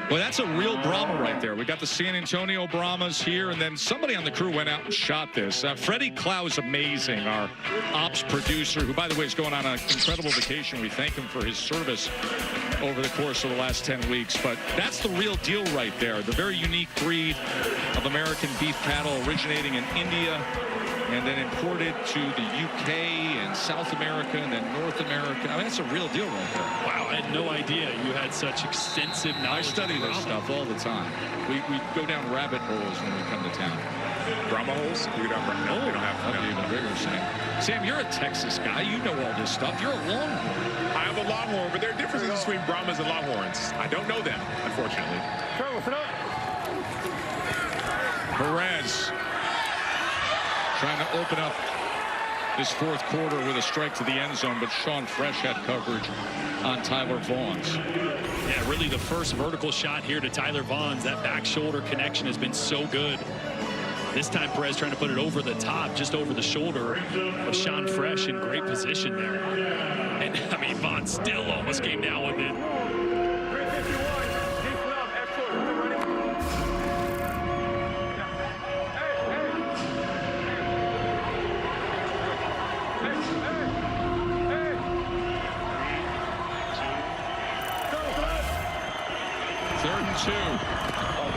Well, that's a real Brahma right there. We got the San Antonio Brahmas here, and then somebody on the crew went out and shot this. Freddie Clow is amazing, our ops producer, who, by the way, is going on an incredible vacation. We thank him for his service over the course of the last 10 weeks. But that's the real deal right there. The very unique breed of American beef cattle originating in India and then imported to the UK and South America and then North America. I mean, that's a real deal right there. Wow, I had no idea you had such extensive knowledge. I study this stuff all the time. We go down rabbit holes when we come to town. Brahma holes? We go down Brahma. No, we don't have that'd be even bigger, Sam. Sam, you're a Texas guy. You know all this stuff. You're a Longhorn. I am a Longhorn, but there are differences between Brahmas and Longhorns. I don't know them, unfortunately. Perez trying to open up this fourth quarter with a strike to the end zone, but Sean Fresh had coverage on Tyler Vaughns. Yeah, really the first vertical shot here to Tyler Vaughns. That back shoulder connection has been so good. This time Perez trying to put it over the top, just over the shoulder of Sean Fresh in great position there. And I mean, Vaughns still almost came down with it.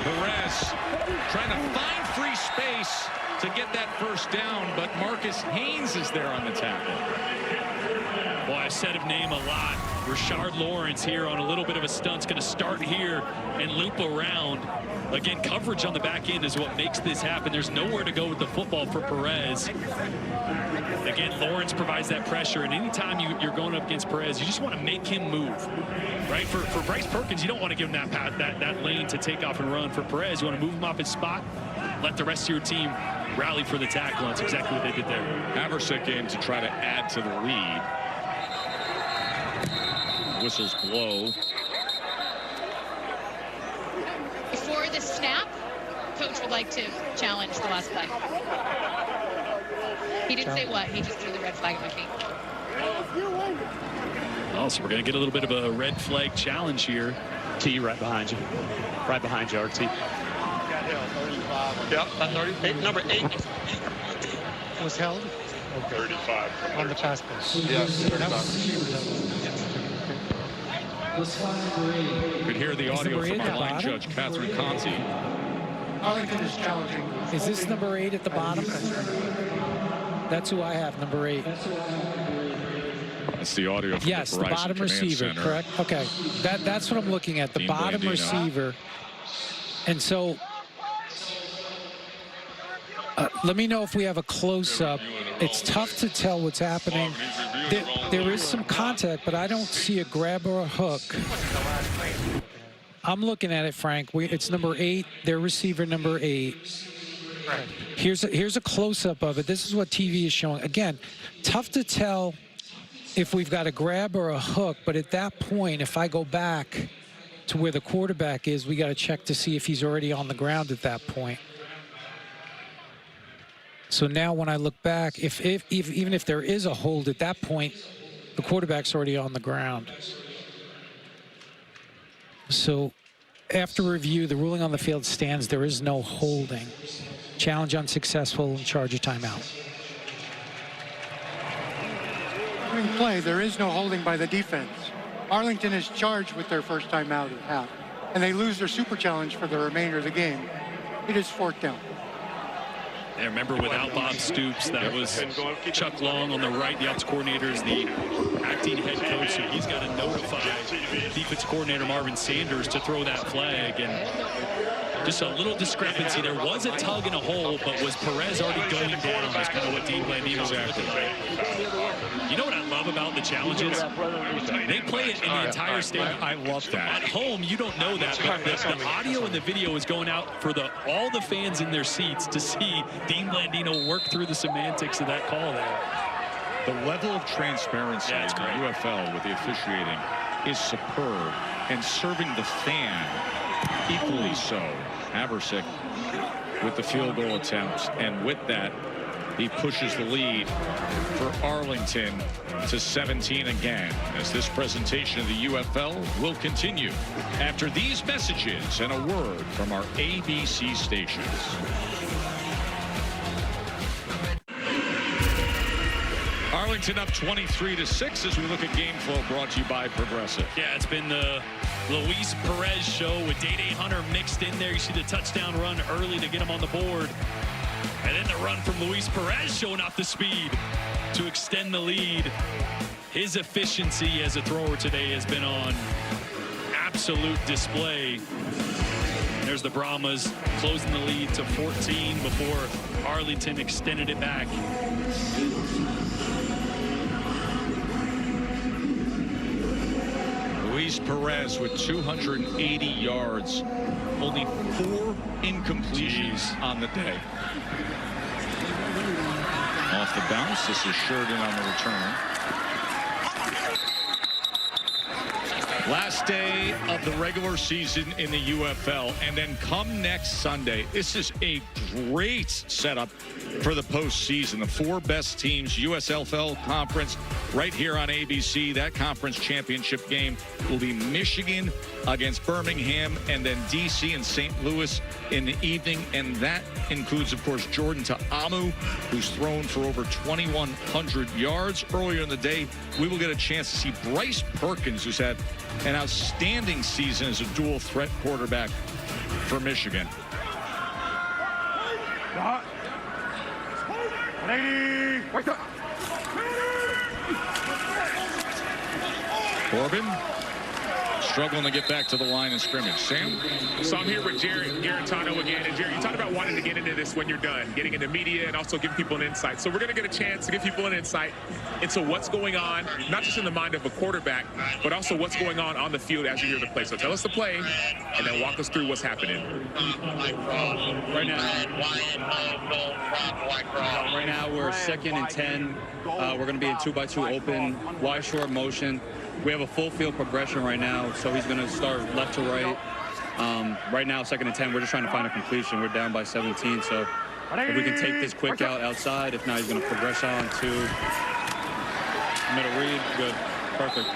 Perez trying to find free space to get that first down, but Marcus Haynes is there on the tackle. Boy, I've said his name a lot. Rashard Lawrence here on a little bit of a stunt's going to start here and loop around. Again, coverage on the back end is what makes this happen. There's nowhere to go with the football for Perez. Again, Lawrence provides that pressure, and anytime you're going up against Perez, you just want to make him move, right? For Bryce Perkins, you don't want to give him that lane to take off and run. For Perez, you want to move him off his spot, let the rest of your team rally for the tackle. That's exactly what they did there. Haversick in to try to add to the lead. Whistles blow. Before the snap, coach would like to challenge the last play. He didn't say what. He just threw the red flag at my feet. Oh, so we're going to get a little bit of a red flag challenge here. T right behind you. Right behind you, RT. Yep, 38, number 8. Was held? Okay. 35. On the pass play. Yes, 35. You could hear the audio from our line judge, Catherine Conti. Arlington is challenging. Is this number 8 at the bottom? That's who I have, number 8. That's the audio from yes, the the bottom receiver, Center. correct? Okay, that's what I'm looking at, the Dean bottom Blandino. receiver. And so, let me know if we have a close-up. It's tough to tell what's happening. There is some contact, but I don't see a grab or a hook. I'm looking at it, Frank. It's number 8, their receiver number 8. Here's a close-up of it. This is what TV is showing. Again, tough to tell if we've got a grab or a hook, but at that point, if I go back to where the quarterback is, we got to check to see if he's already on the ground at that point. So now when I look back, even if there is a hold at that point, the quarterback's already on the ground. So after review, the ruling on the field stands. There is no holding. Challenge unsuccessful, charge a timeout. During play, there is no holding by the defense. Arlington is charged with their first timeout at half, and they lose their super challenge for the remainder of the game. It is 4th down. And remember, without Bob Stoops, that was Chuck Long on the right. The ops coordinator is the acting head coach, so he's got to notify defense coordinator Marvin Sanders to throw that flag. And just a little discrepancy. There was a tug and a hold, but was Perez already going down? That's kind of what Dean Blandino said. You know what I love about the challenges? They play it in the entire stadium. I love that. At home, you don't know that, but the audio and the video is going out for all the fans in their seats to see Dean Blandino work through the semantics of that call there. The level of transparency in the UFL with the officiating is superb, and serving the fan equally so. Haversick with the field goal attempts, and with that, he pushes the lead for Arlington to 17 again, as this presentation of the UFL will continue after these messages and a word from our ABC stations. Arlington up 23-6 as we look at game flow, brought to you by Progressive. Yeah, it's been the Luis Perez show with Day-Day Hunter mixed in there. You see the touchdown run early to get him on the board. And then the run from Luis Perez showing off the speed to extend the lead. His efficiency as a thrower today has been on absolute display. And there's the Brahmas closing the lead to 14 before Arlington extended it back. Luis Perez with 280 yards, only 4 incompletions on the day. Off the bounce, this is Sheridan on the return. Last day of the regular season in the UFL, and then come next Sunday, this is a great setup for the postseason. The 4 best teams, USFL Conference, right here on ABC. That conference championship game will be Michigan against Birmingham, and then DC and St. Louis in the evening. And that includes, of course, Jordan Ta'amu, who's thrown for over 2,100 yards. Earlier in the day, we will get a chance to see Bryce Perkins, who's had an outstanding season as a dual threat quarterback for Michigan. Lady, wake up. Corbin struggling to get back to the line of scrimmage. Sam? So I'm here with Jared Garantano again. And Jared, you talked about wanting to get into this when you're done, getting into media and also giving people an insight. So we're going to get a chance to give people an insight into what's going on, not just in the mind of a quarterback, but also what's going on the field as you hear the play. So tell us the play and then walk us through what's happening. Right now we're 2nd and 10. We're going to be in 2-by-2 open, wide short motion. We have a full field progression right now, so he's going to start left to right. Right now, 2nd and 10, we're just trying to find a completion. We're down by 17, so If we can take this quick out outside, if not, he's going to progress on to middle read. Good. Perfect.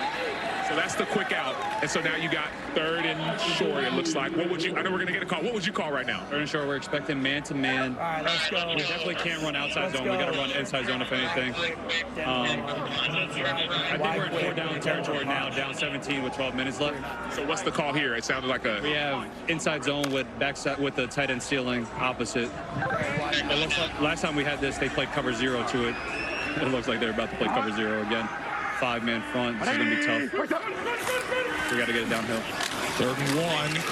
So that's the quick out. And so now you got 3rd and short, it looks like. What would you, I know we're going to get a call. What would you call right now? 3rd and short, we're expecting man-to-man. All right, let's go. We definitely can't run outside zone. We got to run inside zone if anything. I think we're in 4 down territory now, down 17 with 12 minutes left. So what's the call here? It sounded like a... We have inside zone with backside with the tight end stealing opposite. It looks like last time we had this, they played cover 0 to it. It looks like they're about to play cover 0 again. 5-man front. This is going to be tough. We got to get it downhill. 3rd and 1,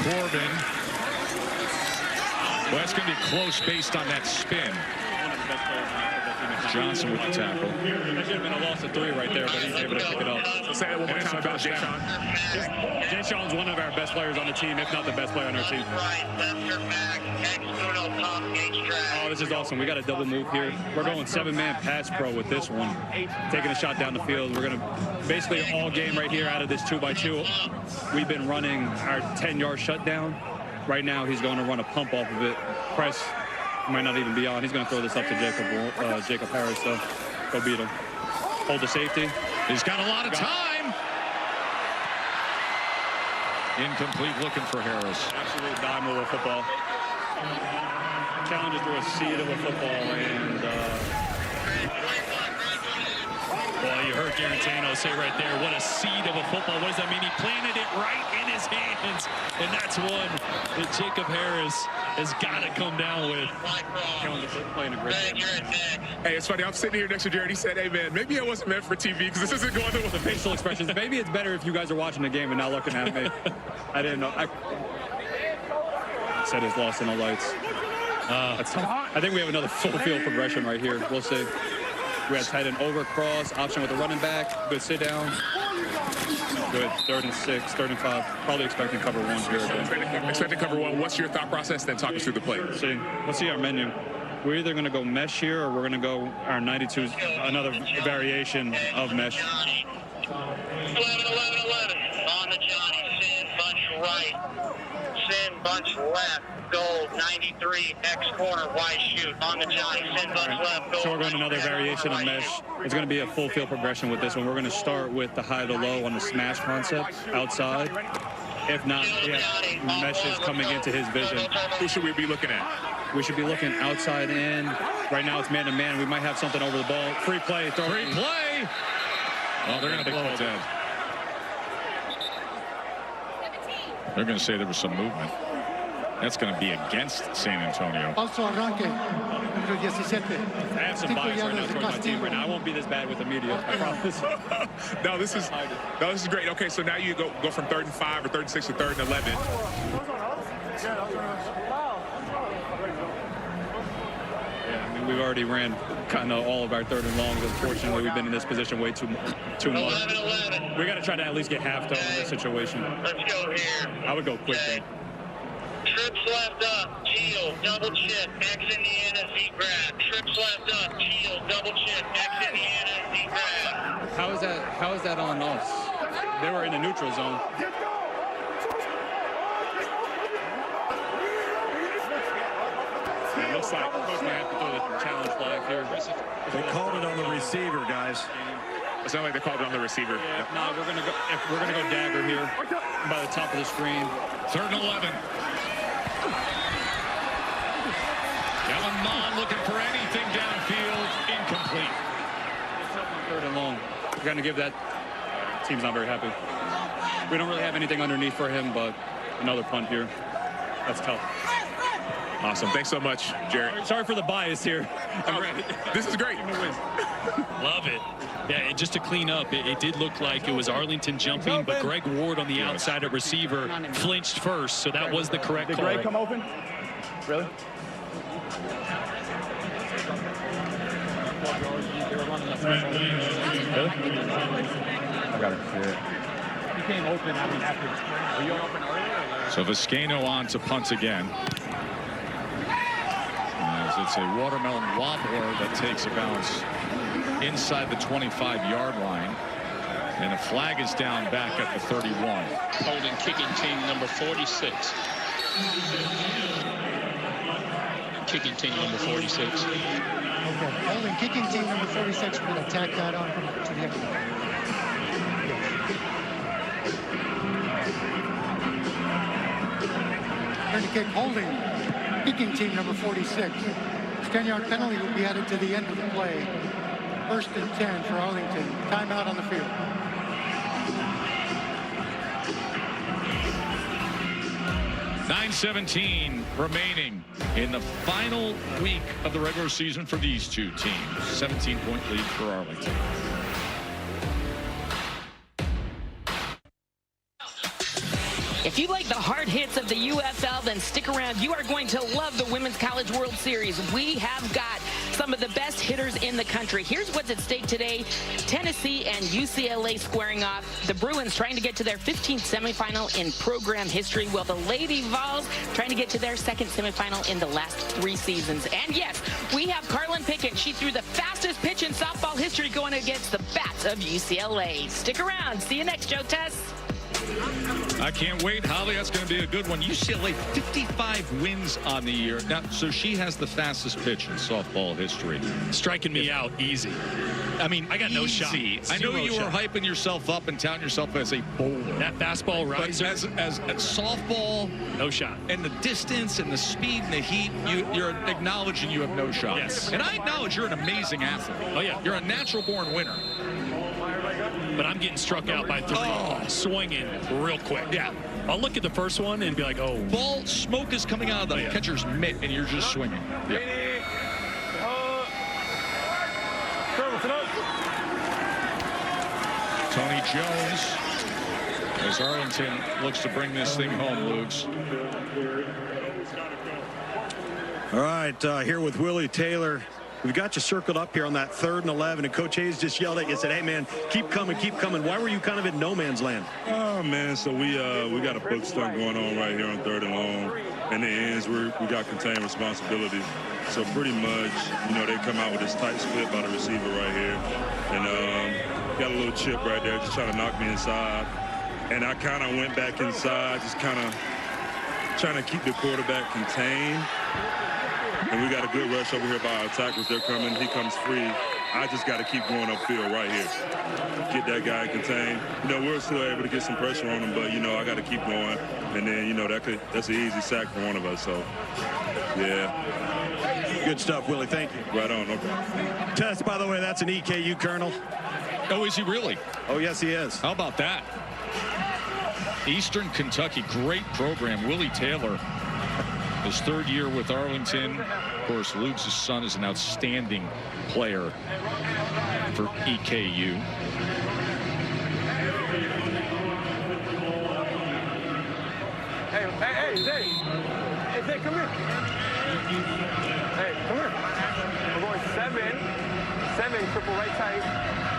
Corbin. Well, that's going to be close based on that spin. Johnson with the tackle. That should have been a loss of 3 right there, but he's able to pick it up. So say that one more time about Jay Sean. Jay Sean's one of our best players on the team, if not the best player on our team. Oh, this is awesome. We got a double move here. We're going 7-man pass pro with this one. Taking a shot down the field. We're going to basically all game right here out of this 2x2. We've been running our 10-yard shutdown. Right now, he's going to run a pump off of it. Press might not even be on. He's going to throw this up to Jacob Harris, so go beat him. Hold the safety. He's got a lot of time. Incomplete, looking for Harris. Absolute dime of a football. Challenges through a seed of a football, and well, you heard Garantano say right there, what a seed of a football. What does that mean? He planted it right in his hands, and that's one that Jacob Harris has got to come down with. Playing a great game. Hey, it's funny. I'm sitting here next to Jared. He said, hey, man, maybe it wasn't meant for TV because this isn't going to the facial expressions. Maybe it's better if you guys are watching the game and not looking at me. I didn't know. I said it's lost in the lights. That's tough. I think we have another full field progression right here. We'll see. We had tight end over, cross, option with the running back. Good sit down. Good. 3rd and 6, 3rd and 5. Probably expecting cover 1 here again. Expecting cover 1. What's your thought process? Then talk us through the play. Let's see our menu. We're either going to go mesh here or we're going to go our 92s, another variation of mesh. 11, 11, 11. On the Johnny. Sin, bunch right. Sin, bunch left. Gold, 93, X corner, wide shoot. On the Johnny, sin, bunch left. Gold, so we're going another variation of mesh. It's going to be a full field progression with this one. We're going to start with the high to low on the smash concept outside. If not, we have meshes coming into his vision. Who should we be looking at? We should be looking outside in. Right now it's man-to-man. We might have something over the ball. Free play. Free play. Oh, they're going to blow it dead. They're going to say there was some movement. That's going to be against San Antonio. Also arranque, número 17. I have some bias right now towards my team right now. I won't be this bad with the media, I promise. No, this is great. Okay, so now you go from 3rd and 5 or 3rd and 6 to 3rd and 11. Yeah, I mean, we've already ran kind of all of our 3rd and longs. Unfortunately, we've been in this position way too much. 11. We got to try to at least get half done in this situation. Let's go here. I would go quick. Trips left up, Geo, double chip, X Indiana, Z grab. Trips left up, Geo, double chip, X Indiana, Z grab. How is that on us? They were in the neutral zone. It looks like Coach might have to throw the challenge flag here. They called it on the receiver, guys. It sounds like they called it on the receiver. Yeah, no, we're gonna go dagger here by the top of the screen. 3rd and 11. Kellen Mond looking for anything downfield. Incomplete. 3rd and long. We're going to give that. Team's not very happy. We don't really have anything underneath for him, but another punt here. That's tough. Awesome. Thanks so much, Jared. Sorry for the bias here. This is great. Love it. Yeah, and just to clean up, it did look like it was Arlington jumping, but Greg Ward on the outside at receiver flinched first, so that was the correct call. Did Greg come open? Really? I got to see it. He came open, I mean, after the sprint. Were you open earlier? So Vizcaino on to punt again. As it's a watermelon wobbler that takes a bounce inside the 25-yard line. And a flag is down back at the 31. Holding kicking team number 46. kicking team number 46. Okay, holding kicking team number 46. We're going to tack that on to the end of the play. Turn to kick, holding kicking team number 46. 10-yard penalty will be added to the end of the play. 1st and 10 for Arlington. Timeout on the field. .917 remaining in the final week of the regular season for these two teams. 17-point lead for Arlington. If you like the hard hits of the UFL, then stick around. You are going to love the Women's College World Series. We have got some of the best hitters in the country. Here's what's at stake today. Tennessee and UCLA squaring off. The Bruins trying to get to their 15th semifinal in program history, while the Lady Vols trying to get to their 2nd semifinal in the last 3 seasons. And yes, we have Carlin Pickett. She threw the fastest pitch in softball history going against the Bats of UCLA. Stick around. See you next, Joe Tess. I can't wait, Holly. That's going to be a good one. UCLA 55 wins on the year. Now, so she has the fastest pitch in softball history. Striking me out easy. I mean, I got no shot. I know you were hyping yourself up and touting yourself as a bowler. That fastball riser. As softball, no shot. And the distance and the speed and the heat, you're acknowledging you have no shot. Yes. And I acknowledge you're an amazing athlete. Oh, yeah. You're a natural-born winner. But I'm getting struck out by 3, swinging real quick. Yeah. I'll look at the first one and be like, oh. Ball smoke is coming out of the catcher's mitt, and you're just swinging. Yeah. Tony Jones, as Arlington looks to bring this thing home, Luke's. All right, here with Willie Taylor. We've got you circled up here on that 3rd and 11, and Coach Hayes just yelled at you and said, hey, man, keep coming, keep coming. Why were you kind of in no man's land? Oh, man, so we got a book stunt going on right here on 3rd and long. In the ends, we got contained responsibility. So pretty much, you know, they come out with this tight split by the receiver right here. And got a little chip right there, just trying to knock me inside. And I kind of went back inside, just kind of trying to keep the quarterback contained. And we got a good rush over here by our tackles. They're coming. He comes free. I just got to keep going upfield right here. Get that guy contained. You know, we're still able to get some pressure on him, but, you know, I got to keep going. And then, you know, that's an easy sack for one of us. So, yeah. Good stuff, Willie. Thank you. Right on. No problem. Tess, by the way, that's an EKU Colonel. Oh, is he really? Oh, yes, he is. How about that? Eastern Kentucky, great program. Willie Taylor, his 3rd year with Arlington. Of course, Luke's son is an outstanding player for EKU. Hey, Zay. Hey, Zay, come here. Hey, come here. We're going 7, triple right tight,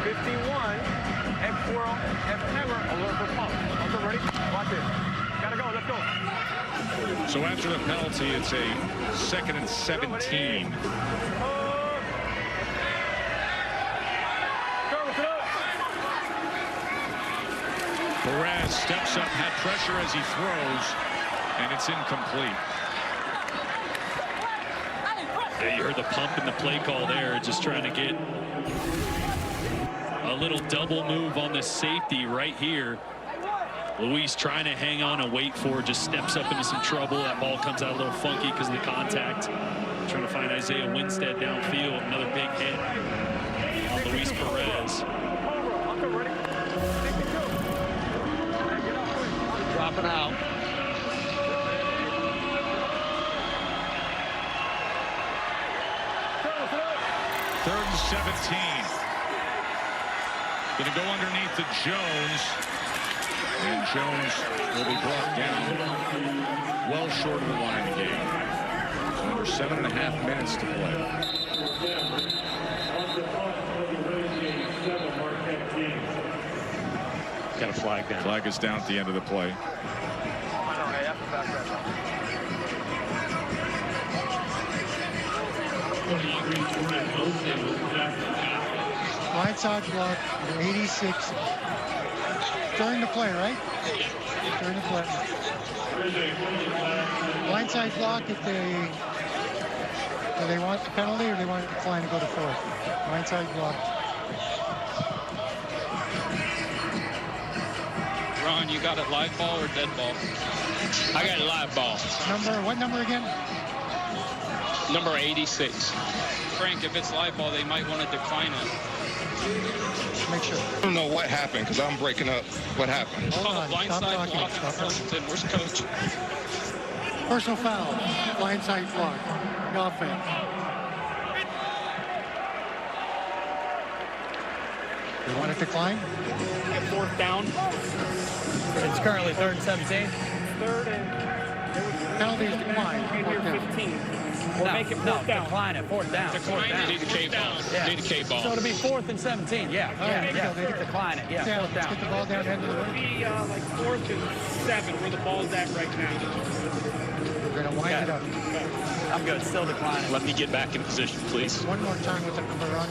51, X swirl, F hammer, a little bit pump. Okay, ready? Watch it. Gotta go, let's go. So after the penalty, it's a 2nd and 17. Perez steps up, had pressure as he throws, and it's incomplete. Yeah, you heard the pump in the play call there, just trying to get a little double move on the safety right here. Luis trying to hang on and wait for it, just steps up into some trouble. That ball comes out a little funky because of the contact. Trying to find Isaiah Winstead downfield. Another big hit on Luis Perez. Dropping out. Third and 17. Going to go underneath to Jones. And Jones will be brought down well short of the line of the game. So under 7.5 minutes to play. Got a flag down. Flag is down at the end of the play. Right side block, 86. During the play, right? During the play. Blindside block at the Do they want the penalty or do they want to decline to go to fourth? Blindside block. Ron, you got it live ball or dead ball? I got it live ball. What number again? Number 86. Frank, if it's live ball, they might want to decline it. Make sure. I don't know what happened because I'm breaking up. What happened? Hold on. Blindside block. Where's coach? Personal foul. Blindside block. No offense. You want to decline? Get fourth down. It's currently 3rd and 17. Third and Penalty is declined. get here 15. We'll make it fourth down. Decline it. 4th down. Decline it. Need the K ball. Yeah. Need the K ball. So it'll be 4th and 17. Yeah. Decline it. Yeah. Yeah, 4th let's down. get the ball down into the It'll be like 4th and 7 where the ball's at right now. We're going to wind it up. I'm good. Still declining. Let me get back in position, please. One more time with the number on.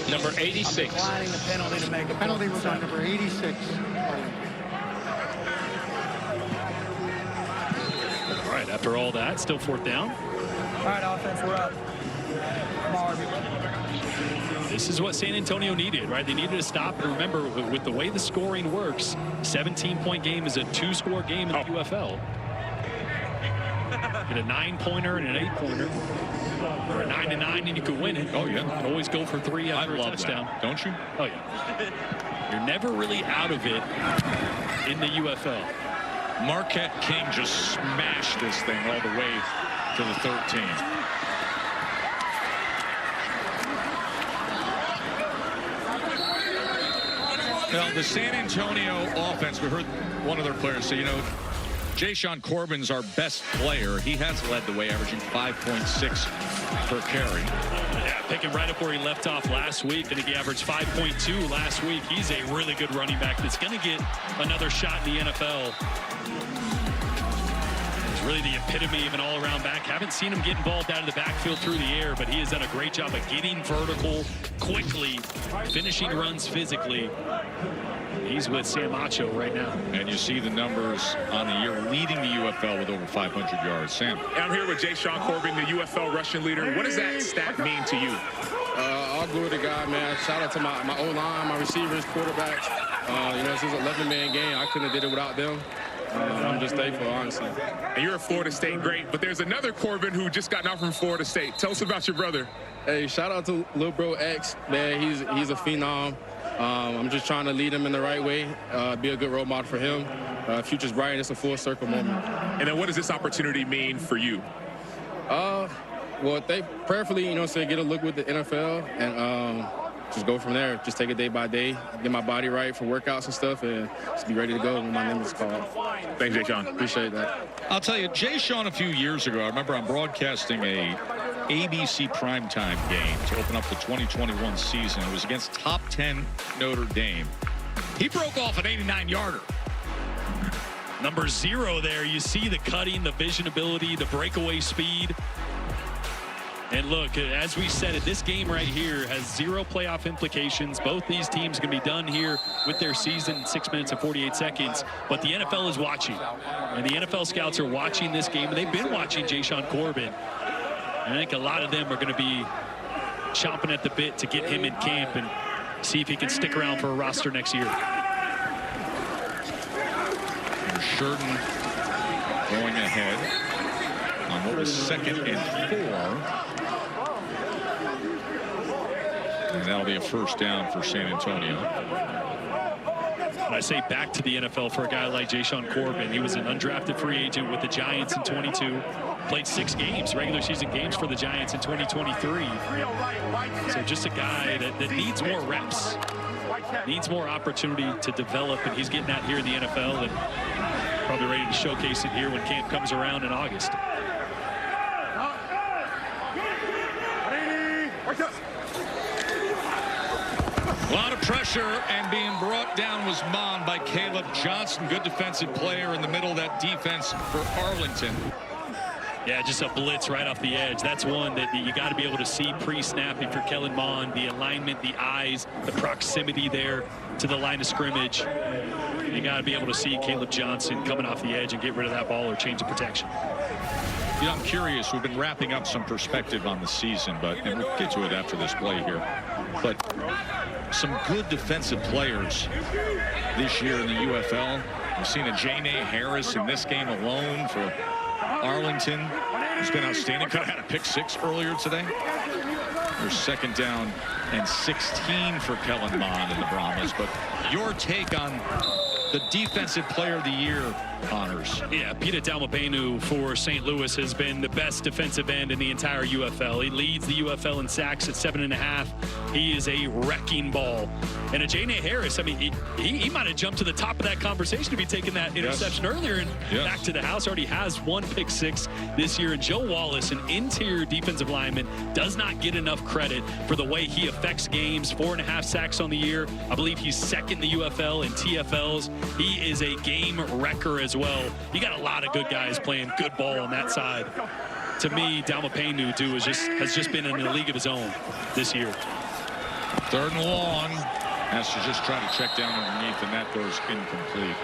Number 86. Declining the penalty to make a The penalty was on number 86. All right, after all that, still 4th down. All right, offense, we're up. This is what San Antonio needed, right? They needed to stop. And remember, with the way the scoring works, 17-point game is a 2-score game in the UFL. Get a 9-pointer and an 8-pointer. Or a 9-9 and you could win it. Oh, yeah. You can always go for 3 after a touchdown. That, don't you? Oh, yeah. You're never really out of it in the UFL. Marquette King just smashed this thing all the way to the 13. Well, the San Antonio offense, we heard one of their players say, you know, Jayshawn Corbin's our best player. He has led the way, averaging 5.6 per carry. Yeah, picking right up where he left off last week. I think he averaged 5.2 last week. He's a really good running back that's going to get another shot in the NFL. He's really the epitome of an all-around back. Haven't seen him get involved out of the backfield through the air, but he has done a great job of getting vertical quickly, finishing runs physically. He's with Sam Acho right now. And you see the numbers on the year leading the UFL with over 500 yards. Sam. And I'm here with Jayshawn Corbin, the UFL rushing leader. What does that stat mean to you? All good to God, man. Shout out to my O-line, my receivers, quarterbacks. You know, this is an 11-man game. I couldn't have did it without them. I'm just thankful, honestly. And you're a Florida State great, but there's another Corbin who just got out from Florida State. Tell us about your brother. Hey, shout out to Lil Bro X, man. He's a phenom. I'm just trying to lead him in the right way, be a good role model for him. Future's bright, and it's a full circle moment. And then what does this opportunity mean for you? Well, they prayerfully, you know, say get a look with the NFL and just go from there. Just take it day by day, get my body right for workouts and stuff, and just be ready to go when my name is called. Thanks, Jayshawn. Appreciate that. I'll tell you, Jayshawn a few years ago, I remember I'm broadcasting a ABC primetime game to open up the 2021 season. It was against top 10 Notre Dame. He broke off an 89-yarder. Number 0 there, you see the cutting, the vision ability, the breakaway speed. And look, as we said it, this game right here has 0 playoff implications. Both these teams can be done here with their season in 6 minutes and 48 seconds. But the NFL is watching. And the NFL scouts are watching this game. And they've been watching Jayshawn Corbin. And I think a lot of them are going to be chomping at the bit to get him in camp and see if he can stick around for a roster next year. Sheridan going ahead on what was 2nd and 4. And that'll be a first down for San Antonio. And I say back to the NFL for a guy like Jayshawn Corbin. He was an undrafted free agent with the Giants in 22. Played 6 games, regular season games for the Giants in 2023. So just a guy that needs more reps, needs more opportunity to develop, and he's getting that here in the NFL and probably ready to showcase it here when camp comes around in August. A lot of pressure, and being brought down was Mon by Caleb Johnson. Good defensive player in the middle of that defense for Arlington. Yeah, just a blitz right off the edge. That's one that you got to be able to see pre-snap if you're Kellen Mond. The alignment, the eyes, the proximity there to the line of scrimmage. You got to be able to see Caleb Johnson coming off the edge and get rid of that ball or change the protection. You know, I'm curious. We've been wrapping up some perspective on the season, and we'll get to it after this play here. But some good defensive players this year in the UFL. We've seen a Janae Harris in this game alone for Arlington. He's been outstanding. Could have had a pick 6 earlier today. There's 2nd down and 16 for Kellen Mond in the Brahmas. But your take on the Defensive Player of the Year honors? Yeah, Peter Dalmapenu for St. Louis has been the best defensive end in the entire UFL. He leads the UFL in sacks at 7.5. He is a wrecking ball. And Ajane Harris, I mean, he might have jumped to the top of that conversation to be taking that interception earlier and back to the house. Already has 1 pick 6 this year. And Joe Wallace, an interior defensive lineman, does not get enough credit for the way he affects games. 4.5 sacks on the year. I believe he's 2nd in the UFL in TFLs. He is a game wrecker as well. You got a lot of good guys playing good ball on that side. To me, Dalmapenu has just been in a league of his own this year. 3rd and long. Has to just try to check down underneath, and that goes incomplete.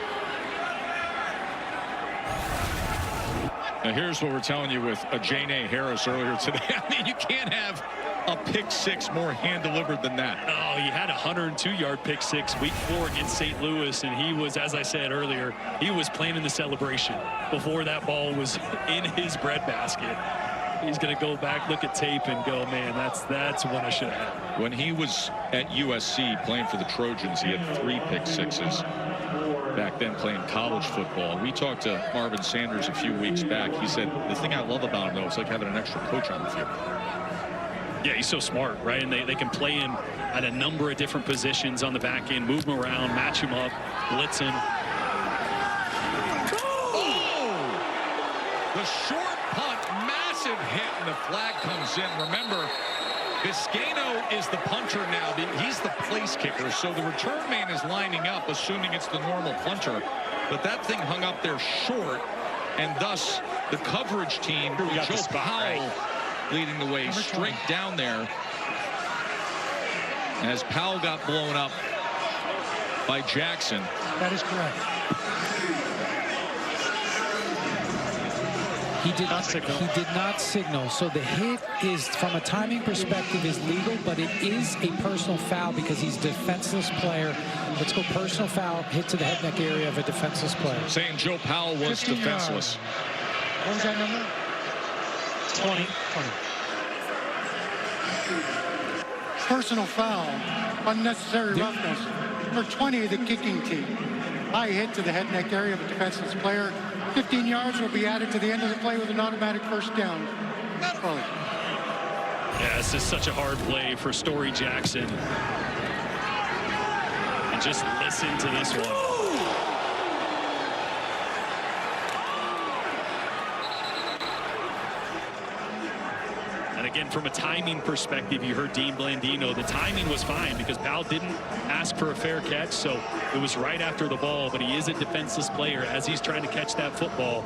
Now here's what we're telling you with Ajane Harris earlier today. I mean, you can't have a pick 6 more hand-delivered than that. Oh, he had a 102-yard pick 6 week 4 against St. Louis, and he was, as I said earlier, he was playing in the celebration before that ball was in his breadbasket. He's going to go back, look at tape, and go, man, that's what I should have had. When he was at USC playing for the Trojans, he had 3 pick 6s. Back then playing college football. We talked to Marvin Sanders a few weeks back. He said, the thing I love about him, though, is like having an extra coach on the field. Yeah, he's so smart, right? And they can play him at a number of different positions on the back end, move him around, match him up, blitz him. Oh! The short punt, massive hit, and the flag comes in. Remember, Biscayno is the punter now. He's the place kicker, so the return man is lining up, assuming it's the normal punter. But that thing hung up there short, and thus the coverage team, Joe Powell, leading the way straight down there as Powell got blown up by Jackson. That is correct. He did not signal. So the hit is, from a timing perspective, is legal, but it is a personal foul because he's a defenseless player. Let's go personal foul, hit to the head neck area of a defenseless player. Saying Joe Powell was defenseless. What was that number? 20. Personal foul, unnecessary roughness for 20 of the kicking team. High hit to the head neck area of a defenseless player. 15 yards will be added to the end of the play with an automatic first down. Yeah, this is such a hard play for Story Jackson. And just listen to this one. And again, from a timing perspective, you heard Dean Blandino. The timing was fine because Powell didn't ask for a fair catch, so it was right after the ball, but he is a defenseless player. As he's trying to catch that football,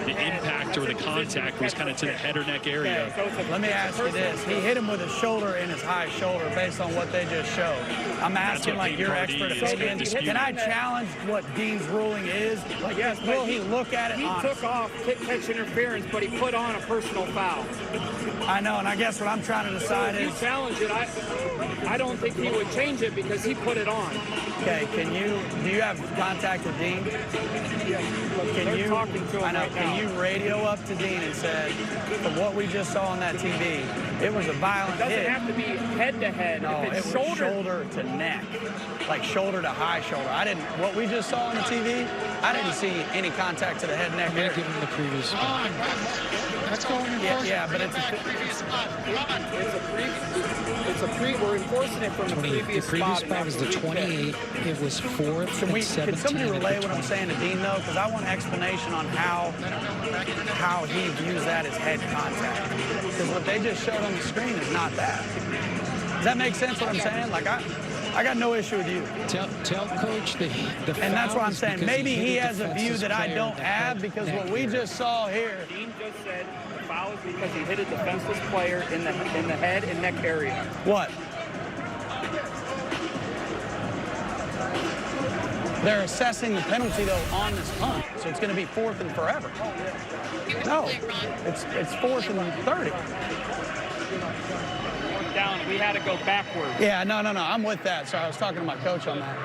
the impact or the contact was kind of to the head or neck area. Okay, let me ask you this. He hit him with his shoulder and his high shoulder based on what they just showed. I'm asking, like, your expert opinion. Can I challenge what Dean's ruling is? Like, yes, will he look at it honest? He took off catch interference, but he put on a personal foul. I know, and I guess what I'm trying to decide is... If you challenge it, I don't think he would change it because he put it on. Okay, do you have contact with Dean? They're talking to him right now. Can you radio up to Dean and say, from what we just saw on that TV, it was a violent hit. It doesn't have to be head-to-head. No, if it's it was shoulder to neck, like shoulder to high shoulder. What we just saw on the TV, I didn't see any contact to the head neck area. Give him the previous one. Let's go in. Yeah, but it's we're enforcing it from the previous spot. The previous spot was the 28. It was 4th and 17. Can somebody relay what I'm saying to Dean, though? Because I want an explanation on how he views that as head contact. Because what they just showed on the screen is not that. Does that make sense what I'm saying? Like, I got no issue with you. Tell Coach the and that's what I'm saying. Maybe he has a view that I don't have because what we just saw here. Dean just said the foul is because he hit a defenseless player in the head and neck area. What? They're assessing the penalty, though, on this punt. So it's going to be 4th and forever. No, it's 4th and 30. Down, we had to go backwards. Yeah, no. I'm with that. So I was talking to my coach on that.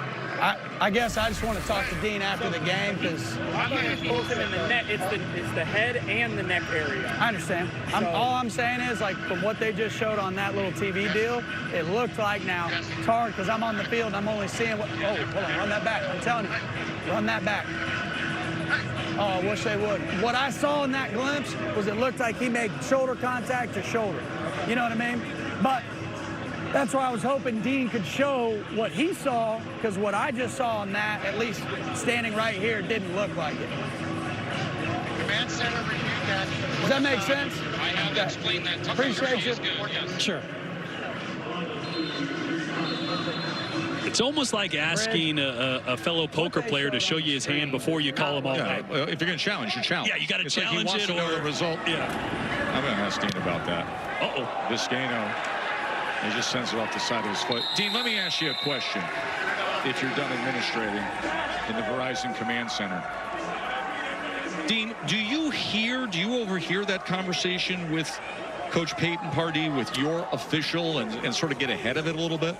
I guess I just want to talk to Dean after the game because I'm not supposed to in the net. It's the head and the neck area. I understand. All I'm saying is, like, from what they just showed on that little TV deal, it looked like now it's hard because I'm on the field and I'm only seeing what. Oh, hold on, run that back. I'm telling you, run that back. Oh, I wish they would. What I saw in that glimpse was it looked like he made shoulder contact to shoulder. You know what I mean? But that's why I was hoping Dean could show what he saw, because what I just saw on that, at least standing right here, didn't look like it. Command center reviewed that. Does that make sense? I have explained that. Appreciate you. Sure. It's almost like asking a fellow poker player to show you his hand before you call him all night. Well, if you're going to challenge, you challenge. Yeah, you got to challenge like he wants it to know or the result. Yeah. I'm going to ask Dean about that. Biscayno, he just sends it off the side of his foot. Dean, let me ask you a question. If you're done administrating in the Verizon Command Center, Dean, do you overhear that conversation with Coach Peyton Pardee with your official and sort of get ahead of it a little bit?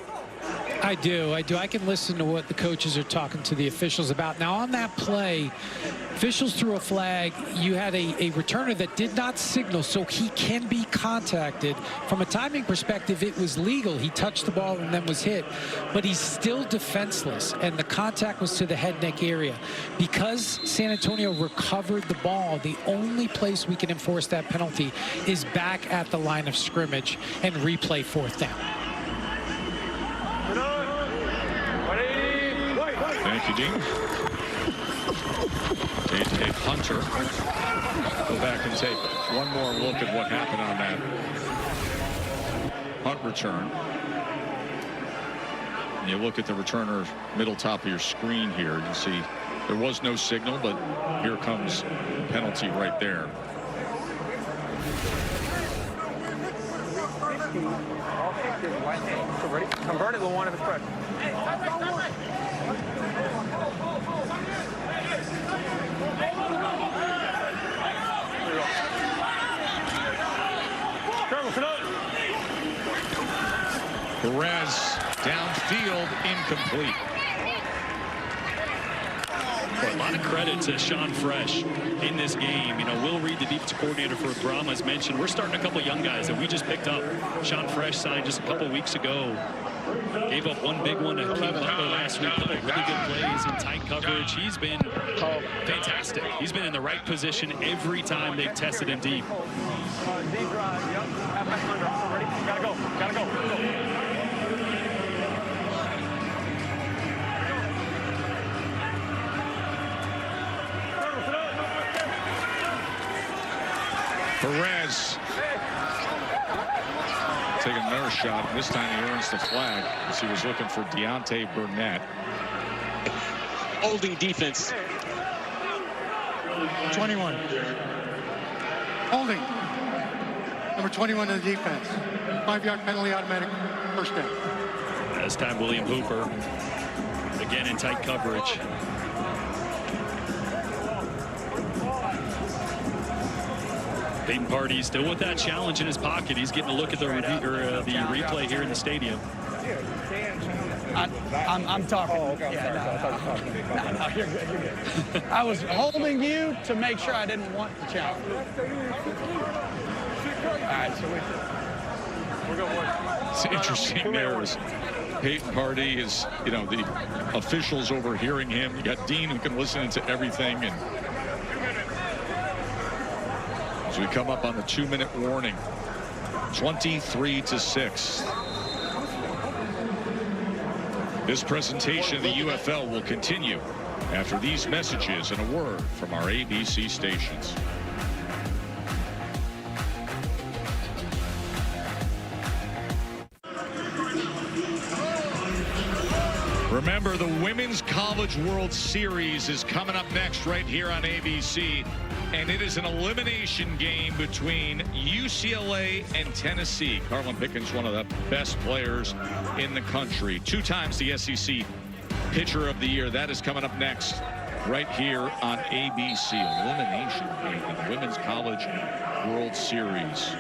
I do. I can listen to what the coaches are talking to the officials about. Now, on that play, officials threw a flag. You had a returner that did not signal, so he can be contacted. From a timing perspective, it was legal. He touched the ball and then was hit, but he's still defenseless, and the contact was to the head-neck area. Because San Antonio recovered the ball, the only place we can enforce that penalty is back at the line of scrimmage and replay 4th down. Thank you, Dean. Dave Hunter. Go back and take one more look at what happened on that punt return. And you look at the returner middle top of your screen here. You see there was no signal, but here comes the penalty right there. Convert it to one of his pressure. Perez downfield, incomplete. Well, a lot of credit to Sean Fresh in this game. You know, Will Reed, the defensive coordinator for Brahmas, mentioned we're starting a couple young guys that we just picked up. Sean Fresh signed just a couple weeks ago. Gave up one big one to King Butler last week. Couple really good plays in tight coverage. He's been fantastic. He's been in the right position every time they've tested him deep. Gotta go. Perez taking another shot. This time he earns the flag as he was looking for Deontay Burnett. Holding defense. 21. Holding. Number 21 in the defense. 5-yard penalty, automatic, first down. This time William Hooper again in tight coverage. Peyton Pardee still with that challenge in his pocket. He's getting a look at the replay here in the stadium. I'm talking. Oh, okay. Yeah, no, you're good. I was holding you to make sure I didn't want the challenge. All right, so we're going. It's interesting there is Peyton Pardee is, you know, the officials overhearing him. You got Dean who can listen to everything, and as we come up on the 2-minute warning, 23-6. This presentation of the UFL will continue after these messages and a word from our ABC stations. Remember, the Women's College World Series is coming up next right here on ABC. And it is an elimination game between UCLA and Tennessee. Carlin Pickens, one of the best players in the country. 2 times the SEC Pitcher of the Year. That is coming up next right here on ABC. Elimination game in the Women's College World Series.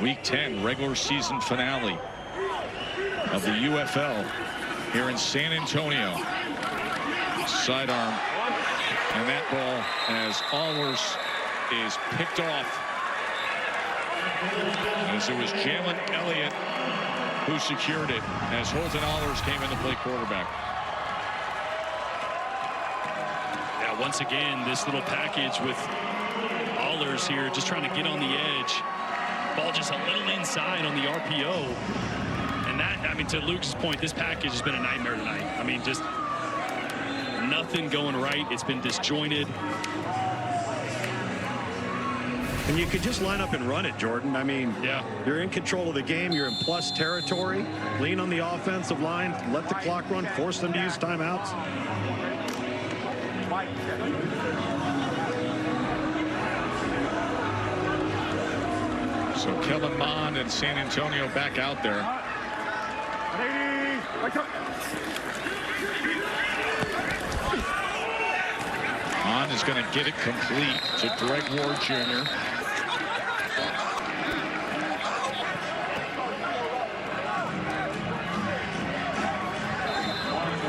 Week 10 regular season finale of the UFL here in San Antonio. Sidearm, and that ball as Allers is picked off. As it was Jalen Elliott who secured it as Holton Allers came in to play quarterback. Yeah, once again, this little package with Allers here just trying to get on the edge. Ball just a little inside on the RPO. And that, I mean, to Luke's point, this package has been a nightmare tonight. I mean, just nothing going right. It's been disjointed. And you could just line up and run it, Jordan. I mean, yeah, you're in control of the game. You're in plus territory. Lean on the offensive line. Let the clock run. Force them to use timeouts. So Kellen Mond and San Antonio back out there. Mond is going to get it complete to Greg Ward Jr.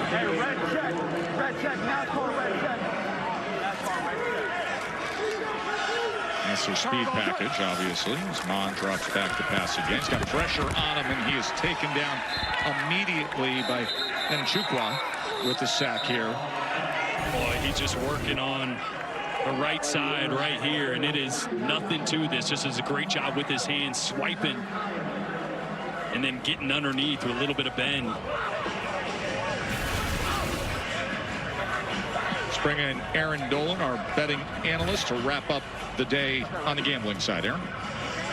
Hey, red check, now call red check. That's their speed package, obviously, as Mond drops back to pass again. He's got pressure on him, and he is taken down immediately by Nchukwa with the sack here. Boy, he's just working on the right side right here, and it is nothing to this. Just does a great job with his hands, swiping, and then getting underneath with a little bit of bend. Let's bring in Aaron Dolan, our betting analyst, to wrap up the day on the gambling side. Aaron?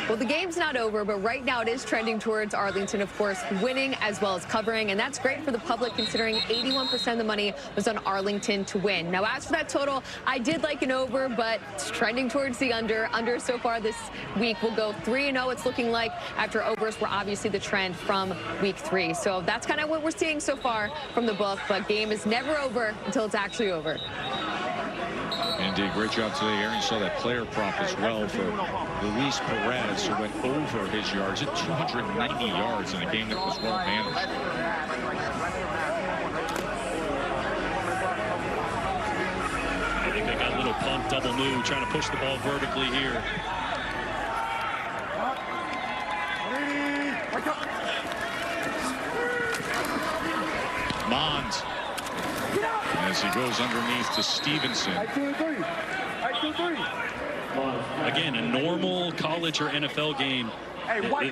Well, the game's not over, but right now it is trending towards Arlington, of course, winning as well as covering. And that's great for the public, considering 81% of the money was on Arlington to win. Now, as for that total, I did like an over, but it's trending towards the under. Under so far this week will go 3-0, it's looking like, after overs were obviously the trend from week 3. So that's kind of what we're seeing so far from the book. But game is never over until it's actually over. Indeed, great job today, Aaron. You saw that player prop as well for Luis Perez, who went over his yards at 290 yards in a game that was well managed. I think they got a little pump double move, trying to push the ball vertically here. Mond, as he goes underneath to Stevenson. Again, a normal college or NFL game,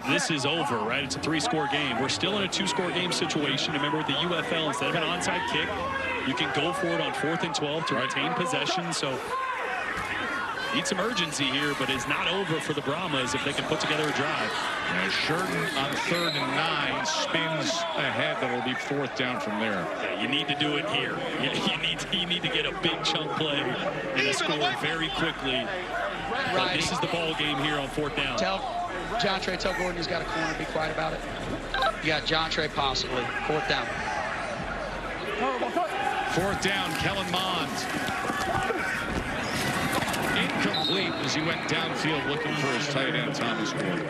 this is over, right? It's a 3-score game. We're still in a 2-score game situation. Remember, with the UFL, instead of an onside kick, you can go for it on 4th and 12 to retain possession. So need some urgency here, but it's not over for the Brahmas if they can put together a drive. And Sheridan on 3rd and 9 spins ahead. That'll be 4th down from there. Yeah, you need to do it here. You need to get a big chunk play and a score very quickly. But this is the ball game here on 4th down. John Trey, tell Gordon he's got a corner. Be quiet about it. You got John Trey possibly. 4th down. 4th down, Kellen Mond. Incomplete as he went downfield looking for his tight end, Thomas Gordon.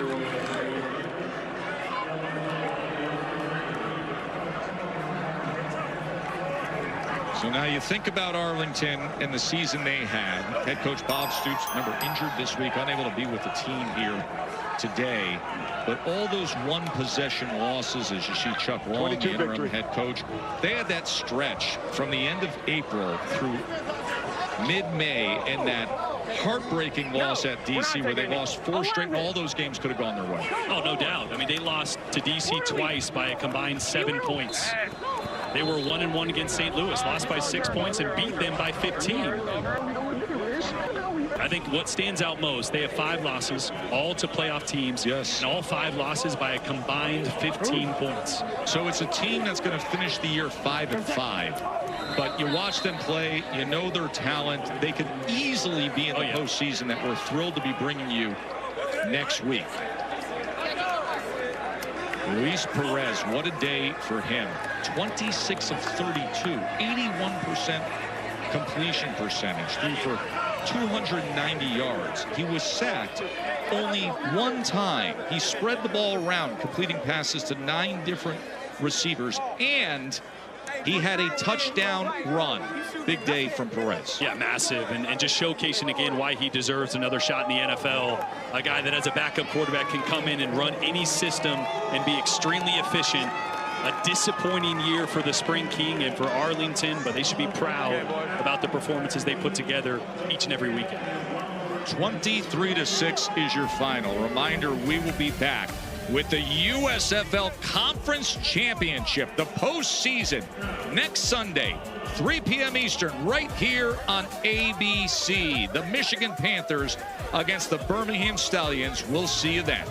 So now you think about Arlington and the season they had. Head coach Bob Stoops, remember, injured this week, unable to be with the team here today. But all those one-possession losses, as you see Chuck Long, the interim head coach, they had that stretch from the end of April through mid-May, and that heartbreaking loss at DC where they lost 4 straight, and all those games could have gone their way. Oh, no doubt. I mean, they lost to DC twice by a combined 7 points. They were 1-1 against St. Louis, lost by 6 points and beat them by 15. I think what stands out most, they have 5 losses, all to playoff teams. Yes. And all 5 losses by a combined 15 points. So it's a team that's going to finish the year 5-5. But you watch them play, you know their talent. They could easily be in the postseason that we're thrilled to be bringing you next week. Luis Perez, what a day for him. 26 of 32, 81% completion percentage, threw for 290 yards. He was sacked only one time. He spread the ball around, completing passes to 9 different receivers, and he had a touchdown run. Big day from Perez. Yeah, massive, and just showcasing again why he deserves another shot in the NFL. A guy that as a backup quarterback can come in and run any system and be extremely efficient. A disappointing year for the Spring King and for Arlington, but they should be proud about the performances they put together each and every weekend. 23-6 is your final. Reminder, we will be back with the USFL Conference Championship, the postseason, next Sunday, 3 p.m. Eastern, right here on ABC. The Michigan Panthers against the Birmingham Stallions. We'll see you then.